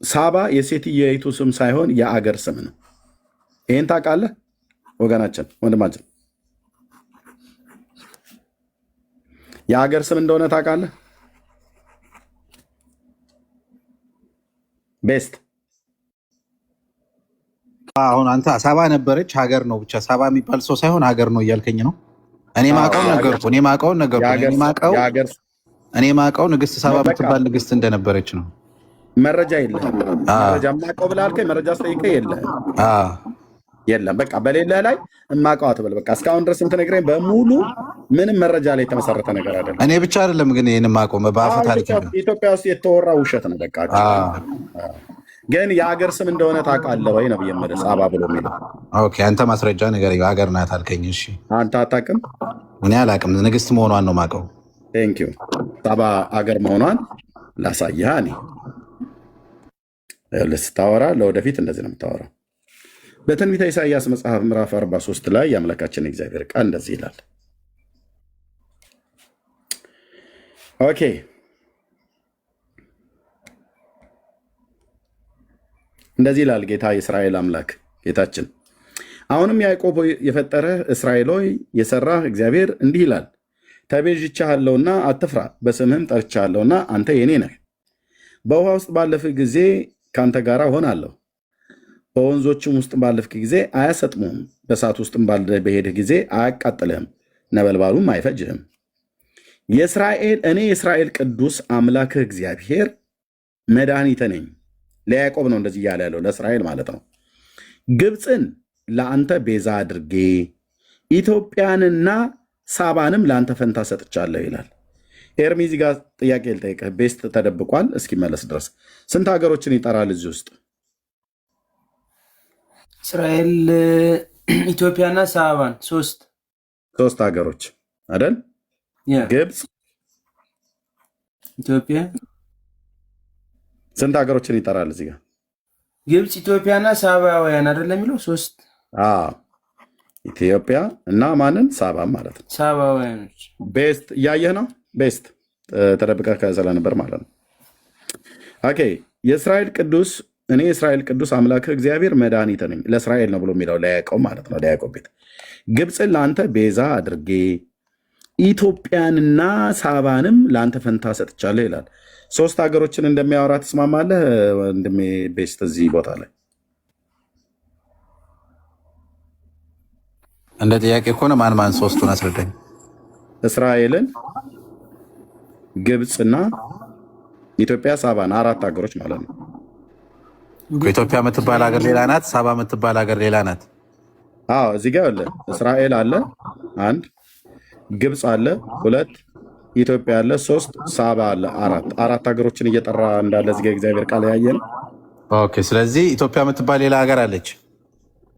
ሳባ የሴትየይቱ ስም ሳይሆን የአገር ስም ነው። ይህን ታውቃለህ ወገናችን፣ ወንድማችን? የአገር ስም እንደሆነ ታውቃለህ? ቤስት አሁን አንተ ሳባ ነበረች ሀገር ነው ብቻ ሳባ የሚባል ሰው ሳይሆን ሀገር ነው እያልከኝ ነው? እኔ ማውቀውን ነገርኩ። እኔ ማውቀው ንግስት ሳባ የምትባል ንግስት እንደነበረች ነው። መረጃ የለህም? መረጃ የማውቀው ብለህ አልከኝ። መረጃ ስጠይቀህ የለም። በቃ በሌለ ላይ እማውቀው አትበል። በቃ እስካሁን ድረስ የምትነግረኝ በሙሉ ምንም መረጃ ላይ የተመሰረተ ነገር አይደለም። እኔ ብቻ አይደለም ግን ይህን የማውቀው በአፈ ታሪክ ኢትዮጵያ ውስጥ የተወራ ውሸት ነው። በቃ ግን የሀገር ስም እንደሆነ ታውቃለህ ወይ ነው የምልህ። ሳባ ብሎ የሚለው አንተ ማስረጃ ነገር ሀገር ናት አልከኝ። እሺ አንተ አታውቅም? እኔ አላውቅም። ንግስት መሆኗን ነው የማውቀው። ቴንኪው። ሳባ ሀገር መሆኗን ላሳይህ። እኔ ስታወራ ለወደፊት እንደዚህ ነው የምታወራው። በትንቢተ ኢሳይያስ መጽሐፍ ምዕራፍ 43 ላይ የአምላካችን እግዚአብሔር ቃል እንደዚህ ይላል። ኦኬ እንደዚህ ይላል ጌታ የእስራኤል አምላክ ጌታችን፣ አሁንም ያዕቆብ የፈጠረህ እስራኤል ሆይ የሰራህ እግዚአብሔር እንዲህ ይላል፣ ተቤዥቼሃለሁና አትፍራ፣ በስምህም ጠርቼሃለሁና አንተ የኔ ነህ። በውሃ ውስጥ ባለፍህ ጊዜ ከአንተ ጋር እሆናለሁ፣ በወንዞችም ውስጥ ባለፍክ ጊዜ አያሰጥሙህም፣ በእሳት ውስጥም በሄድህ ጊዜ አያቃጥልህም፣ ነበልባሉም አይፈጅህም። እኔ የእስራኤል ቅዱስ አምላክህ እግዚአብሔር መድኃኒቴ ነኝ። ለያዕቆብ ነው እንደዚህ እያለ ያለው፣ ለእስራኤል ማለት ነው። ግብፅን ለአንተ ቤዛ አድርጌ ኢትዮጵያንና ሳባንም ለአንተ ፈንታ ሰጥቻለሁ ይላል። ኤርሚ እዚህ ጋር ጥያቄ ልጠይቅህ። ቤስት ተደብቋል እስኪመለስ ድረስ ስንት ሀገሮችን ይጠራል እዚህ ውስጥ? እስራኤል፣ ኢትዮጵያና ሳባን ሶስት ሀገሮች አይደል? ግብፅ፣ ኢትዮጵያ። ስንት ሀገሮችን ይጠራል እዚህ ጋር? ግብፅ፣ ኢትዮጵያና ሳባውያን አይደለም የሚለው ሶስት። ኢትዮጵያ እና ማንን? ሳባን ማለት ነው። ሳባውያኖች። ቤስት እያየህ ነው። ቤስት ተደብቀህ ስለነበር ማለት ነው። ኦኬ የእስራኤል ቅዱስ እኔ የእስራኤል ቅዱስ አምላክህ እግዚአብሔር መድኃኒቴ ነኝ። ለእስራኤል ነው ብሎ የሚለው ለያዕቆብ ማለት ነው። ለያዕቆብ ቤት ግብፅን ለአንተ ቤዛ አድርጌ ኢትዮጵያንና ሳባንም ለአንተ ፈንታ ሰጥቻለሁ ይላል። ሶስት ሀገሮችን እንደሚያወራ ትስማማለህ ወንድሜ ቤስት? እዚህ ቦታ ላይ እንደ ጥያቄ ከሆነ ማን ሶስቱን አስረዳኝ። እስራኤልን፣ ግብፅና ኢትዮጵያ፣ ሳባን፣ አራት ሀገሮች ማለት ነው። ኢትዮጵያ የምትባል ሀገር ሌላ ናት፣ ሳባ የምትባል ሀገር ሌላ ናት። እዚህ ጋር አለ እስራኤል አለ አንድ፣ ግብፅ አለ ሁለት፣ ኢትዮጵያ አለ 3 ሳባ አለ 4 ሀገሮችን እየጠራ እንዳለ እዚህ ጋር እግዚአብሔር ቃል ያየን። ኦኬ። ስለዚህ ኢትዮጵያ የምትባል ሌላ ሀገር አለች።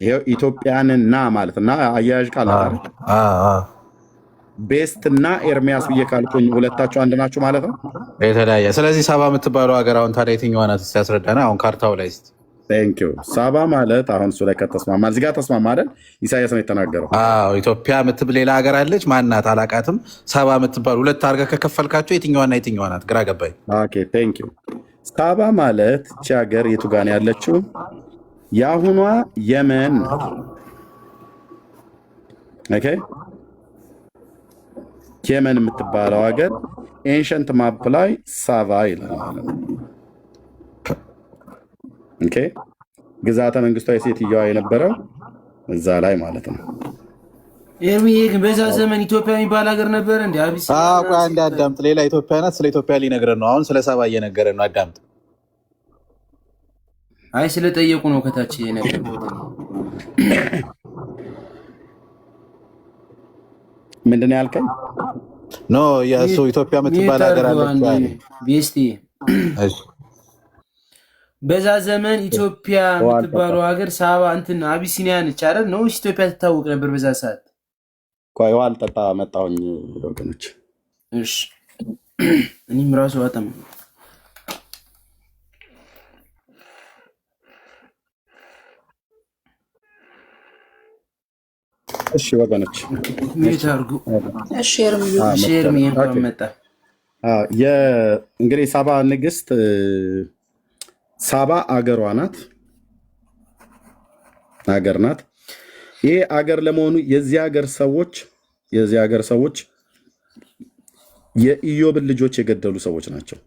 ይሄው ኢትዮጵያንና ማለት እና አያያዥ ቃል አለ ቤስት እና ኤርሚያስ ብዬ ካልኩኝ ሁለታቸው አንድ ናቸው ማለት ነው። የተለያየ። ስለዚህ ሳባ የምትባለው ሀገር አሁን ታዲያ የትኛዋ ናት? እስኪ ያስረዳና አሁን ካርታው ላይ እስኪ። ቴንክ ዩ። ሳባ ማለት አሁን እሱ ላይ ከተስማማ እዚህ ጋር ተስማማ አይደል? ኢሳያስ ነው የተናገረው። አዎ ኢትዮጵያ የምትብል ሌላ ሀገር አለች። ማናት? አላቃትም። ሳባ የምትባል ሁለት አድርገህ ከከፈልካቸው የትኛዋና የትኛዋ ናት? ግራ ገባኝ። ኦኬ ቴንክ ዩ። ሳባ ማለት እቺ ሀገር የቱ ጋር ነው ያለችው? የአሁኗ የመን። ኦኬ የመን የምትባለው ሀገር ኤንሸንት ማፕ ላይ ሳባ ይላል ማለት ነው። ኦኬ ግዛተ መንግስቷ የሴትዮዋ የነበረው እዛ ላይ ማለት ነው። ኤርሚዬ ግን በዛ ዘመን ኢትዮጵያ የሚባል ሀገር ነበር እንዴ? አቢስ አንድ አዳምጥ። ሌላ ኢትዮጵያ ናት። ስለ ኢትዮጵያ ሊነግረን ነው። አሁን ስለ ሳባ እየነገረን ነው። አዳምጥ። አይ ስለጠየቁ ነው ከታች ነገር ምንድን ነው ያልከኝ? ኖ የእሱ ኢትዮጵያ የምትባል ሀገር አለች። ቤስቲ በዛ ዘመን ኢትዮጵያ የምትባለው ሀገር ሳባ እንትን አቢሲኒያ ነች አይደል? ነው ኢትዮጵያ ትታወቅ ነበር በዛ ሰዓት። ቆይ ውሃ ልጠጣ መጣሁኝ ወገኖች። እሺ እኔም ራሱ አጠም እሺ ወገኖች ሚታርጉ መጣ። እንግዲህ ሳባ ንግስት ሳባ አገሯ ናት፣ አገር ናት። ይሄ አገር ለመሆኑ የዚህ ሀገር ሰዎች የኢዮብን ልጆች የገደሉ ሰዎች ናቸው።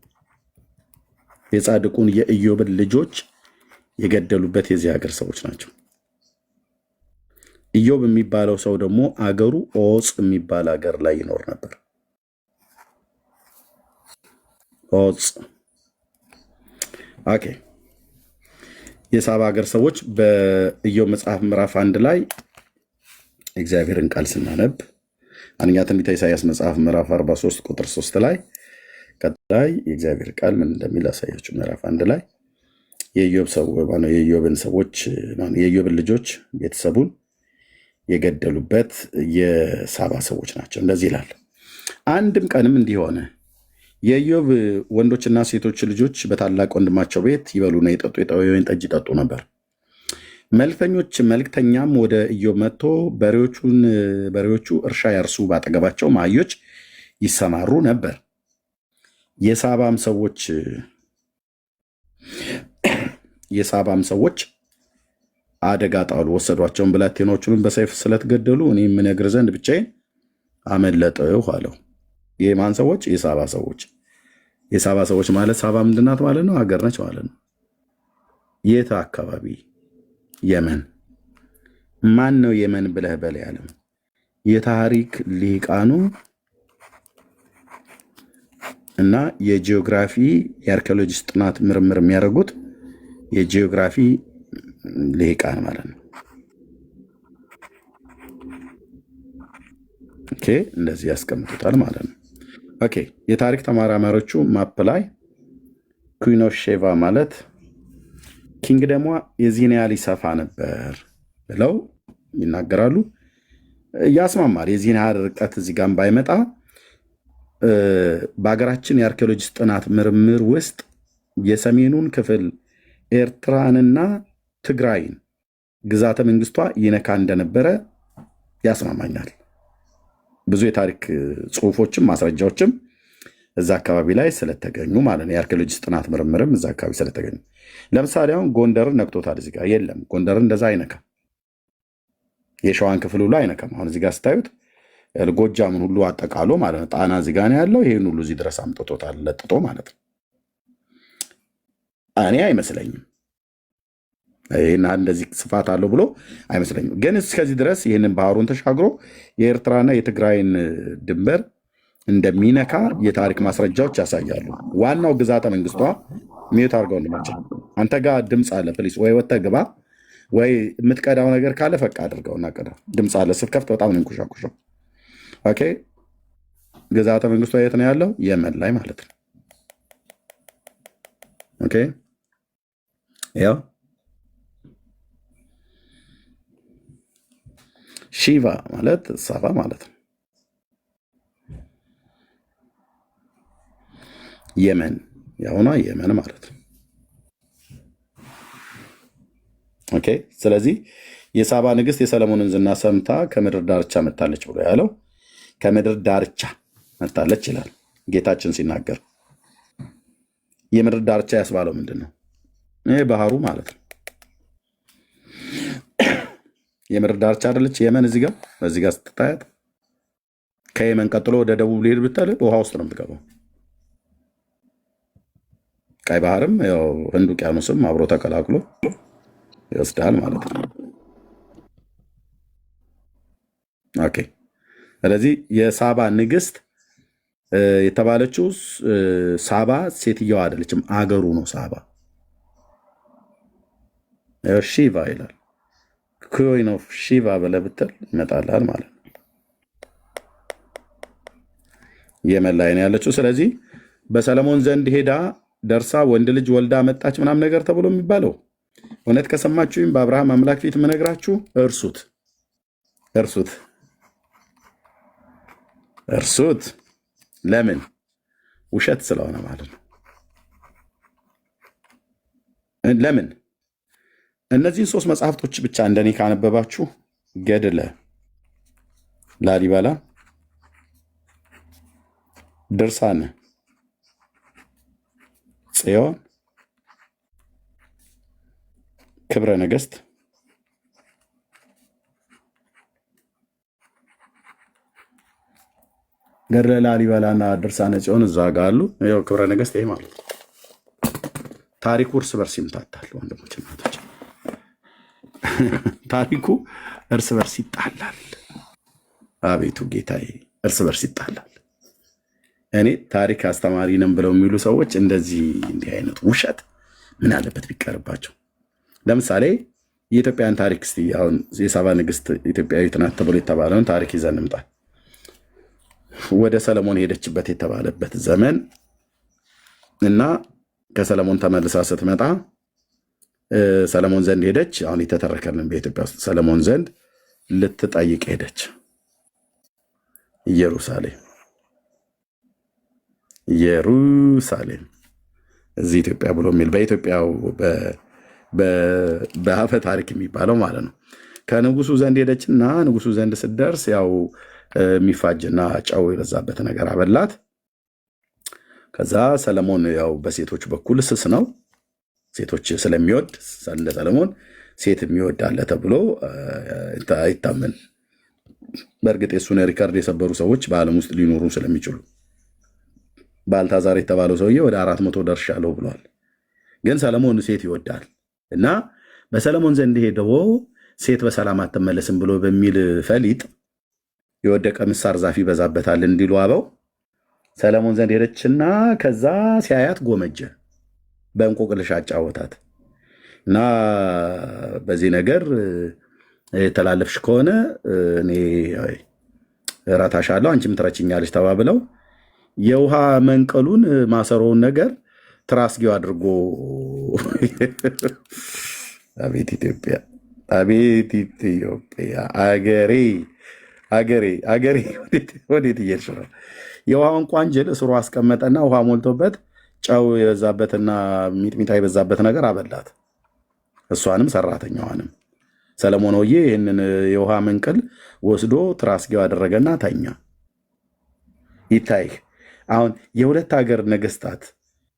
የጻድቁን የኢዮብን ልጆች የገደሉበት የዚህ ሀገር ሰዎች ናቸው። ኢዮብ የሚባለው ሰው ደግሞ አገሩ ኦጽ የሚባል ሀገር ላይ ይኖር ነበር። ኦጽ ኦኬ። የሳባ ሀገር ሰዎች በኢዮብ መጽሐፍ ምዕራፍ 1 ላይ እግዚአብሔርን ቃል ስናነብ አንደኛ ትንቢተ ኢሳያስ መጽሐፍ ምዕራፍ 43 ቁጥር 3 ላይ ቀጣይ የእግዚአብሔር ቃል ምን እንደሚል አሳያችሁ። ምዕራፍ 1 ላይ የኢዮብን ልጆች ቤተሰቡን የገደሉበት የሳባ ሰዎች ናቸው። እንደዚህ ይላል። አንድም ቀንም እንዲህ ሆነ፣ የኢዮብ ወንዶችና ሴቶች ልጆች በታላቅ ወንድማቸው ቤት ይበሉና ይጠጡ የወይን ጠጅ ይጠጡ ነበር። መልክተኛም ወደ ኢዮብ መጥቶ በሬዎቹ እርሻ ያርሱ፣ ባጠገባቸው አህዮች ይሰማሩ ነበር። የሳባም ሰዎች አደጋ ጣሉ፣ ወሰዷቸውን፣ ብላቴኖቹንም በሰይፍ ስለተገደሉ እኔ የምነግር ዘንድ ብቻዬን አመለጥሁ አለው። የማን ሰዎች? የሳባ ሰዎች። የሳባ ሰዎች ማለት ሳባ ምንድናት ማለት ነው? ሀገር ነች ማለት ነው። የት አካባቢ? የመን። ማን ነው የመን ብለህ በል ያለም? የታሪክ ሊቃኑ እና የጂኦግራፊ የአርኪኦሎጂስት ጥናት ምርምር የሚያደርጉት የጂኦግራፊ ልሂቃን ማለት ነው። ኦኬ እንደዚህ ያስቀምጡታል ማለት ነው። ኦኬ የታሪክ ተመራማሪዎቹ ማፕ ላይ ኩዊን ኦፍ ሼቫ ማለት ኪንግደሟ የዚህን ያህል ይሰፋ ነበር ብለው ይናገራሉ። ያስማማል። የዚህን ያህል ርቀት እዚህ ጋር ባይመጣ በሀገራችን የአርኪኦሎጂስት ጥናት ምርምር ውስጥ የሰሜኑን ክፍል ኤርትራንና ትግራይን ግዛተ መንግስቷ ይነካ እንደነበረ ያስማማኛል። ብዙ የታሪክ ጽሁፎችም ማስረጃዎችም እዛ አካባቢ ላይ ስለተገኙ ማለት ነው። የአርኪኦሎጂስት ጥናት ምርምርም እዛ አካባቢ ስለተገኙ፣ ለምሳሌ አሁን ጎንደርን ነክቶታል። እዚህ ጋር የለም፣ ጎንደርን እንደዛ አይነካም። የሸዋን ክፍል ሁሉ አይነካም። አሁን እዚህ ጋር ስታዩት ጎጃምን ሁሉ አጠቃሎ ማለት ነው። ጣና እዚህ ጋር ነው ያለው። ይሄን ሁሉ እዚህ ድረስ አምጥቶታል፣ ለጥጦ ማለት ነው። እኔ አይመስለኝም ይህን እንደዚህ ስፋት አለው ብሎ አይመስለኝም። ግን እስከዚህ ድረስ ይህንን ባህሩን ተሻግሮ የኤርትራና የትግራይን ድንበር እንደሚነካ የታሪክ ማስረጃዎች ያሳያሉ። ዋናው ግዛተ መንግስቷ ሚዩት አድርገው ወንድማችን፣ አንተ ጋር ድምፅ አለ ፕሊስ፣ ወይ ወጥተህ ግባ፣ ወይ የምትቀዳው ነገር ካለ ፈቅ አድርገውና ቅዳ። ድምፅ አለ ስትከፍት በጣም ነው የሚንኩሻኩሸው። ኦኬ ግዛተ መንግስቷ የት ነው ያለው? የመን ላይ ማለት ነው። ኦኬ ያው ሺቫ ማለት ሳባ ማለት ነው። የመን ያውና የመን ማለት ነው። ኦኬ ስለዚህ የሳባ ንግስት የሰለሞንን ዝና ሰምታ ከምድር ዳርቻ መታለች ብሎ ያለው ከምድር ዳርቻ መታለች ይላል ጌታችን ሲናገር። የምድር ዳርቻ ያስባለው ምንድን ነው? ይሄ ባህሩ ማለት ነው። የምድር ዳርቻ አይደለች የመን? እዚህ ጋር ስትታያት ከየመን ቀጥሎ ወደ ደቡብ ሊሄድ ብትል ውሃ ውስጥ ነው የምትገባው። ቀይ ባህርም ያው ህንድ ውቅያኖስም አብሮ ተቀላቅሎ ይወስዳል ማለት ነው። ኦኬ ስለዚህ የሳባ ንግስት የተባለችው ሳባ ሴትየዋ አይደለችም፣ አገሩ ነው ሳባ። ሺቫ ይላል። ኮይን ኦፍ ሺቫ ብለህ ብትል ይመጣልሃል ማለት ነው። የመን ላይ ነው ያለችው። ስለዚህ በሰለሞን ዘንድ ሄዳ ደርሳ ወንድ ልጅ ወልዳ መጣች ምናምን ነገር ተብሎ የሚባለው እውነት ከሰማችሁም በአብርሃም አምላክ ፊት የምነግራችሁ እርሱት። ለምን? ውሸት ስለሆነ ማለት ነው። ለምን? እነዚህን 3 መጽሐፍቶች ብቻ እንደኔ ካነበባችሁ ገድለ ላሊበላ፣ ድርሳነ ጽዮን፣ ክብረ ነገሥት፣ ገድለ ላሊበላና ድርሳነ ጽዮን እዛ ጋ አሉ። ያው ክብረ ነገሥት ይሄ ማለት ነው። ታሪኩ እርስ በርስ ይምታታል ወንድሞች እናቶች። ታሪኩ እርስ በርስ ይጣላል። አቤቱ ጌታዬ እርስ በርስ ይጣላል። እኔ ታሪክ አስተማሪ ነን ብለው የሚሉ ሰዎች እንዲህ አይነት ውሸት ምን አለበት ቢቀርባቸው። ለምሳሌ የኢትዮጵያን ታሪክ እስቲ አሁን የሳባ ንግስት ኢትዮጵያዊት ናት ተብሎ የተባለውን ታሪክ ይዘን እንምጣ። ወደ ሰለሞን ሄደችበት የተባለበት ዘመን እና ከሰለሞን ተመልሳ ስትመጣ ሰለሞን ዘንድ ሄደች። አሁን የተተረከልን በኢትዮጵያ ውስጥ ሰለሞን ዘንድ ልትጠይቅ ሄደች። ኢየሩሳሌም እዚህ ኢትዮጵያ ብሎ የሚል በኢትዮጵያው በአፈ ታሪክ የሚባለው ማለት ነው። ከንጉሱ ዘንድ ሄደችና ንጉሱ ዘንድ ስትደርስ ያው የሚፋጅና ጨው የበዛበት ነገር አበላት። ከዛ ሰለሞን ያው በሴቶች በኩል ስስ ነው፣ ሴቶች ስለሚወድ እንደ ሰለሞን ሴት የሚወድ አለ ተብሎ አይታመን። በእርግጥ የሱን ሪከርድ የሰበሩ ሰዎች በዓለም ውስጥ ሊኖሩ ስለሚችሉ ባልታዛር የተባለው ሰውዬ ወደ 400 ደርሻለሁ ብሏል። ግን ሰለሞን ሴት ይወዳል እና በሰለሞን ዘንድ ሄደው ሴት በሰላም አትመለስም ብሎ በሚል ፈሊጥ የወደቀ ምሳር ዛፍ ይበዛበታል እንዲሉ አበው ሰለሞን ዘንድ ሄደችና ከዛ ሲያያት ጎመጀ፣ በእንቆቅልሽ አጫወታት እና በዚህ ነገር የተላለፍሽ ከሆነ እኔ እረታሻለሁ አንቺም ትረችኛለች ተባብለው የውሃ መንቀሉን ማሰሮውን ነገር ትራስጌው አድርጎ አቤት ኢትዮጵያ አገሬ ወዴት እየሄድሽ ነው? የውሃውን ቋንጅል እስሩ አስቀመጠና ውሃ ሞልቶበት ጨው የበዛበትና ሚጥሚጣ የበዛበት ነገር አበላት። እሷንም ሰራተኛዋንም። ሰለሞን ሆዬ ይህንን የውሃ መንቀል ወስዶ ትራስጌው አደረገና ተኛ። ይታይህ አሁን የሁለት ሀገር ነገስታት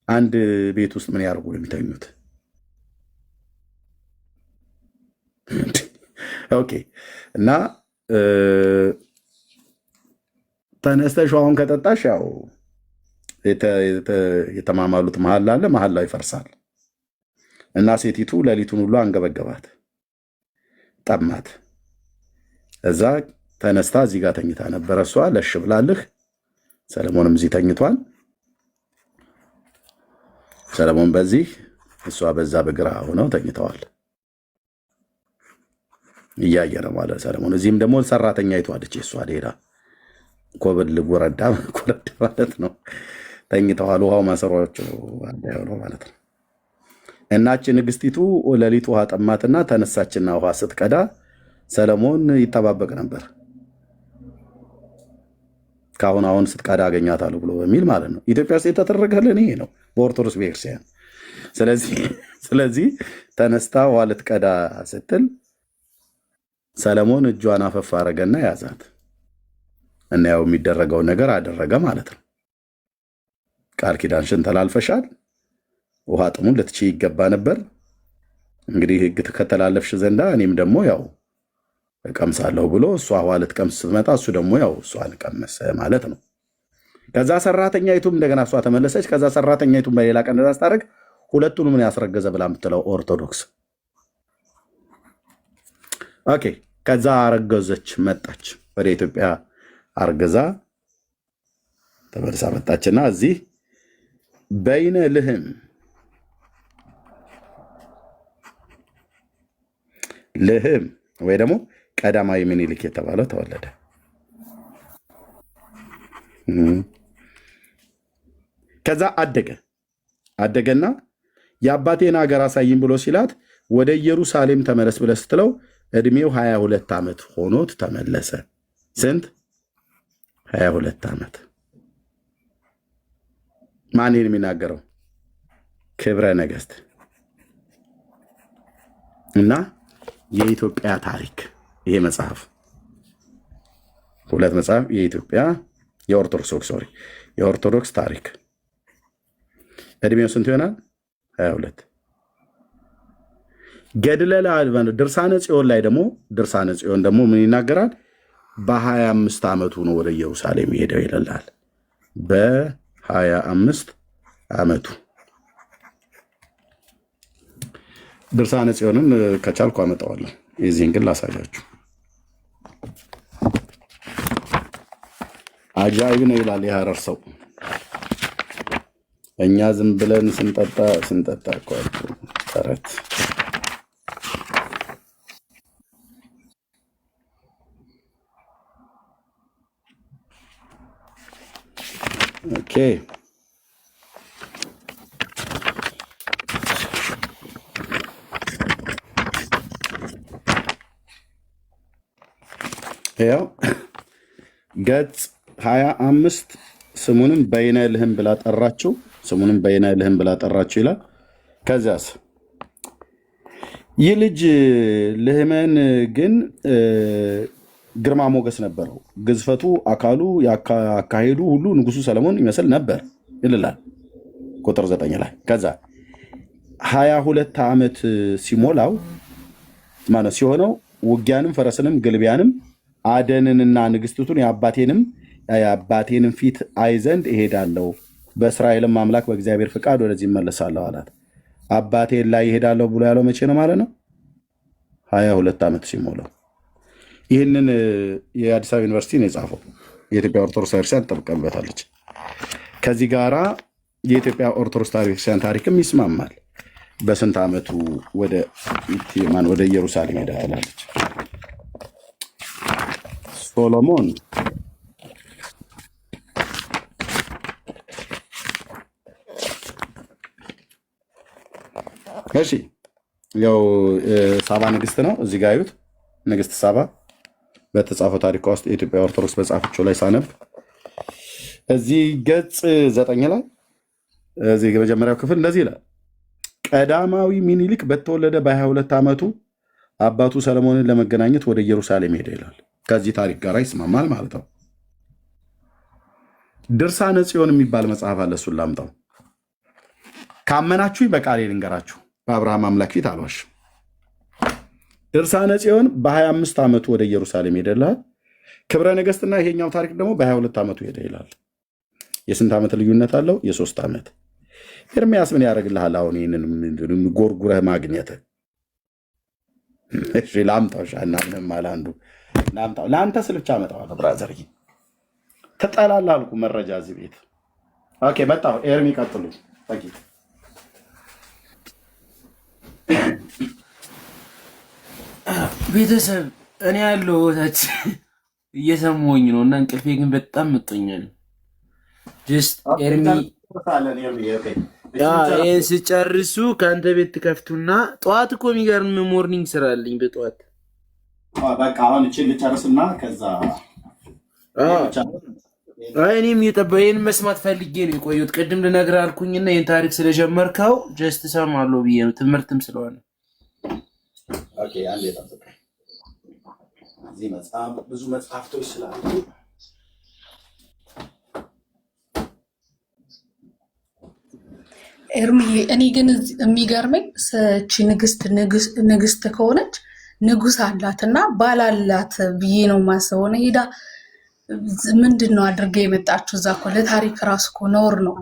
አንድ ቤት ውስጥ ምን ያርጉ የሚተኙት? ኦኬ እና ተነስተሽ አሁን ከጠጣሽ ያው የተማማሉት መሀል አለ፣ መሀላው ይፈርሳል። እና ሴቲቱ ሌሊቱን ሁሉ አንገበገባት፣ ጠማት። እዛ ተነስታ እዚህ ጋር ተኝታ ነበረ። እሷ ለሽ ብላልህ፣ ሰለሞንም እዚህ ተኝቷል። ሰለሞን በዚህ እሷ በዛ በግራ ሆነው ተኝተዋል። እያየ ነው ማለት ሰለሞን። እዚህም ደግሞ ሰራተኛ ይቷለች እሷ ሌላ ኮብል ጎረዳ ማለት ነው። ተኝተዋል። ውሃው ማሰሯቸው ነው ማለት ነው። እናች ንግስቲቱ ሌሊት ውሃ ጠማትና ተነሳችና ውሃ ስትቀዳ ሰለሞን ይጠባበቅ ነበር። አሁን ስትቀዳ አገኛታለሁ ብሎ በሚል ማለት ነው። ኢትዮጵያ ውስጥ የተደረገልን ይሄ ነው በኦርቶዶክስ ቤተክርስቲያን። ስለዚህ ተነስታ ውሃ ልትቀዳ ስትል ሰለሞን እጇን አፈፍ አረገና ያዛት እና ያው የሚደረገውን ነገር አደረገ ማለት ነው። ቃል ኪዳንሽን ተላልፈሻል፣ ውሃ ጥሙን ልትቺ ይገባ ነበር። እንግዲህ ሕግ ከተላለፍሽ ዘንዳ እኔም ደግሞ ያው እቀምሳለሁ ብሎ እሷ ውሃ ልትቀምስ ስትመጣ እሱ ደግሞ ያው እሷን ቀመሰ ማለት ነው። ከዛ ሰራተኛይቱም እንደገና እሷ ተመለሰች። ከዛ ሰራተኛይቱም በሌላ ቀን ታስታረግ ሁለቱንም ምን ያስረገዘ ብላ የምትለው ኦርቶዶክስ። ኦኬ። ከዛ አረገዘች፣ መጣች ወደ ኢትዮጵያ አርገዛ ተመልሳ መጣችና እዚህ በይነ ልህም ወይ ደግሞ ቀዳማዊ ምኒልክ የተባለው ተወለደ። ከዛ አደገና የአባቴን ሀገር አሳይም ብሎ ሲላት ወደ ኢየሩሳሌም ተመለስ ብለህ ስትለው እድሜው 22 ዓመት ሆኖት ተመለሰ። ስንት? 22 ዓመት። ማንን የሚናገረው? ክብረ ነገሥት እና የኢትዮጵያ ታሪክ። ይሄ መጽሐፍ ሁለት መጽሐፍ፣ የኢትዮጵያ የኦርቶዶክስ ታሪክ። እድሜው ስንት ይሆናል? 22። ገድለ ለአድቫን ድርሳነ ጽዮን ላይ ደግሞ ድርሳነ ጽዮን ደግሞ ምን ይናገራል? በ25 ዓመቱ ነው ወደ ኢየሩሳሌም ሄደው ይላል። በ25 ዓመቱ ድርሳነ ጽዮንን ከቻልኩ አመጣዋለሁ። የዚህን ግን ላሳያችሁ። አጃይብ ነው ይላል የሐረር ሰው። እኛ ዝም ብለን ስንጠጣ እኮ ተረት። ኦኬ ያው ገጽ 25 ስሙንም በይነ ልህም ብላ ጠራችው ይላል። ከዚያስ ይህ ልጅ ልህመን ግን ግርማ ሞገስ ነበረው፣ ግዝፈቱ፣ አካሉ፣ አካሄዱ ሁሉ ንጉሱ ሰለሞን ይመስል ነበር ይላል ቁጥር 9 ላይ። ከዛ 22 ዓመት ሲሞላው ማለት ሲሆነው ውጊያንም ፈረስንም ግልቢያንም አደንንና ንግስቲቱን የአባቴንም ፊት አይ ዘንድ እሄዳለሁ፣ በእስራኤልም አምላክ በእግዚአብሔር ፍቃድ ወደዚህ እመለሳለሁ አላት። አባቴን ላይ እሄዳለሁ ብሎ ያለው መቼ ነው ማለት ነው? 22 ዓመት ሲሞላው። ይህንን የአዲስ አበባ ዩኒቨርሲቲ ነው የጻፈው። የኢትዮጵያ ኦርቶዶክስ ቤተክርስቲያን ጠብቀበታለች። ከዚህ ጋራ የኢትዮጵያ ኦርቶዶክስ ቤተክርስቲያን ታሪክም ይስማማል። በስንት ዓመቱ ወደ ኢየሩሳሌም ሄዳ ያላለች ሶሎሞን እሺ፣ ያው ሳባ ንግስት ነው። እዚህ ጋር አዩት። ንግስት ሳባ በተጻፈው ታሪኳ ውስጥ የኢትዮጵያ ኦርቶዶክስ በጻፈችው ላይ ሳነብ እዚህ ገጽ 9 ላይ እዚህ የመጀመሪያው ክፍል እንደዚህ ይላል። ቀዳማዊ ሚኒሊክ በተወለደ በ22 ዓመቱ አባቱ ሰለሞንን ለመገናኘት ወደ ኢየሩሳሌም ሄደ ይላል። ከዚህ ታሪክ ጋር ይስማማል ማለት ነው። ድርሳነ ጽዮን የሚባል መጽሐፍ አለ። እሱን ላምጣው። ካመናችሁ በቃሌ ልንገራችሁ፣ በአብርሃም አምላክ ፊት አልዋሽም። ድርሳነ ጽዮን በ25 ዓመቱ ወደ ኢየሩሳሌም ሄደ ይላል። ክብረ ነገሥትና ይሄኛው ታሪክ ደግሞ በ22 ዓመቱ ሄደ ይላል። የስንት ዓመት ልዩነት አለው? የ3 ዓመት። ኤርሚያስ ምን ያደርግልሃል? አሁን ይህንን ጎርጉረህ ማግኘት። እሺ ላምጣው። ሻናምንም አለ አንዱ ላምጣው። ለአንተ ስል ብቻ አመጣዋለሁ። ብራዘር ትጠላለህ አልኩ መረጃ እዚህ ቤት። ኦኬ መጣሁ። ኤርሚ ቀጥሉ። ቤተሰብ እኔ ያለው ታች እየሰማሁኝ ነው እና እንቅልፌ ግን በጣም መጥቶኛል። ጀስት ኤርሚ ይህን ስጨርሱ ከአንተ ቤት ትከፍቱና ጠዋት እኮ የሚገርም ሞርኒንግ ስራ አለኝ በጠዋት በቃ አሁን እቺን ልጨርስና ከዛ እኔም ይሄን መስማት ፈልጌ ነው የቆየሁት። ቅድም ልነግርህ አልኩኝና ይህን ታሪክ ስለጀመርከው ጀስት እሰማለሁ ብዬ ነው ትምህርትም ስለሆነ። ኦኬ አንዴ ጠብቅ። እዚህ መጽሐፍ ብዙ መጽሐፍቶች ስላሉ ኤርሚዬ እኔ ግን የሚገርመኝ ሰቺ ንግስት ከሆነች ንጉስ አላትና ባላላት ብዬ ነው ማሰበው። ነው ሄዳ ምንድነው አድርገ የመጣችሁ? እዛ እኮ ለታሪክ ራስ እኮ ነውር ነው።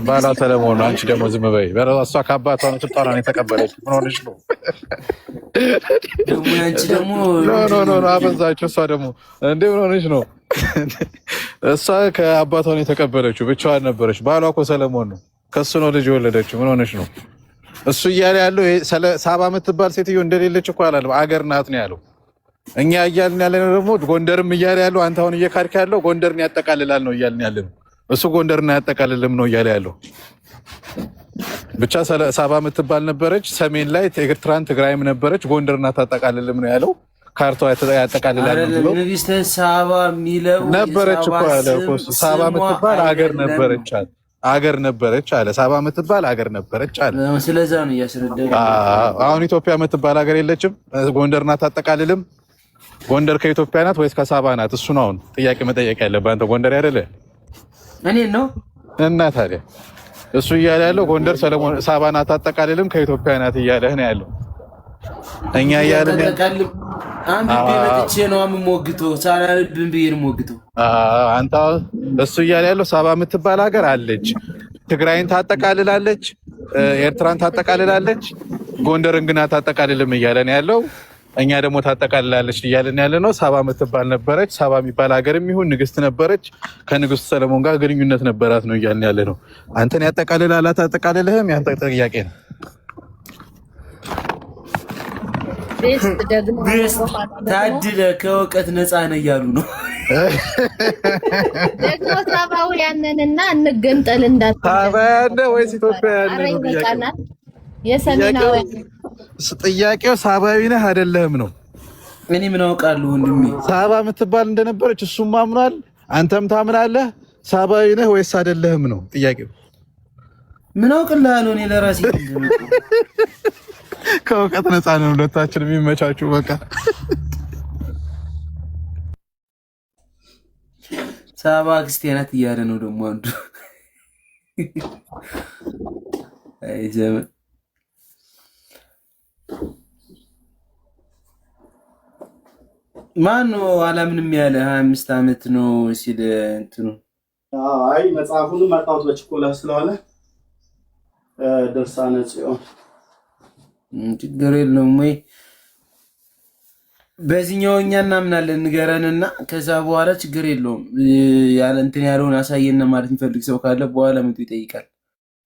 ባላ ሰለሞን አንቺ ደግሞ ዝም በይ። እሷ ከአባቷ ነው ስልጣኗን የተቀበለች። ምን ሆነሽ ነው ደግሞ አንቺ ደግሞ ኖ አበዛችሁ። እሷ ደግሞ እንዴ ምን ሆነሽ ነው? እሷ ከአባቷ ነው የተቀበለችው፣ ብቻዋን ነበረች። ባሏ እኮ ሰለሞን ነው፣ ከሱ ነው ልጅ የወለደችው። ምን ሆነሽ ነው? እሱ እያለ ያለው ሳባ የምትባል ሴትዮ እንደሌለች እኮ አላለም፣ አገር ናት ነው ያለው። እኛ እያልን ያለነው ደግሞ ጎንደርም እያለ ያለው አንተ አሁን እየካድክ ያለው ጎንደርን ያጠቃልላል ነው እያልን ያለነው። እሱ ጎንደርን አያጠቃልልም ነው እያለ ያለው። ብቻ ሳባ የምትባል ነበረች፣ ሰሜን ላይ ኤርትራን ትግራይም ነበረች፣ ጎንደርን አታጠቃልልም ነው ያለው። ካርቷ ያጠቃልላል ነው ንግስት ሳባ የሚለው ነበረች እኮ ያለ እኮ። ሳባ የምትባል አገር ነበረች አለ፣ አገር ነበረች አለ። ሳባ የምትባል አገር ነበረች አለ። ስለዛ ነው እያስረዳኝ። አሁን ኢትዮጵያ የምትባል አገር የለችም፣ ጎንደርን አታጠቃልልም። ጎንደር ከኢትዮጵያ ናት ወይስ ከሳባ ናት? እሱ ነው አሁን ጥያቄ መጠየቅ ያለብህ አንተ። ጎንደር አይደለ እኔ ነው እና ታዲያ እሱ እያለ ያለው ጎንደር ሰለሞን ሳባ ናት አታጠቃልልም ከኢትዮጵያ ናት እያለህ ነው ያለው። እኛ እያልን አንተ በመጥቼ ነው የምሞግተው፣ ሳላልብን ብዬ ነው የምሞግተው። አንተ እሱ እያለ ያለው ሳባ የምትባል ሀገር አለች፣ ትግራይን ታጠቃልላለች፣ ኤርትራን ታጠቃልላለች፣ ጎንደርን ግን አታጠቃልልም እያለ ነው ያለው። እኛ ደግሞ ታጠቃልላለች እያለን ያለ ነው። ሳባ የምትባል ነበረች። ሳባ የሚባል ሀገርም ይሁን ንግስት ነበረች፣ ከንጉስት ሰለሞን ጋር ግንኙነት ነበራት ነው እያልን ያለ ነው። አንተን ያጠቃልላል አታጠቃልልህም? ያንተ ጥያቄ ነው። ታድለ ከእውቀት ነፃ ነህ እያሉ ነው ደግሞ ሳባውያንንና እንገንጠል እንዳትል። ሳባውያን ወይስ ኢትዮጵያውያን ነው? የሰሜናውያን ጥያቄው ሳባዊ ነህ አይደለህም ነው። እኔ ምን አውቃለሁ ወንድሜ። ሳባ የምትባል እንደነበረች እሱም አምኗል፣ አንተም ታምናለህ። ሳባዊ ነህ ወይስ አይደለህም ነው ጥያቄው። ምን አውቅልሃለሁ እኔ ለራሴ። ከእውቀት ነፃ ነን ሁለታችን፣ የሚመቻችሁ በቃ። ሳባ አክስቴ ናት እያለ ነው ደግሞ አንዱ። አይ ዘመን ማን ነው አላምንም ያለ 25 ዓመት ነው ሲል እንትኑ። አይ መጽሐፉን ማጣውት በችኮላ ስለሆነ ድርሳነ ጽዮን ችግር የለውም ወይ በዚህኛው እኛ እናምናለን ንገረንና ከዛ በኋላ ችግር የለውም። ያለ እንትን ያለውን አሳየና ማለት የሚፈልግ ሰው ካለ በኋላ መጥቶ ይጠይቃል።